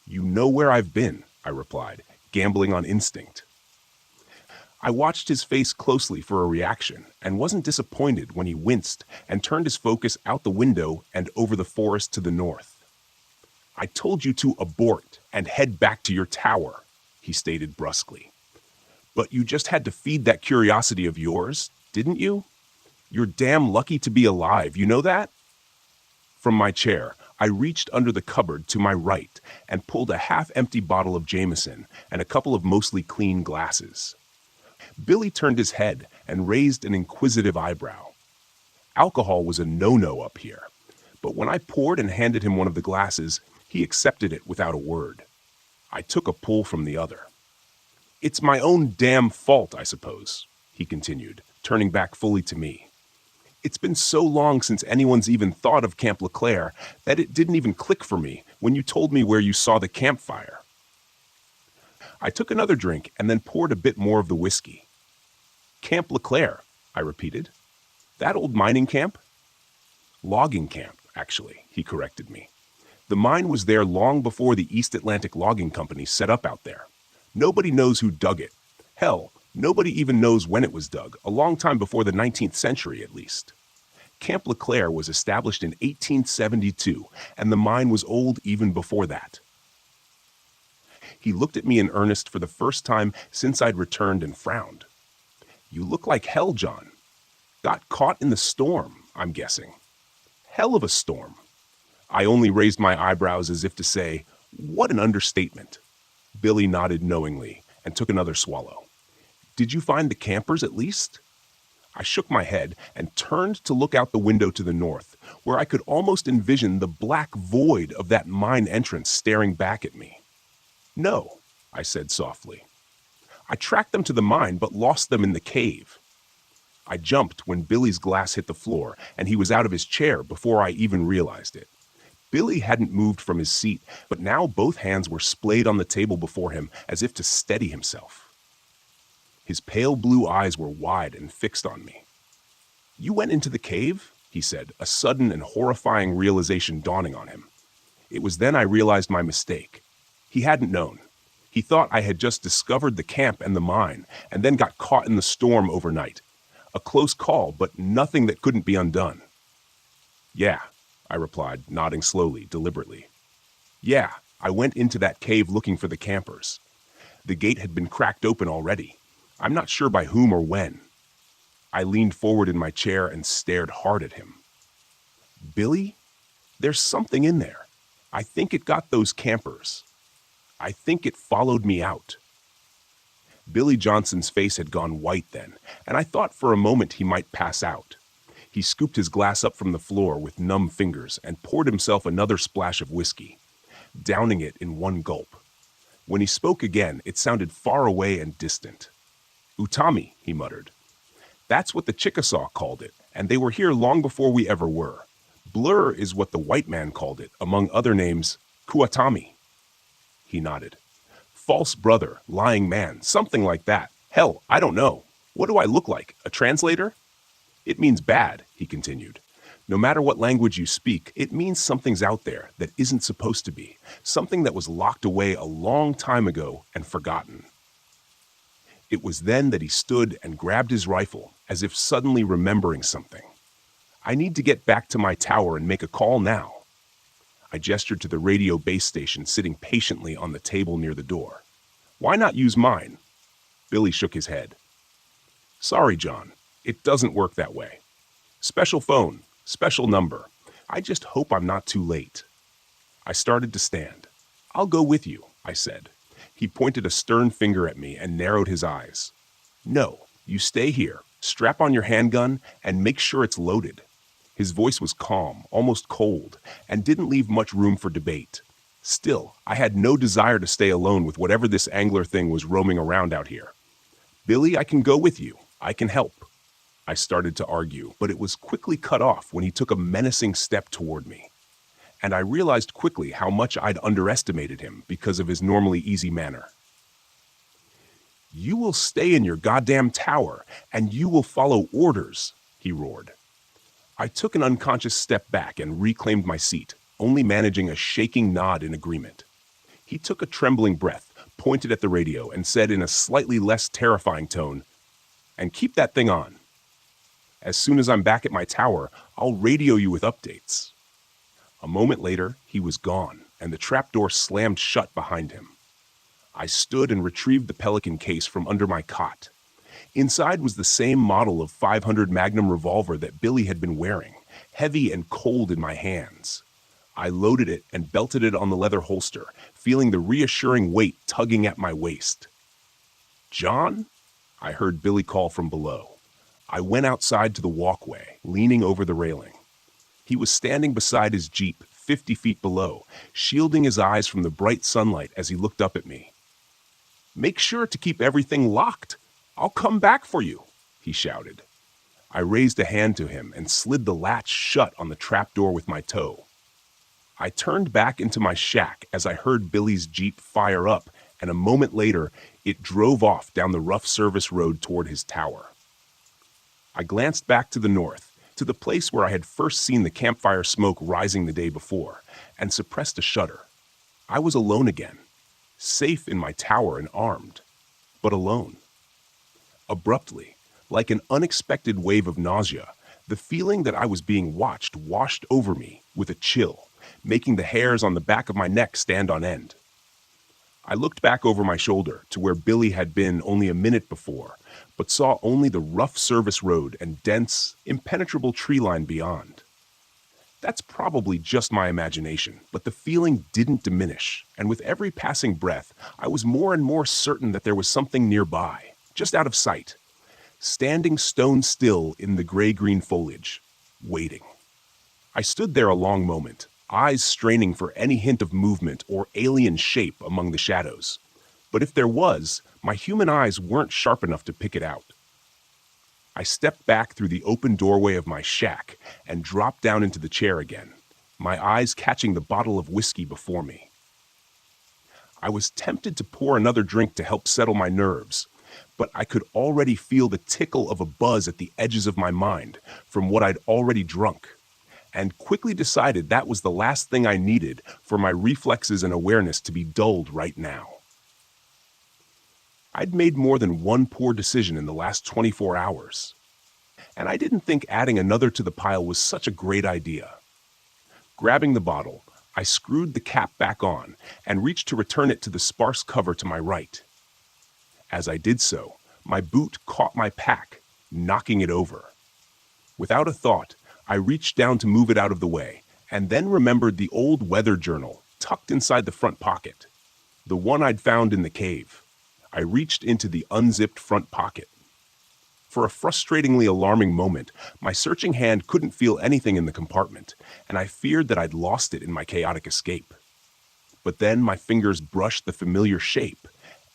"You know where I've been," I replied, gambling on instinct. I watched his face closely for a reaction and wasn't disappointed when he winced and turned his focus out the window and over the forest to the north. "I told you to abort and head back to your tower," he stated brusquely. "But you just had to feed that curiosity of yours, didn't you? You're damn lucky to be alive, you know that?" From my chair, I reached under the cupboard to my right and pulled a half-empty bottle of Jameson and a couple of mostly clean glasses. Billy turned his head and raised an inquisitive eyebrow. Alcohol was a no-no up here, but when I poured and handed him one of the glasses, he accepted it without a word. I took a pull from the other. "It's my own damn fault, I suppose," he continued, turning back fully to me. "It's been so long since anyone's even thought of Camp LeClaire that it didn't even click for me when you told me where you saw the campfire." I took another drink and then poured a bit more of the whiskey. "Camp LeClaire," I repeated. "That old mining camp?" "Logging camp, actually," he corrected me. "The mine was there long before the East Atlantic Logging Company set up out there. Nobody knows who dug it. Hell, nobody even knows when it was dug, a long time before the 19th century at least. Camp LeClaire was established in 1872, and the mine was old even before that." He looked at me in earnest for the first time since I'd returned and frowned. "You look like hell, John. Got caught in the storm, I'm guessing." "Hell of a storm." I only raised my eyebrows as if to say, "What an understatement." Billy nodded knowingly and took another swallow. "Did you find the campers at least?" I shook my head and turned to look out the window to the north, where I could almost envision the black void of that mine entrance staring back at me. "No," I said softly. "I tracked them to the mine but lost them in the cave." I jumped when Billy's glass hit the floor, and he was out of his chair before I even realized it. Billy hadn't moved from his seat, but now both hands were splayed on the table before him as if to steady himself. His pale blue eyes were wide and fixed on me. "You went into the cave?" he said, a sudden and horrifying realization dawning on him. It was then I realized my mistake. He hadn't known. He thought I had just discovered the camp and the mine, and then got caught in the storm overnight. A close call, but nothing that couldn't be undone. "Yeah," I replied, nodding slowly, deliberately. "Yeah, I went into that cave looking for the campers. The gate had been cracked open already. I'm not sure by whom or when." I leaned forward in my chair and stared hard at him. "Billy, there's something in there. I think it got those campers. I think it followed me out." Billy Johnson's face had gone white then, and I thought for a moment he might pass out. He scooped his glass up from the floor with numb fingers and poured himself another splash of whiskey, downing it in one gulp. When he spoke again, it sounded far away and distant. "Utami," he muttered. "That's what the Chickasaw called it, and they were here long before we ever were. Blur is what the white man called it, among other names, Kuatami." He nodded. "False brother, lying man, something like that. Hell, I don't know. What do I look like, a translator?" "It means bad," he continued. "No matter what language you speak, it means something's out there that isn't supposed to be, something that was locked away a long time ago and forgotten." It was then that he stood and grabbed his rifle, as if suddenly remembering something. "I need to get back to my tower and make a call now." I gestured to the radio base station sitting patiently on the table near the door. "Why not use mine?" Billy shook his head. "Sorry, John. It doesn't work that way. Special phone, special number. I just hope I'm not too late." I started to stand. "I'll go with you," I said. He pointed a stern finger at me and narrowed his eyes. "No, you stay here, strap on your handgun, and make sure it's loaded." His voice was calm, almost cold, and didn't leave much room for debate. Still, I had no desire to stay alone with whatever this angler thing was roaming around out here. "Billy, I can go with you. I can help." I started to argue, but it was quickly cut off when he took a menacing step toward me. And I realized quickly how much I'd underestimated him because of his normally easy manner. "You will stay in your goddamn tower, and you will follow orders," he roared. I took an unconscious step back and reclaimed my seat, only managing a shaking nod in agreement. He took a trembling breath, pointed at the radio, and said in a slightly less terrifying tone, "And keep that thing on. As soon as I'm back at my tower, I'll radio you with updates." A moment later, he was gone, and the trapdoor slammed shut behind him. I stood and retrieved the Pelican case from under my cot. Inside was the same model of .500 Magnum revolver that Billy had been wearing, heavy and cold in my hands. I loaded it and belted it on the leather holster, feeling the reassuring weight tugging at my waist. "John?" I heard Billy call from below. I went outside to the walkway, leaning over the railing. He was standing beside his Jeep, 50 feet below, shielding his eyes from the bright sunlight as he looked up at me. "Make sure to keep everything locked. I'll come back for you," he shouted. I raised a hand to him and slid the latch shut on the trapdoor with my toe. I turned back into my shack as I heard Billy's Jeep fire up, and a moment later, it drove off down the rough service road toward his tower. I glanced back to the north, to the place where I had first seen the campfire smoke rising the day before, and suppressed a shudder. I was alone again, safe in my tower and armed, but alone. Abruptly, like an unexpected wave of nausea, the feeling that I was being watched washed over me with a chill, making the hairs on the back of my neck stand on end. I looked back over my shoulder to where Billy had been only a minute before, but saw only the rough service road and dense, impenetrable tree line beyond. That's probably just my imagination, but the feeling didn't diminish, and with every passing breath, I was more and more certain that there was something nearby, just out of sight, standing stone still in the gray-green foliage, waiting. I stood there a long moment, eyes straining for any hint of movement or alien shape among the shadows. But if there was, my human eyes weren't sharp enough to pick it out. I stepped back through the open doorway of my shack and dropped down into the chair again, my eyes catching the bottle of whiskey before me. I was tempted to pour another drink to help settle my nerves, but I could already feel the tickle of a buzz at the edges of my mind from what I'd already drunk, and quickly decided that was the last thing I needed for my reflexes and awareness to be dulled right now. I'd made more than one poor decision in the last 24 hours, and I didn't think adding another to the pile was such a great idea. Grabbing the bottle, I screwed the cap back on and reached to return it to the sparse cover to my right. As I did so, my boot caught my pack, knocking it over. Without a thought, I reached down to move it out of the way, and then remembered the old weather journal tucked inside the front pocket, the one I'd found in the cave. I reached into the unzipped front pocket. For a frustratingly alarming moment, my searching hand couldn't feel anything in the compartment, and I feared that I'd lost it in my chaotic escape. But then my fingers brushed the familiar shape,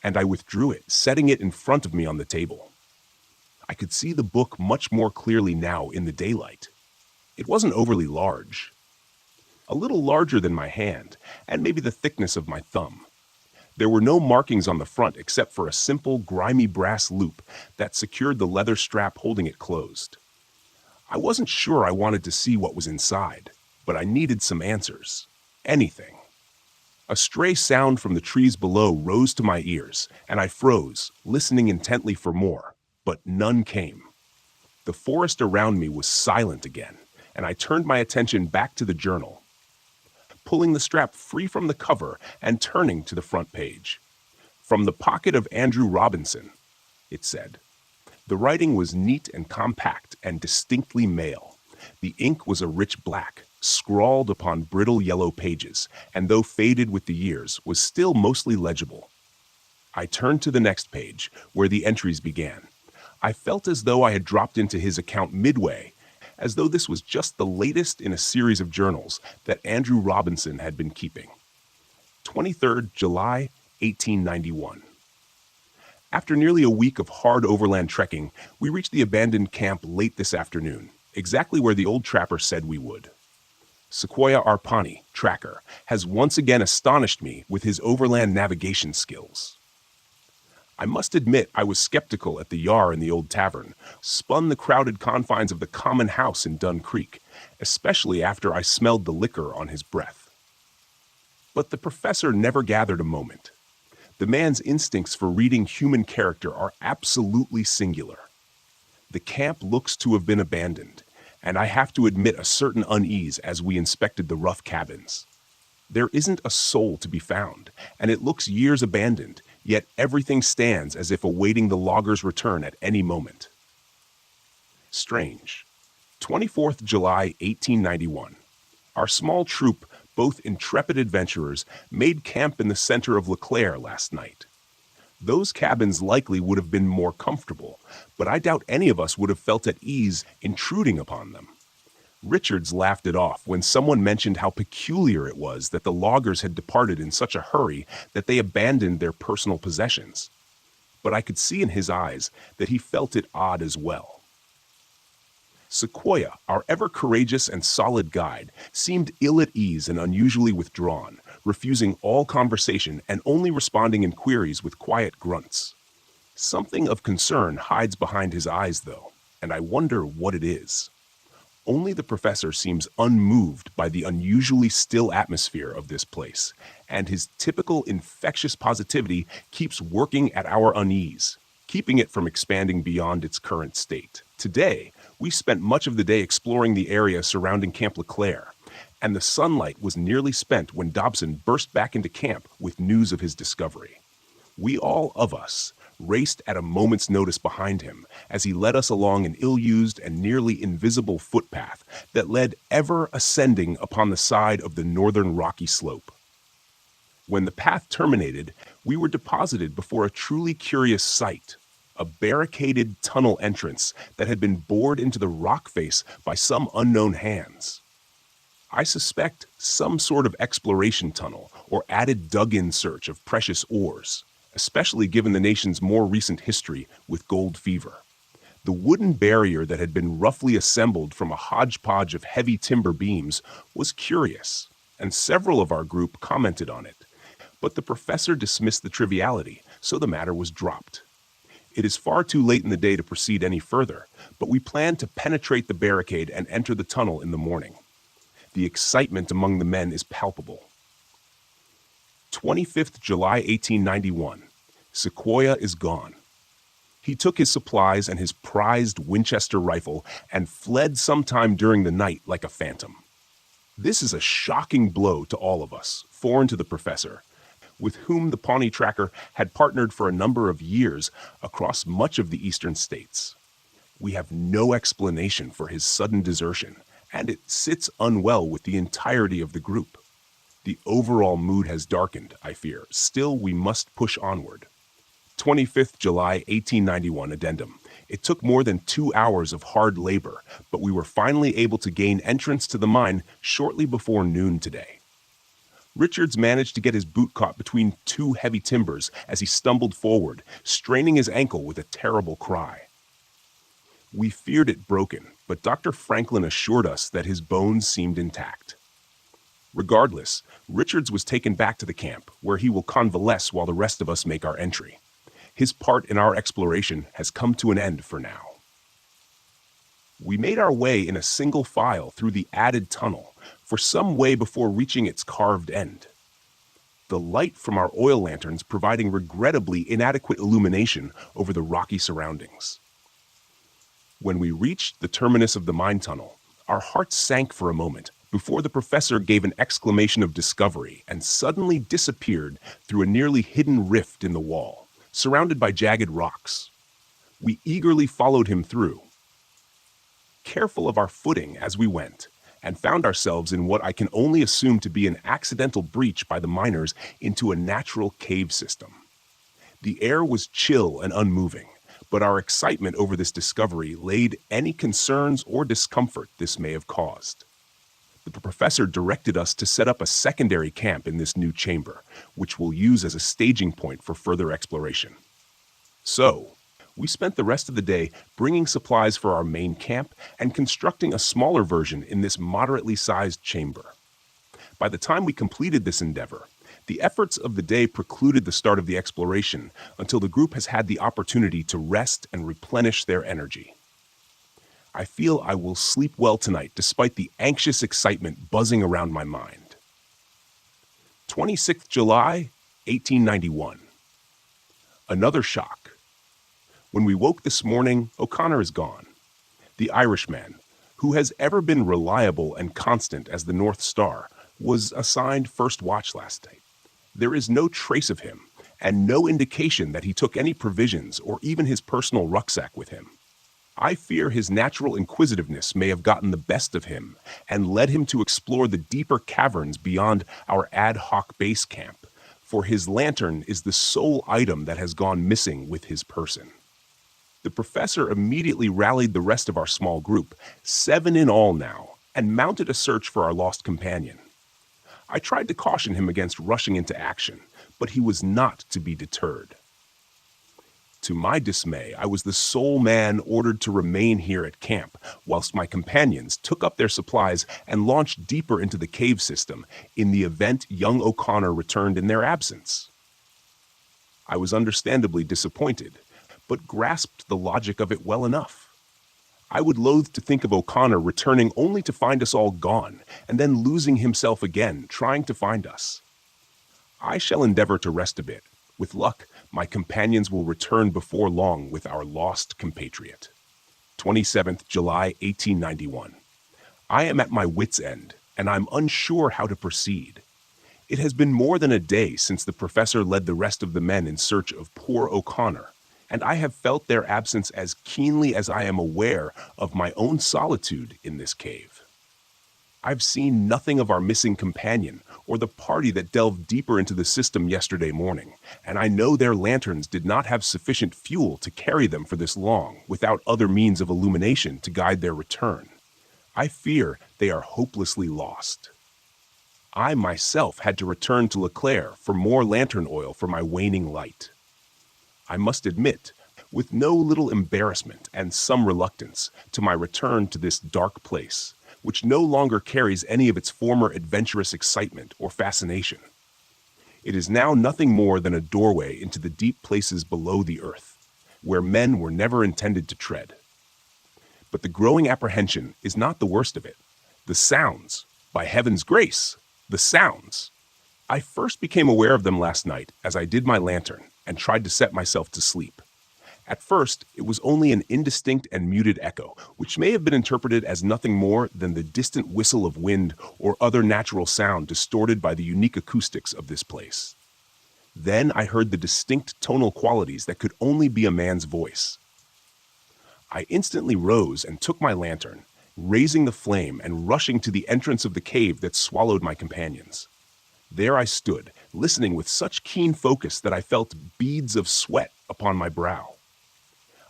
and I withdrew it, setting it in front of me on the table. I could see the book much more clearly now in the daylight. It wasn't overly large. A little larger than my hand, and maybe the thickness of my thumb. There were no markings on the front except for a simple, grimy brass loop that secured the leather strap holding it closed. I wasn't sure I wanted to see what was inside, but I needed some answers. Anything. A stray sound from the trees below rose to my ears, and I froze, listening intently for more, but none came. The forest around me was silent again, and I turned my attention back to the journal, pulling the strap free from the cover and turning to the front page. From the pocket of Andrew Robinson, it said. The writing was neat and compact and distinctly male. The ink was a rich black, scrawled upon brittle yellow pages, and though faded with the years, was still mostly legible. I turned to the next page, where the entries began. I felt as though I had dropped into his account midway, as though this was just the latest in a series of journals that Andrew Robinson had been keeping. 23rd July, 1891. After nearly a week of hard overland trekking, we reached the abandoned camp late this afternoon, exactly where the old trapper said we would. Sequoia Arpani, tracker, has once again astonished me with his overland navigation skills. I must admit I was skeptical at the Yar in the old tavern, spun the crowded confines of the common house in Dun Creek, especially after I smelled the liquor on his breath. But the professor never gathered a moment. The man's instincts for reading human character are absolutely singular. The camp looks to have been abandoned, and I have to admit a certain unease as we inspected the rough cabins. There isn't a soul to be found, and it looks years abandoned, yet everything stands as if awaiting the loggers' return at any moment. Strange. 24th July, 1891. Our small troop, both intrepid adventurers, made camp in the center of LeClaire last night. Those cabins likely would have been more comfortable, but I doubt any of us would have felt at ease intruding upon them. Richards laughed it off when someone mentioned how peculiar it was that the loggers had departed in such a hurry that they abandoned their personal possessions. But I could see in his eyes that he felt it odd as well. Sequoia, our ever-courageous and solid guide, seemed ill at ease and unusually withdrawn, refusing all conversation and only responding in queries with quiet grunts. Something of concern hides behind his eyes, though, and I wonder what it is. Only the professor seems unmoved by the unusually still atmosphere of this place, and his typical infectious positivity keeps working at our unease, keeping it from expanding beyond its current state. Today, we spent much of the day exploring the area surrounding Camp LeClaire, and the sunlight was nearly spent when Dobson burst back into camp with news of his discovery. We all of us raced at a moment's notice behind him as he led us along an ill-used and nearly invisible footpath that led ever ascending upon the side of the northern rocky slope. When the path terminated, we were deposited before a truly curious sight, a barricaded tunnel entrance that had been bored into the rock face by some unknown hands. I suspect some sort of exploration tunnel or added dug-in search of precious ores, especially given the nation's more recent history with gold fever. The wooden barrier that had been roughly assembled from a hodgepodge of heavy timber beams was curious, and several of our group commented on it. But the professor dismissed the triviality, so the matter was dropped. It is far too late in the day to proceed any further, but we plan to penetrate the barricade and enter the tunnel in the morning. The excitement among the men is palpable. 25th July 1891. Sequoia is gone. He took his supplies and his prized Winchester rifle and fled sometime during the night like a phantom. This is a shocking blow to all of us, foreign to the professor, with whom the Pawnee Tracker had partnered for a number of years across much of the eastern states. We have no explanation for his sudden desertion, and it sits unwell with the entirety of the group. The overall mood has darkened, I fear. Still, we must push onward. 25th July 1891 addendum. It took more than 2 hours of hard labor, but we were finally able to gain entrance to the mine shortly before noon today. Richards managed to get his boot caught between two heavy timbers as he stumbled forward, straining his ankle with a terrible cry. We feared it broken, but Dr. Franklin assured us that his bones seemed intact. Regardless, Richards was taken back to the camp, where he will convalesce while the rest of us make our entry. His part in our exploration has come to an end for now. We made our way in a single file through the added tunnel for some way before reaching its carved end. The light from our oil lanterns providing regrettably inadequate illumination over the rocky surroundings. When we reached the terminus of the mine tunnel, our hearts sank for a moment before the professor gave an exclamation of discovery and suddenly disappeared through a nearly hidden rift in the wall, surrounded by jagged rocks. We eagerly followed him through, careful of our footing as we went, and found ourselves in what I can only assume to be an accidental breach by the miners into a natural cave system. The air was chill and unmoving, but our excitement over this discovery laid any concerns or discomfort this may have caused. The professor directed us to set up a secondary camp in this new chamber, which we'll use as a staging point for further exploration. So, we spent the rest of the day bringing supplies for our main camp and constructing a smaller version in this moderately sized chamber. By the time we completed this endeavor, the efforts of the day precluded the start of the exploration until the group has had the opportunity to rest and replenish their energy. I feel I will sleep well tonight despite the anxious excitement buzzing around my mind. 26th July, 1891. Another shock. When we woke this morning, O'Connor is gone. The Irishman, who has ever been reliable and constant as the North Star, was assigned first watch last night. There is no trace of him, and no indication that he took any provisions or even his personal rucksack with him. I fear his natural inquisitiveness may have gotten the best of him and led him to explore the deeper caverns beyond our ad hoc base camp, for his lantern is the sole item that has gone missing with his person. The professor immediately rallied the rest of our small group, 7 in all now, and mounted a search for our lost companion. I tried to caution him against rushing into action, but he was not to be deterred. To my dismay, I was the sole man ordered to remain here at camp, whilst my companions took up their supplies and launched deeper into the cave system in the event young O'Connor returned in their absence. I was understandably disappointed, but grasped the logic of it well enough. I would loathe to think of O'Connor returning only to find us all gone, and then losing himself again, trying to find us. I shall endeavor to rest a bit. With luck, my companions will return before long with our lost compatriot. 27th July 1891. I am at my wit's end, and I'm unsure how to proceed. It has been more than a day since the professor led the rest of the men in search of poor O'Connor, and I have felt their absence as keenly as I am aware of my own solitude in this cave. I've seen nothing of our missing companion or the party that delved deeper into the system yesterday morning, and I know their lanterns did not have sufficient fuel to carry them for this long without other means of illumination to guide their return. I fear they are hopelessly lost. I myself had to return to LeClaire for more lantern oil for my waning light. I must admit, with no little embarrassment and some reluctance, to my return to this dark place, which no longer carries any of its former adventurous excitement or fascination. It is now nothing more than a doorway into the deep places below the earth, where men were never intended to tread. But the growing apprehension is not the worst of it. The sounds, by heaven's grace, the sounds. I first became aware of them last night as I did my lantern and tried to set myself to sleep. At first, it was only an indistinct and muted echo, which may have been interpreted as nothing more than the distant whistle of wind or other natural sound distorted by the unique acoustics of this place. Then I heard the distinct tonal qualities that could only be a man's voice. I instantly rose and took my lantern, raising the flame and rushing to the entrance of the cave that swallowed my companions. There I stood, listening with such keen focus that I felt beads of sweat upon my brow.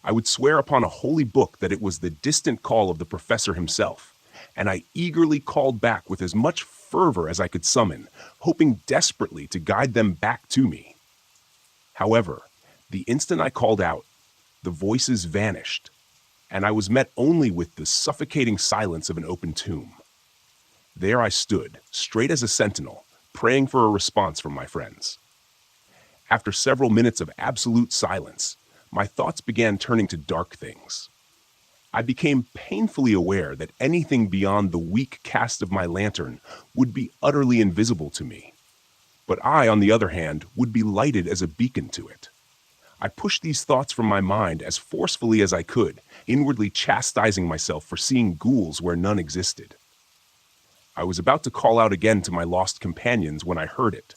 I would swear upon a holy book that it was the distant call of the professor himself, and I eagerly called back with as much fervor as I could summon, hoping desperately to guide them back to me. However, the instant I called out, the voices vanished, and I was met only with the suffocating silence of an open tomb. There I stood, straight as a sentinel, praying for a response from my friends. After several minutes of absolute silence, my thoughts began turning to dark things. I became painfully aware that anything beyond the weak cast of my lantern would be utterly invisible to me. But I, on the other hand, would be lighted as a beacon to it. I pushed these thoughts from my mind as forcefully as I could, inwardly chastising myself for seeing ghouls where none existed. I was about to call out again to my lost companions when I heard it.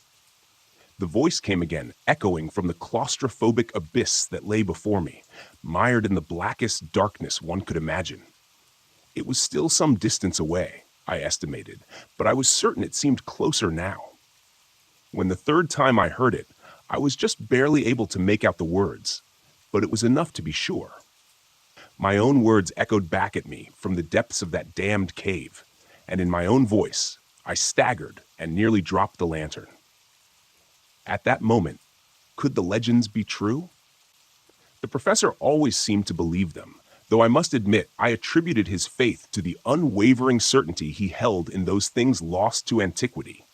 The voice came again, echoing from the claustrophobic abyss that lay before me, mired in the blackest darkness one could imagine. It was still some distance away, I estimated, but I was certain it seemed closer now. When the third time I heard it, I was just barely able to make out the words, but it was enough to be sure. My own words echoed back at me from the depths of that damned cave, and in my own voice, I staggered and nearly dropped the lantern. At that moment, could the legends be true? The professor always seemed to believe them, though I must admit I attributed his faith to the unwavering certainty he held in those things lost to antiquity.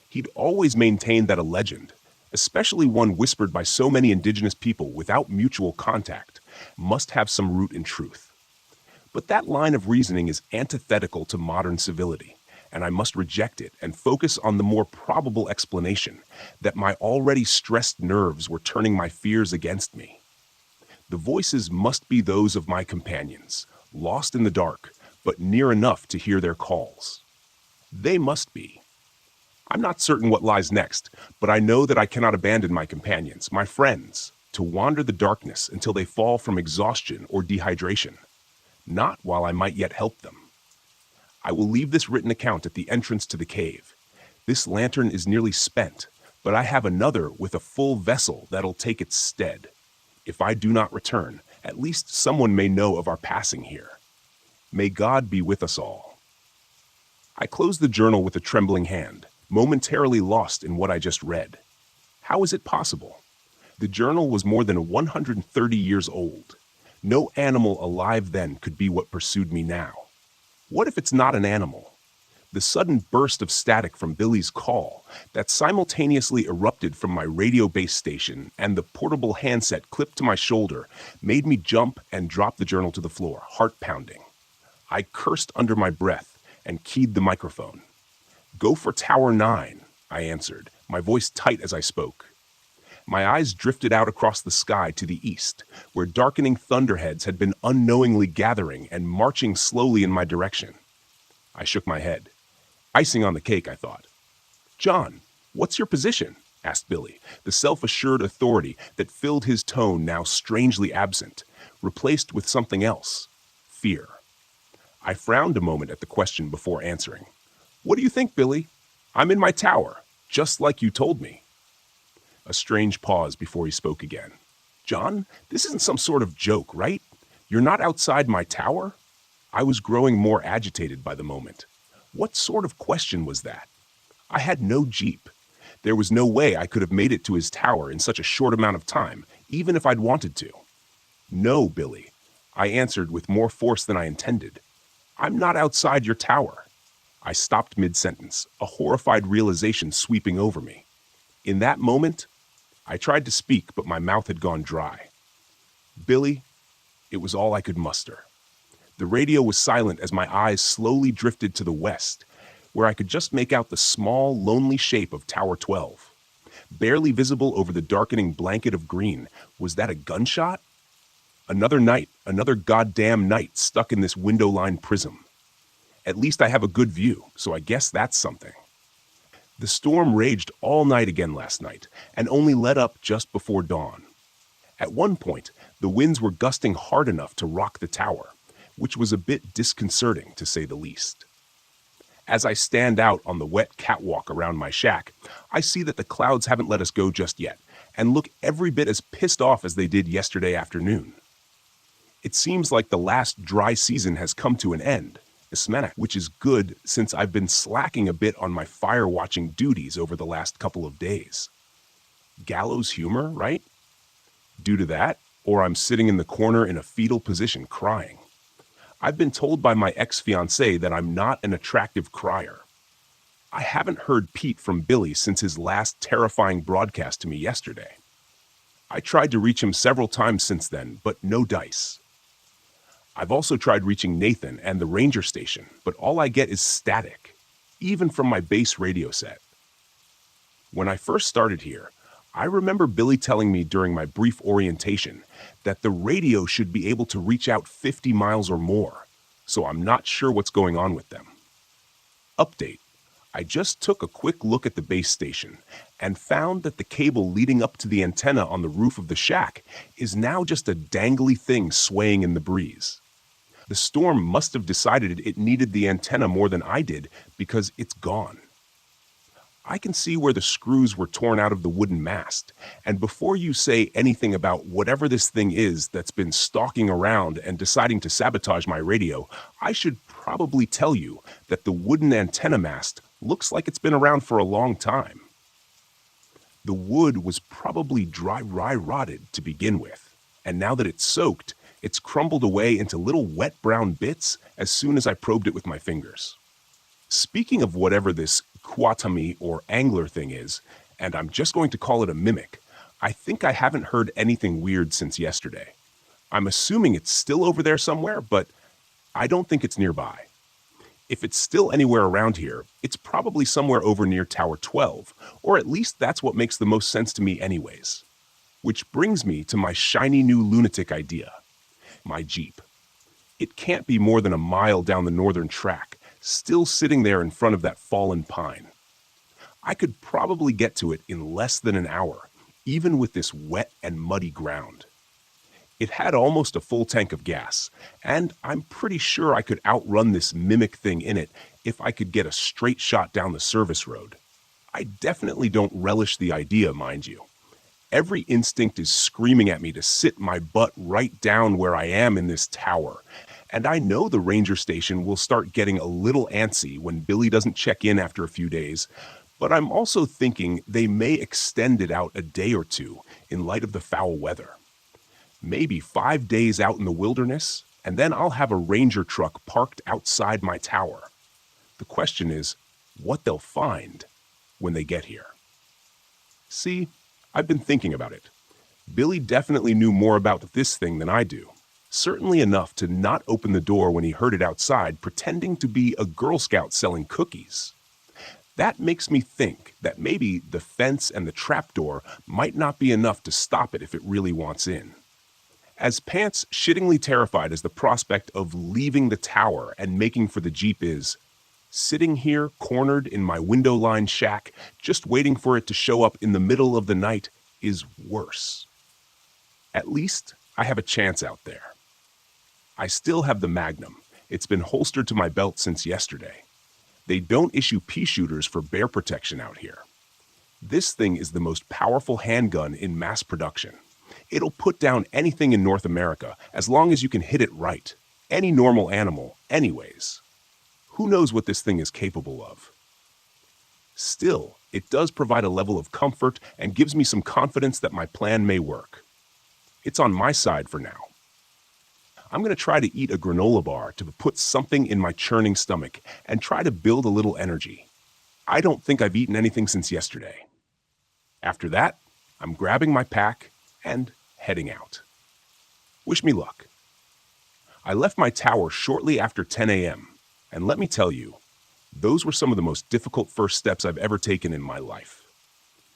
He'd always maintained that a legend, especially one whispered by so many indigenous people without mutual contact, must have some root in truth. But that line of reasoning is antithetical to modern civility, and I must reject it and focus on the more probable explanation that my already stressed nerves were turning my fears against me. The voices must be those of my companions, lost in the dark, but near enough to hear their calls. They must be. I'm not certain what lies next, but I know that I cannot abandon my companions, my friends, to wander the darkness until they fall from exhaustion or dehydration. Not while I might yet help them. I will leave this written account at the entrance to the cave. This lantern is nearly spent, but I have another with a full vessel that'll take its stead. If I do not return, at least someone may know of our passing here. May God be with us all. I closed the journal with a trembling hand, momentarily lost in what I just read. How is it possible? The journal was more than 130 years old. No animal alive then could be what pursued me now. What if it's not an animal? The sudden burst of static from Billy's call that simultaneously erupted from my radio base station and the portable handset clipped to my shoulder made me jump and drop the journal to the floor, heart pounding. I cursed under my breath and keyed the microphone. "Go for Tower 9, I answered, my voice tight as I spoke. My eyes drifted out across the sky to the east, where darkening thunderheads had been unknowingly gathering and marching slowly in my direction. I shook my head. Icing on the cake, I thought. "John, what's your position?" asked Billy, the self-assured authority that filled his tone now strangely absent, replaced with something else, fear. I frowned a moment at the question before answering. "What do you think, Billy? I'm in my tower, just like you told me." A strange pause before he spoke again. "John, this isn't some sort of joke, right? You're not outside my tower?" I was growing more agitated by the moment. What sort of question was that? I had no Jeep. There was no way I could have made it to his tower in such a short amount of time, even if I'd wanted to. "No, Billy," I answered with more force than I intended. "I'm not outside your tower." I stopped mid-sentence, a horrified realization sweeping over me. In that moment, I tried to speak, but my mouth had gone dry. "Billy," it was all I could muster. The radio was silent as my eyes slowly drifted to the west, where I could just make out the small, lonely shape of Tower 12. Barely visible over the darkening blanket of green. Was that a gunshot? Another night, another goddamn night stuck in this window-lined prism. At least I have a good view, so I guess that's something. The storm raged all night again last night, and only let up just before dawn. At one point, the winds were gusting hard enough to rock the tower, which was a bit disconcerting to say the least. As I stand out on the wet catwalk around my shack, I see that the clouds haven't let us go just yet, and look every bit as pissed off as they did yesterday afternoon. It seems like the last dry season has come to an end, which is good since I've been slacking a bit on my fire-watching duties over the last couple of days. Gallows humor, right? Due to that, or I'm sitting in the corner in a fetal position crying. I've been told by my ex-fiancée that I'm not an attractive crier. I haven't heard Pete from Billy since his last terrifying broadcast to me yesterday. I tried to reach him several times since then, but no dice. I've also tried reaching Nathan and the ranger station, but all I get is static, even from my base radio set. When I first started here, I remember Billy telling me during my brief orientation that the radio should be able to reach out 50 miles or more, so I'm not sure what's going on with them. Update: I just took a quick look at the base station and found that the cable leading up to the antenna on the roof of the shack is now just a dangly thing swaying in the breeze. The storm must have decided it needed the antenna more than I did because it's gone. I can see where the screws were torn out of the wooden mast, and before you say anything about whatever this thing is that's been stalking around and deciding to sabotage my radio, I should probably tell you that the wooden antenna mast looks like it's been around for a long time. The wood was probably dry rotted to begin with, and now that it's soaked, it's crumbled away into little wet brown bits as soon as I probed it with my fingers. Speaking of whatever this Kwatami or angler thing is, and I'm just going to call it a mimic, I think I haven't heard anything weird since yesterday. I'm assuming it's still over there somewhere, but I don't think it's nearby. If it's still anywhere around here, it's probably somewhere over near Tower 12, or at least that's what makes the most sense to me anyways. Which brings me to my shiny new lunatic idea. My Jeep. It can't be more than a mile down the northern track, still sitting there in front of that fallen pine. I could probably get to it in less than an hour, even with this wet and muddy ground. It had almost a full tank of gas, and I'm pretty sure I could outrun this mimic thing in it if I could get a straight shot down the service road. I definitely don't relish the idea, mind you. Every instinct is screaming at me to sit my butt right down where I am in this tower, and I know the ranger station will start getting a little antsy when Billy doesn't check in after a few days, but I'm also thinking they may extend it out a day or two in light of the foul weather. Maybe 5 days out in the wilderness, and then I'll have a ranger truck parked outside my tower. The question is, what they'll find when they get here. See, I've been thinking about it. Billy definitely knew more about this thing than I do. Certainly enough to not open the door when he heard it outside, pretending to be a Girl Scout selling cookies. That makes me think that maybe the fence and the trapdoor might not be enough to stop it if it really wants in. As pants shittingly terrified as the prospect of leaving the tower and making for the Jeep is, sitting here cornered in my window-lined shack, just waiting for it to show up in the middle of the night, is worse. At least I have a chance out there. I still have the Magnum. It's been holstered to my belt since yesterday. They don't issue pea shooters for bear protection out here. This thing is the most powerful handgun in mass production. It'll put down anything in North America as long as you can hit it right. Any normal animal, anyways. Who knows what this thing is capable of? Still, it does provide a level of comfort and gives me some confidence that my plan may work. It's on my side for now. I'm going to try to eat a granola bar to put something in my churning stomach and try to build a little energy. I don't think I've eaten anything since yesterday. After that, I'm grabbing my pack and heading out. Wish me luck. I left my tower shortly after 10 a.m., and let me tell you, those were some of the most difficult first steps I've ever taken in my life.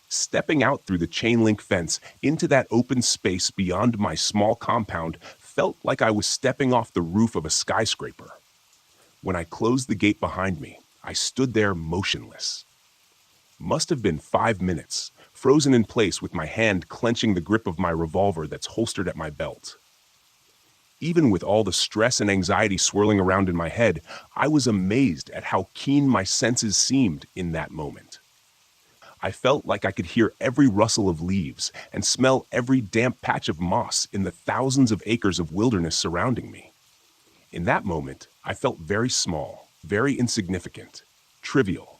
Stepping out through the chain link fence into that open space beyond my small compound felt like I was stepping off the roof of a skyscraper. When I closed the gate behind me, I stood there motionless. Must have been 5 minutes, frozen in place with my hand clenching the grip of my revolver that's holstered at my belt. Even with all the stress and anxiety swirling around in my head, I was amazed at how keen my senses seemed in that moment. I felt like I could hear every rustle of leaves and smell every damp patch of moss in the thousands of acres of wilderness surrounding me. In that moment, I felt very small, very insignificant, trivial.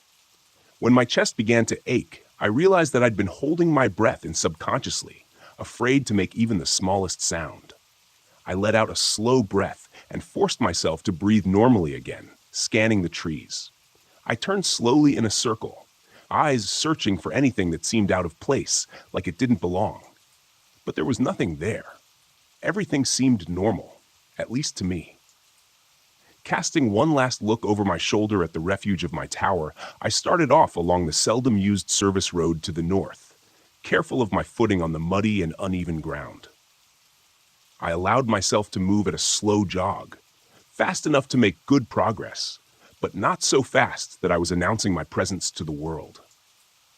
When my chest began to ache, I realized that I'd been holding my breath in subconsciously, afraid to make even the smallest sound. I let out a slow breath and forced myself to breathe normally again, scanning the trees. I turned slowly in a circle, eyes searching for anything that seemed out of place, like it didn't belong. But there was nothing there. Everything seemed normal, at least to me. Casting one last look over my shoulder at the refuge of my tower, I started off along the seldom-used service road to the north, careful of my footing on the muddy and uneven ground. I allowed myself to move at a slow jog, fast enough to make good progress, but not so fast that I was announcing my presence to the world.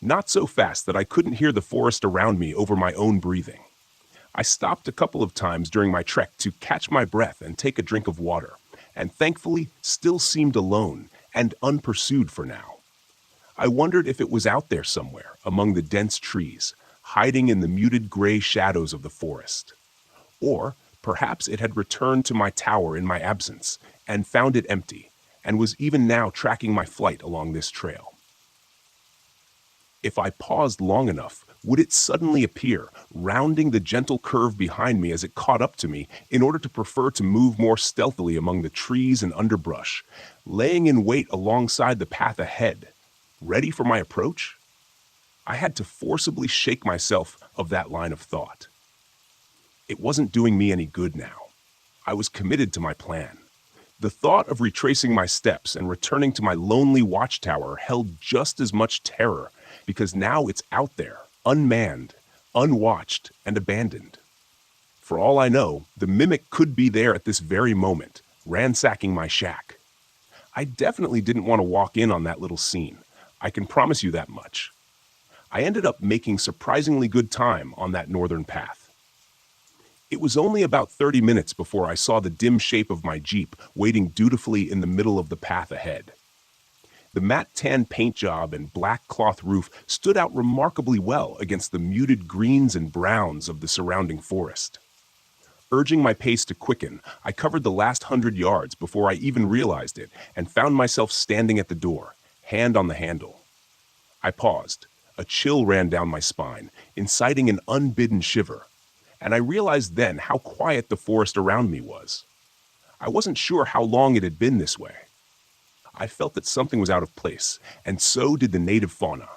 Not so fast that I couldn't hear the forest around me over my own breathing. I stopped a couple of times during my trek to catch my breath and take a drink of water, and thankfully still seemed alone and unpursued for now. I wondered if it was out there somewhere among the dense trees, hiding in the muted gray shadows of the forest. Or perhaps it had returned to my tower in my absence and found it empty, and was even now tracking my flight along this trail. If I paused long enough, would it suddenly appear, rounding the gentle curve behind me as it caught up to me in order to prefer to move more stealthily among the trees and underbrush, laying in wait alongside the path ahead, ready for my approach? I had to forcibly shake myself of that line of thought. It wasn't doing me any good now. I was committed to my plan. The thought of retracing my steps and returning to my lonely watchtower held just as much terror, because now it's out there, unmanned, unwatched, and abandoned. For all I know, the mimic could be there at this very moment, ransacking my shack. I definitely didn't want to walk in on that little scene. I can promise you that much. I ended up making surprisingly good time on that northern path. It was only about 30 minutes before I saw the dim shape of my Jeep waiting dutifully in the middle of the path ahead. The matte tan paint job and black cloth roof stood out remarkably well against the muted greens and browns of the surrounding forest. Urging my pace to quicken, I covered the last 100 yards before I even realized it and found myself standing at the door, hand on the handle. I paused. A chill ran down my spine, inciting an unbidden shiver. And I realized then how quiet the forest around me was. I wasn't sure how long it had been this way. I felt that something was out of place, and so did the native fauna.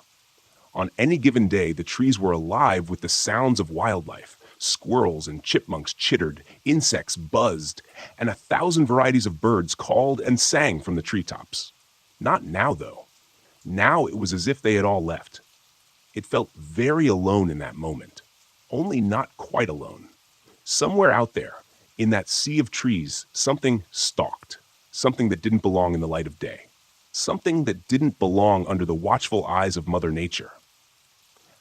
On any given day, the trees were alive with the sounds of wildlife. Squirrels and chipmunks chittered, insects buzzed, and 1,000 varieties of birds called and sang from the treetops. Not now, though. Now it was as if they had all left. It felt very alone in that moment. Only not quite alone. Somewhere out there, in that sea of trees, something stalked. Something that didn't belong in the light of day. Something that didn't belong under the watchful eyes of Mother Nature.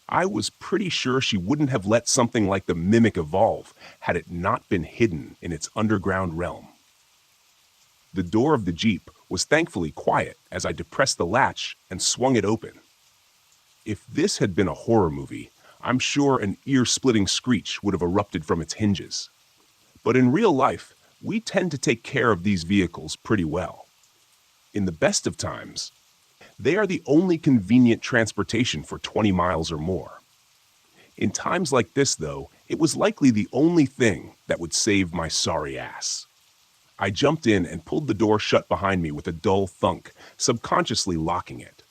I was pretty sure she wouldn't have let something like the mimic evolve had it not been hidden in its underground realm. The door of the Jeep was thankfully quiet as I depressed the latch and swung it open. If this had been a horror movie, I'm sure an ear-splitting screech would have erupted from its hinges. But in real life, we tend to take care of these vehicles pretty well. In the best of times, they are the only convenient transportation for 20 miles or more. In times like this, though, it was likely the only thing that would save my sorry ass. I jumped in and pulled the door shut behind me with a dull thunk, subconsciously locking it.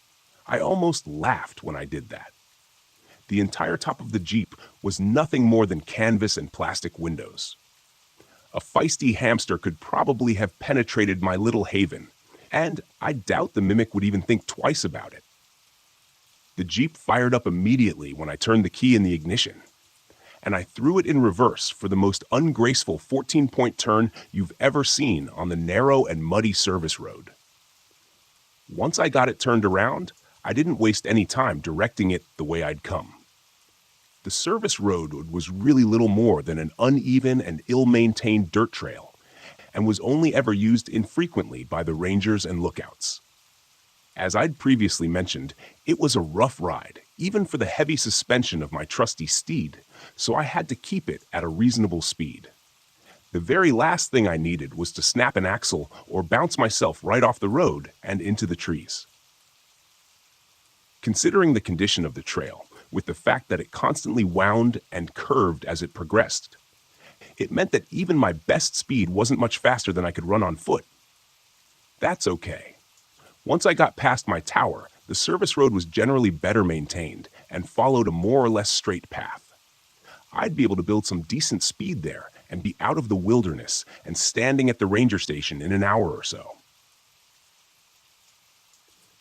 I almost laughed when I did that. The entire top of the Jeep was nothing more than canvas and plastic windows. A feisty hamster could probably have penetrated my little haven, and I doubt the mimic would even think twice about it. The Jeep fired up immediately when I turned the key in the ignition, and I threw it in reverse for the most ungraceful 14-point turn you've ever seen on the narrow and muddy service road. Once I got it turned around, I didn't waste any time directing it the way I'd come. The service road was really little more than an uneven and ill-maintained dirt trail, and was only ever used infrequently by the rangers and lookouts. As I'd previously mentioned, it was a rough ride, even for the heavy suspension of my trusty steed, so I had to keep it at a reasonable speed. The very last thing I needed was to snap an axle or bounce myself right off the road and into the trees. Considering the condition of the trail, with the fact that it constantly wound and curved as it progressed, it meant that even my best speed wasn't much faster than I could run on foot. That's okay. Once I got past my tower, the service road was generally better maintained and followed a more or less straight path. I'd be able to build some decent speed there and be out of the wilderness and standing at the ranger station in an hour or so.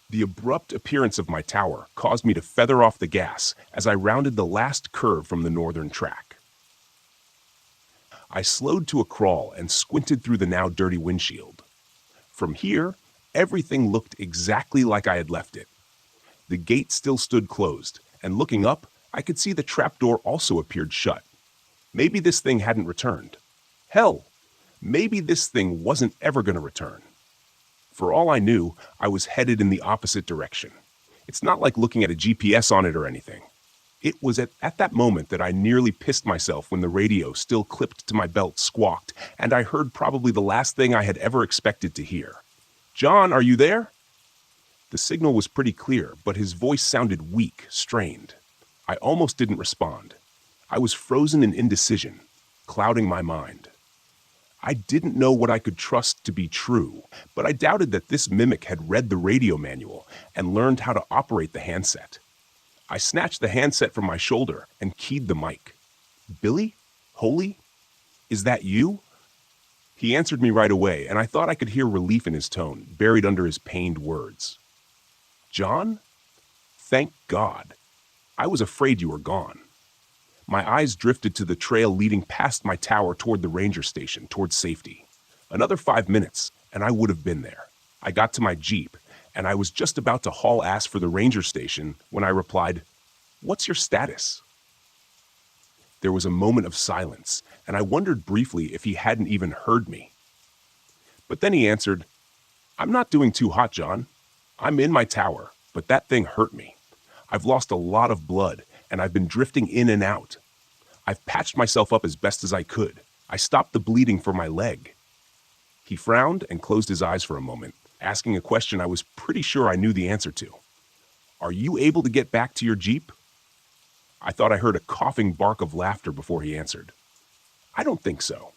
The abrupt appearance of my tower caused me to feather off the gas as I rounded the last curve from the northern track. I slowed to a crawl and squinted through the now dirty windshield. From here, everything looked exactly like I had left it. The gate still stood closed, and looking up, I could see the trapdoor also appeared shut. Maybe this thing hadn't returned. Hell, maybe this thing wasn't ever going to return. For all I knew, I was headed in the opposite direction. It's not like looking at a GPS on it or anything. It was at that moment that I nearly pissed myself when the radio, still clipped to my belt, squawked, and I heard probably the last thing I had ever expected to hear. "John, are you there?" The signal was pretty clear, but his voice sounded weak, strained. I almost didn't respond. I was frozen in indecision, clouding my mind. I didn't know what I could trust to be true, but I doubted that this mimic had read the radio manual and learned how to operate the handset. I snatched the handset from my shoulder and keyed the mic. "Billy? Holy? Is that you?" He answered me right away, and I thought I could hear relief in his tone, buried under his pained words. "John? Thank God. I was afraid you were gone." My eyes drifted to the trail leading past my tower toward the ranger station, toward safety. Another 5 minutes, and I would have been there. I got to my Jeep, and I was just about to haul ass for the ranger station when I replied, "What's your status?" There was a moment of silence, and I wondered briefly if he hadn't even heard me. But then he answered, "I'm not doing too hot, John. I'm in my tower, but that thing hurt me. I've lost a lot of blood, and I've been drifting in and out. I've patched myself up as best as I could. I stopped the bleeding for my leg." He frowned and closed his eyes for a moment, asking a question I was pretty sure I knew the answer to. "Are you able to get back to your Jeep?" I thought I heard a coughing bark of laughter before he answered. "I don't think so.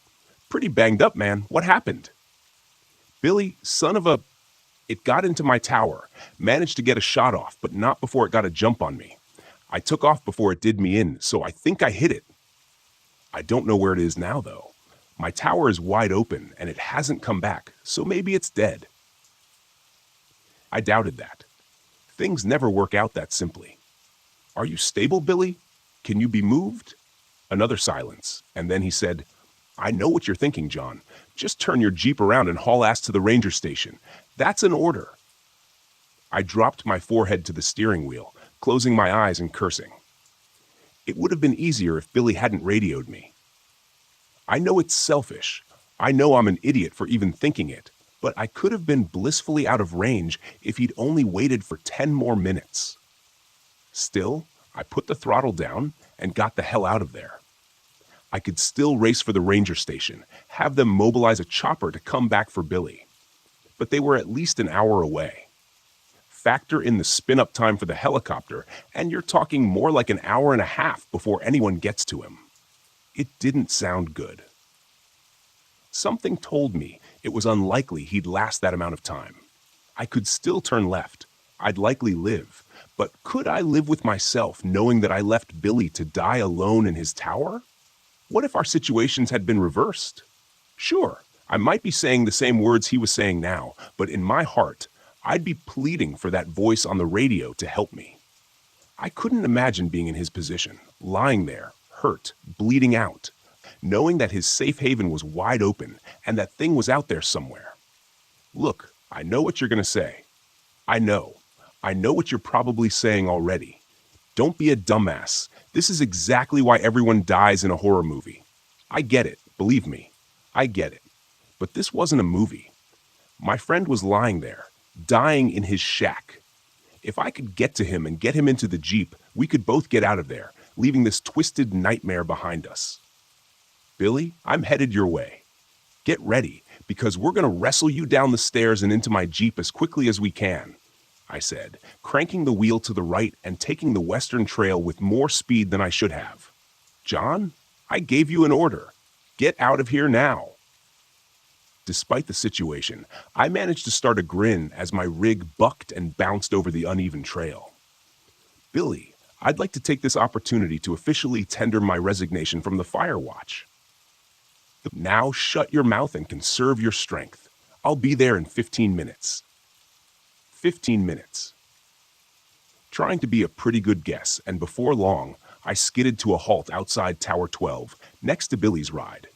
Pretty banged up, man. What happened?" "Billy, son of a... It got into my tower, managed to get a shot off, but not before it got a jump on me. I took off before it did me in, so I think I hit it. I don't know where it is now, though. My tower is wide open, and it hasn't come back, so maybe it's dead." I doubted that. Things never work out that simply. "Are you stable, Billy? Can you be moved?" Another silence, and then he said, "I know what you're thinking, John. Just turn your Jeep around and haul ass to the ranger station. That's an order." I dropped my forehead to the steering wheel, closing my eyes and cursing. It would have been easier if Billy hadn't radioed me. I know it's selfish. I know I'm an idiot for even thinking it, but I could have been blissfully out of range if he'd only waited for 10 more minutes. Still, I put the throttle down and got the hell out of there. I could still race for the ranger station, have them mobilize a chopper to come back for Billy. But they were at least an hour away. Factor in the spin-up time for the helicopter, and you're talking more like an hour and a half before anyone gets to him. It didn't sound good. Something told me it was unlikely he'd last that amount of time. I could still turn left. I'd likely live. But could I live with myself knowing that I left Billy to die alone in his tower? What if our situations had been reversed? Sure, I might be saying the same words he was saying now, but in my heart, I'd be pleading for that voice on the radio to help me. I couldn't imagine being in his position, lying there, hurt, bleeding out, knowing that his safe haven was wide open and that thing was out there somewhere. Look, I know what you're going to say. I know what you're probably saying already. Don't be a dumbass. This is exactly why everyone dies in a horror movie. I get it, believe me. I get it. But this wasn't a movie. My friend was lying there, dying in his shack. If I could get to him and get him into the Jeep, we could both get out of there, leaving this twisted nightmare behind us. Billy, I'm headed your way. Get ready, because we're going to wrestle you down the stairs and into my Jeep as quickly as we can, I said, cranking the wheel to the right and taking the western trail with more speed than I should have. John, I gave you an order. Get out of here now. Despite the situation, I managed to start a grin as my rig bucked and bounced over the uneven trail. Billy, I'd like to take this opportunity to officially tender my resignation from the fire watch. Now shut your mouth and conserve your strength. I'll be there in 15 minutes. 15 minutes. Trying to be a pretty good guess, and before long, I skidded to a halt outside Tower 12, next to Billy's ride.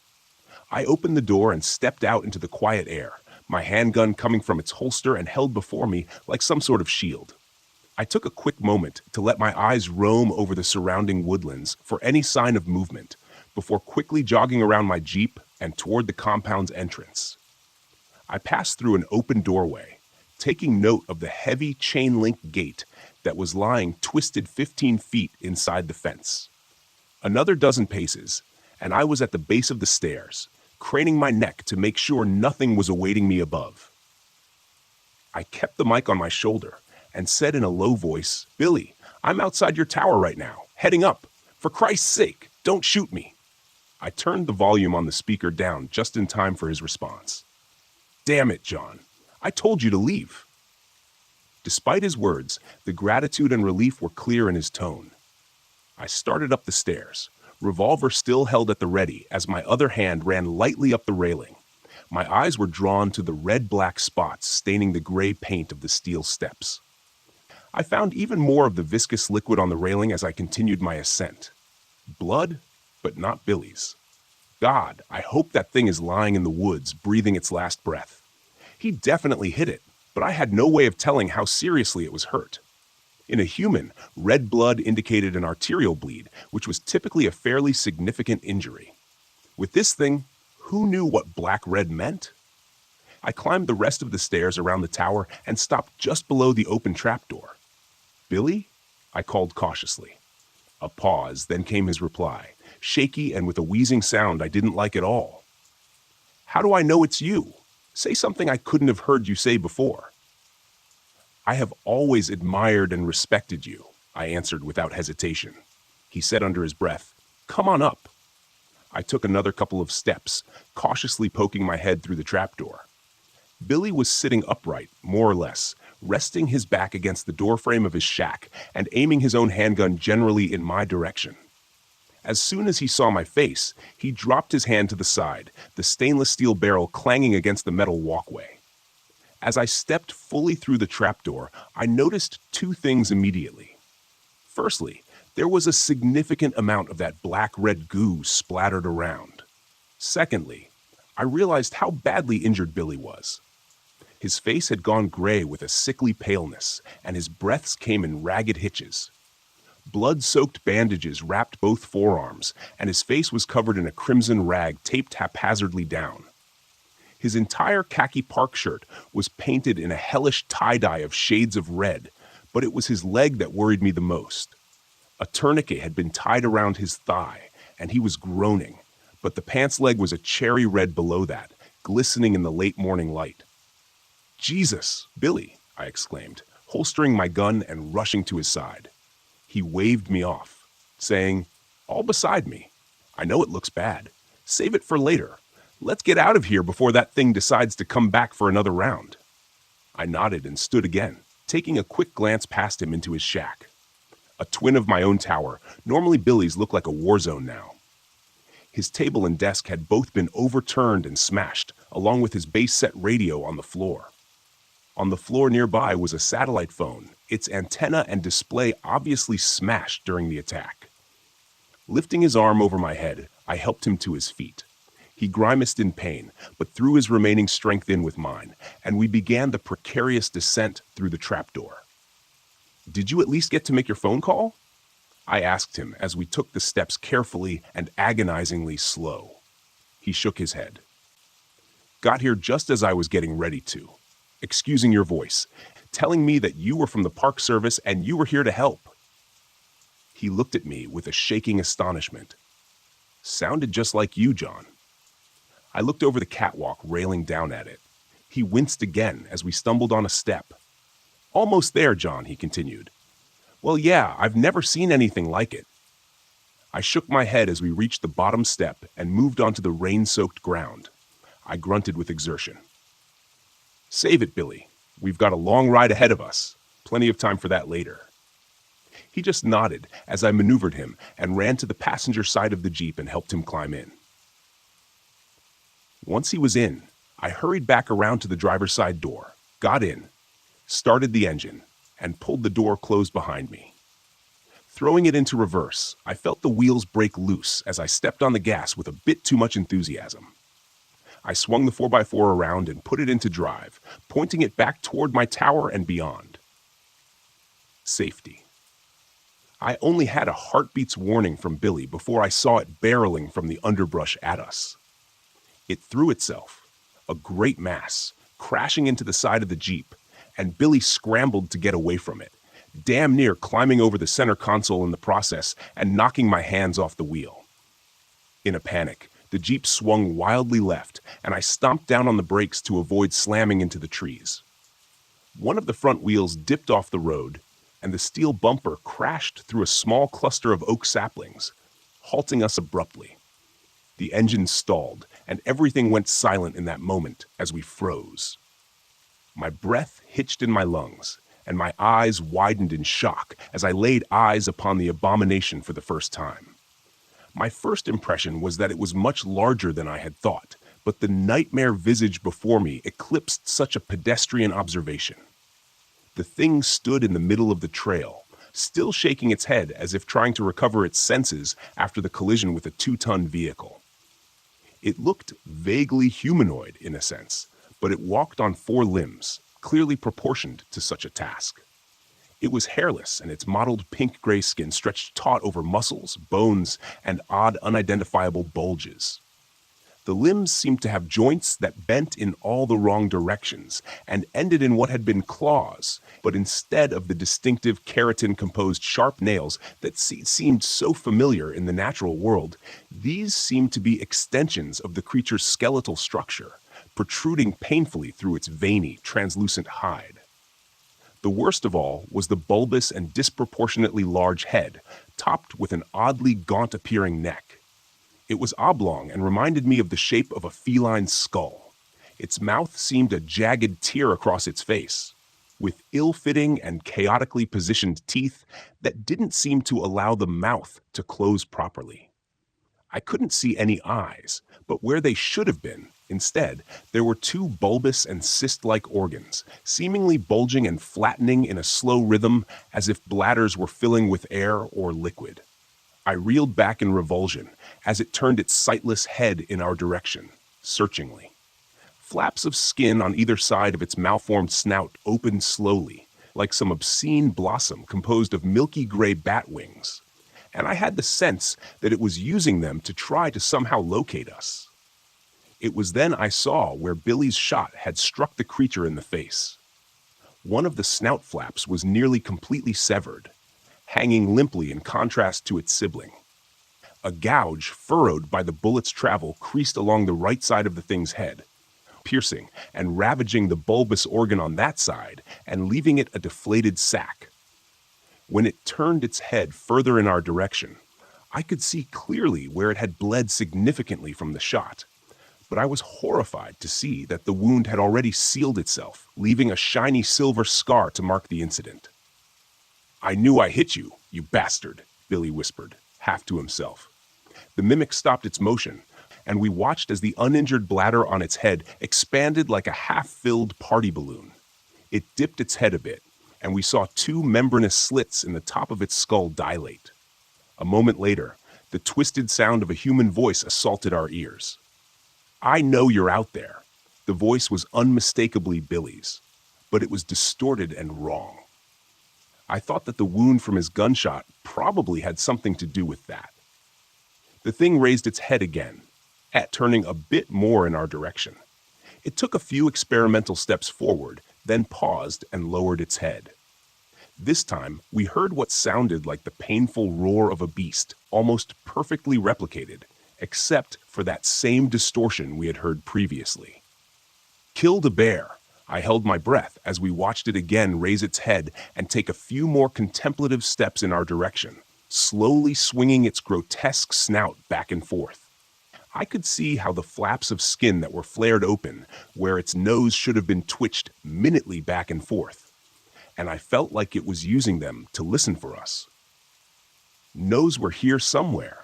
I opened the door and stepped out into the quiet air, my handgun coming from its holster and held before me like some sort of shield. I took a quick moment to let my eyes roam over the surrounding woodlands for any sign of movement, before quickly jogging around my Jeep and toward the compound's entrance. I passed through an open doorway, taking note of the heavy chain-link gate that was lying twisted 15 feet inside the fence. Another dozen paces, and I was at the base of the stairs, craning my neck to make sure nothing was awaiting me above. I kept the mic on my shoulder and said in a low voice, "Billy, I'm outside your tower right now, heading up. For Christ's sake, don't shoot me." I turned the volume on the speaker down just in time for his response. "Damn it, John. I told you to leave." Despite his words, the gratitude and relief were clear in his tone. I started up the stairs, revolver still held at the ready as my other hand ran lightly up the railing. My eyes were drawn to the red-black spots staining the gray paint of the steel steps. I found even more of the viscous liquid on the railing as I continued my ascent. Blood, but not Billy's. God, I hope that thing is lying in the woods, breathing its last breath. He definitely hit it, but I had no way of telling how seriously it was hurt. In a human, red blood indicated an arterial bleed, which was typically a fairly significant injury. With this thing, who knew what black-red meant? I climbed the rest of the stairs around the tower and stopped just below the open trapdoor. "Billy?" I called cautiously. A pause, then came his reply, shaky and with a wheezing sound I didn't like at all. "How do I know it's you? Say something I couldn't have heard you say before." "I have always admired and respected you," I answered without hesitation. He said under his breath, "Come on up." I took another couple of steps, cautiously poking my head through the trapdoor. Billy was sitting upright, more or less, resting his back against the doorframe of his shack and aiming his own handgun generally in my direction. As soon as he saw my face, he dropped his hand to the side, the stainless steel barrel clanging against the metal walkway. As I stepped fully through the trapdoor, I noticed two things immediately. Firstly, there was a significant amount of that black-red goo splattered around. Secondly, I realized how badly injured Billy was. His face had gone gray with a sickly paleness, and his breaths came in ragged hitches. Blood-soaked bandages wrapped both forearms, and his face was covered in a crimson rag taped haphazardly down. His entire khaki park shirt was painted in a hellish tie-dye of shades of red, but it was his leg that worried me the most. A tourniquet had been tied around his thigh, and he was groaning, but the pants leg was a cherry red below that, glistening in the late morning light. "Jesus, Billy," I exclaimed, holstering my gun and rushing to his side. He waved me off, saying, "All beside me. I know it looks bad. Save it for later. Let's get out of here before that thing decides to come back for another round. I nodded and stood again, taking a quick glance past him into his shack. A twin of my own tower, normally Billy's looked like a war zone now. His table and desk had both been overturned and smashed, along with his base set radio on the floor. On the floor nearby was a satellite phone, its antenna and display obviously smashed during the attack. Lifting his arm over my head, I helped him to his feet. He grimaced in pain, but threw his remaining strength in with mine, and we began the precarious descent through the trapdoor. "Did you at least get to make your phone call?" I asked him as we took the steps carefully and agonizingly slow. He shook his head. "Got here just as I was getting ready to. Excusing your voice, telling me that you were from the Park Service and you were here to help." He looked at me with a shaking astonishment. "Sounded just like you, John." I looked over the catwalk, railing down at it. He winced again as we stumbled on a step. "Almost there, John," he continued. "Well, yeah, I've never seen anything like it." I shook my head as we reached the bottom step and moved onto the rain-soaked ground. I grunted with exertion. "Save it, Billy. We've got a long ride ahead of us. Plenty of time for that later." He just nodded as I maneuvered him and ran to the passenger side of the Jeep and helped him climb in. Once he was in, I hurried back around to the driver's side door, got in, started the engine, and pulled the door closed behind me. Throwing it into reverse, I felt the wheels break loose as I stepped on the gas with a bit too much enthusiasm. I swung the 4x4 around and put it into drive, pointing it back toward my tower and beyond. Safety. I only had a heartbeat's warning from Billy before I saw it barreling from the underbrush at us. It threw itself, a great mass, crashing into the side of the Jeep, and Billy scrambled to get away from it, damn near climbing over the center console in the process and knocking my hands off the wheel. In a panic, the Jeep swung wildly left, and I stomped down on the brakes to avoid slamming into the trees. One of the front wheels dipped off the road, and the steel bumper crashed through a small cluster of oak saplings, halting us abruptly. The engine stalled, and everything went silent in that moment as we froze. My breath hitched in my lungs, and my eyes widened in shock as I laid eyes upon the abomination for the first time. My first impression was that it was much larger than I had thought, but the nightmare visage before me eclipsed such a pedestrian observation. The thing stood in the middle of the trail, still shaking its head as if trying to recover its senses after the collision with a 2-ton vehicle. It looked vaguely humanoid in a sense, but it walked on 4 limbs, clearly proportioned to such a task. It was hairless, and its mottled pink-gray skin stretched taut over muscles, bones, and odd unidentifiable bulges. The limbs seemed to have joints that bent in all the wrong directions and ended in what had been claws, but instead of the distinctive keratin-composed sharp nails that seemed so familiar in the natural world, these seemed to be extensions of the creature's skeletal structure, protruding painfully through its veiny, translucent hide. The worst of all was the bulbous and disproportionately large head, topped with an oddly gaunt-appearing neck. It was oblong and reminded me of the shape of a feline's skull. Its mouth seemed a jagged tear across its face, with ill-fitting and chaotically positioned teeth that didn't seem to allow the mouth to close properly. I couldn't see any eyes, but where they should have been, instead, there were 2 bulbous and cyst-like organs, seemingly bulging and flattening in a slow rhythm as if bladders were filling with air or liquid. I reeled back in revulsion as it turned its sightless head in our direction, searchingly. Flaps of skin on either side of its malformed snout opened slowly, like some obscene blossom composed of milky gray bat wings, and I had the sense that it was using them to try to somehow locate us. It was then I saw where Billy's shot had struck the creature in the face. One of the snout flaps was nearly completely severed, hanging limply in contrast to its sibling. A gouge furrowed by the bullet's travel creased along the right side of the thing's head, piercing and ravaging the bulbous organ on that side and leaving it a deflated sac. When it turned its head further in our direction, I could see clearly where it had bled significantly from the shot, but I was horrified to see that the wound had already sealed itself, leaving a shiny silver scar to mark the incident. "I knew I hit you, you bastard," Billy whispered, half to himself. The mimic stopped its motion, and we watched as the uninjured bladder on its head expanded like a half-filled party balloon. It dipped its head a bit, and we saw two membranous slits in the top of its skull dilate. A moment later, the twisted sound of a human voice assaulted our ears. "I know you're out there." The voice was unmistakably Billy's, but it was distorted and wrong. I thought that the wound from his gunshot probably had something to do with that. The thing raised its head again, turning a bit more in our direction. It took a few experimental steps forward, then paused and lowered its head. This time, we heard what sounded like the painful roar of a beast, almost perfectly replicated, except for that same distortion we had heard previously. "Killed a bear." I held my breath as we watched it again raise its head and take a few more contemplative steps in our direction, slowly swinging its grotesque snout back and forth. I could see how the flaps of skin that were flared open, where its nose should have been twitched minutely back and forth, and I felt like it was using them to listen for us. "Knows we're here somewhere,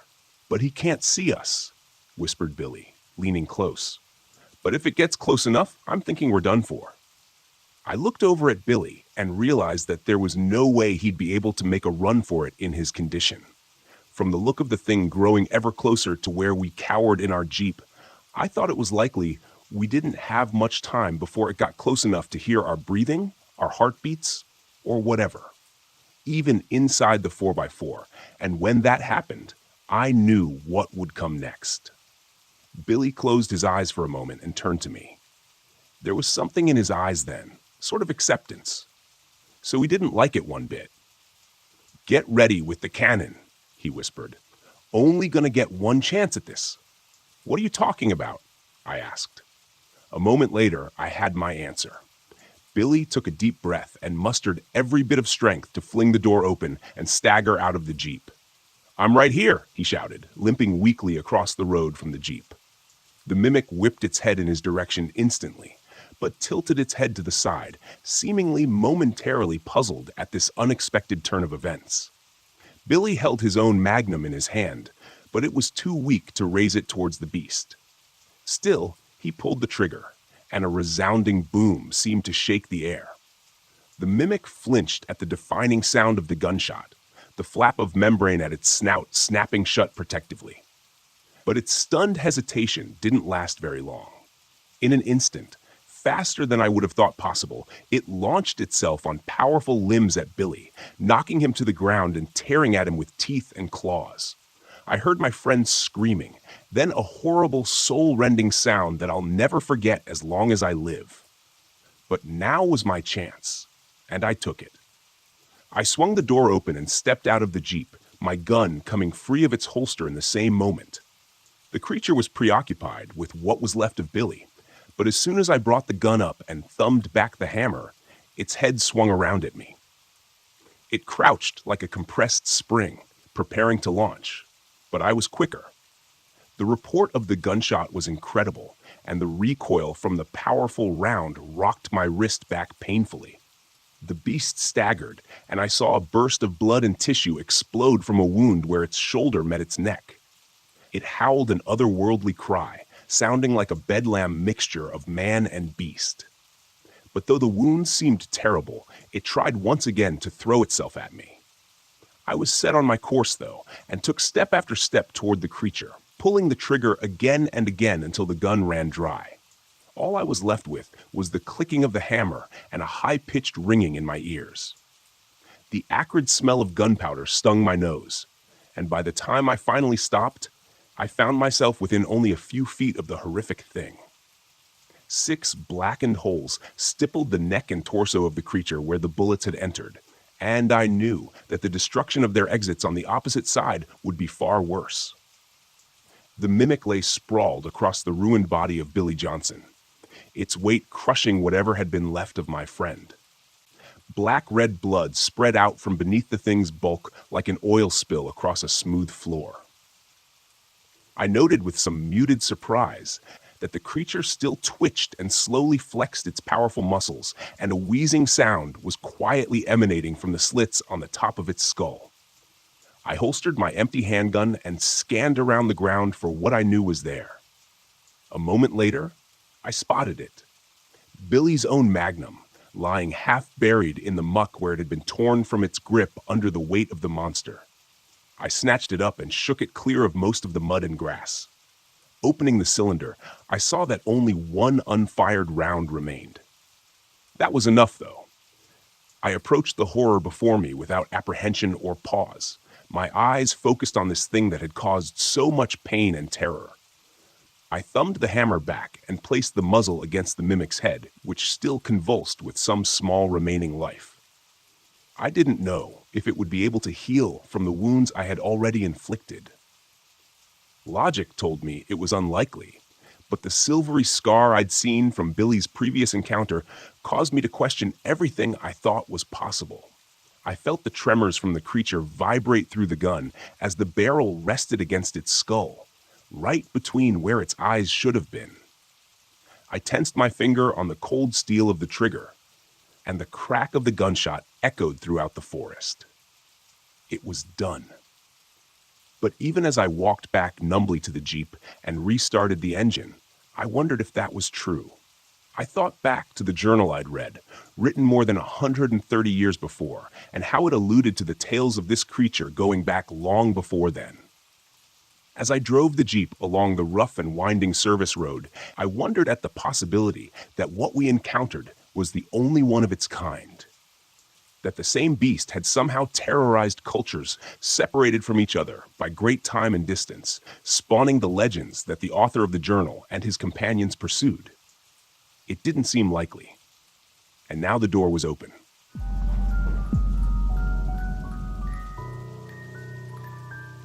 but he can't see us," whispered Billy, leaning close. "But if it gets close enough, I'm thinking we're done for." I looked over at Billy and realized that there was no way he'd be able to make a run for it in his condition. From the look of the thing growing ever closer to where we cowered in our Jeep, I thought it was likely we didn't have much time before it got close enough to hear our breathing, our heartbeats, or whatever, even inside the 4x4, and when that happened, I knew what would come next. Billy closed his eyes for a moment and turned to me. There was something in his eyes then, sort of acceptance. So he didn't like it one bit. "Get ready with the cannon," he whispered. "Only gonna get one chance at this." "What are you talking about?" I asked. A moment later, I had my answer. Billy took a deep breath and mustered every bit of strength to fling the door open and stagger out of the Jeep. "I'm right here," he shouted, limping weakly across the road from the Jeep. The mimic whipped its head in his direction instantly, but tilted its head to the side, seemingly momentarily puzzled at this unexpected turn of events. Billy held his own magnum in his hand, but it was too weak to raise it towards the beast. Still, he pulled the trigger, and a resounding boom seemed to shake the air. The mimic flinched at the defining sound of the gunshot, the flap of membrane at its snout snapping shut protectively. But its stunned hesitation didn't last very long. In an instant, faster than I would have thought possible, it launched itself on powerful limbs at Billy, knocking him to the ground and tearing at him with teeth and claws. I heard my friend screaming, then a horrible, soul-rending sound that I'll never forget as long as I live. But now was my chance, and I took it. I swung the door open and stepped out of the Jeep, my gun coming free of its holster in the same moment. The creature was preoccupied with what was left of Billy, but as soon as I brought the gun up and thumbed back the hammer, its head swung around at me. It crouched like a compressed spring, preparing to launch, but I was quicker. The report of the gunshot was incredible, and the recoil from the powerful round rocked my wrist back painfully. The beast staggered, and I saw a burst of blood and tissue explode from a wound where its shoulder met its neck. It howled an otherworldly cry, sounding like a bedlam mixture of man and beast. But though the wound seemed terrible, it tried once again to throw itself at me. I was set on my course, though, and took step after step toward the creature, pulling the trigger again and again until the gun ran dry. All I was left with was the clicking of the hammer and a high-pitched ringing in my ears. The acrid smell of gunpowder stung my nose, and by the time I finally stopped, I found myself within only a few feet of the horrific thing. 6 blackened holes stippled the neck and torso of the creature where the bullets had entered, and I knew that the destruction of their exits on the opposite side would be far worse. The mimic lay sprawled across the ruined body of Billy Johnson, its weight crushing whatever had been left of my friend. Black-red blood spread out from beneath the thing's bulk like an oil spill across a smooth floor. I noted with some muted surprise that the creature still twitched and slowly flexed its powerful muscles, and a wheezing sound was quietly emanating from the slits on the top of its skull. I holstered my empty handgun and scanned around the ground for what I knew was there. A moment later, I spotted it. Billy's own Magnum, lying half buried in the muck where it had been torn from its grip under the weight of the monster. I snatched it up and shook it clear of most of the mud and grass. Opening the cylinder, I saw that only one unfired round remained. That was enough, though. I approached the horror before me without apprehension or pause, my eyes focused on this thing that had caused so much pain and terror. I thumbed the hammer back and placed the muzzle against the mimic's head, which still convulsed with some small remaining life. I didn't know if it would be able to heal from the wounds I had already inflicted. Logic told me it was unlikely, but the silvery scar I'd seen from Billy's previous encounter caused me to question everything I thought was possible. I felt the tremors from the creature vibrate through the gun as the barrel rested against its skull, right between where its eyes should have been. I tensed my finger on the cold steel of the trigger, and the crack of the gunshot echoed throughout the forest. It was done. But even as I walked back numbly to the Jeep and restarted the engine, I wondered if that was true. I thought back to the journal I'd read, written more than 130 years before, and how it alluded to the tales of this creature going back long before then. As I drove the Jeep along the rough and winding service road, I wondered at the possibility that what we encountered was the only one of its kind. That the same beast had somehow terrorized cultures separated from each other by great time and distance, spawning the legends that the author of the journal and his companions pursued. It didn't seem likely. And now the door was open.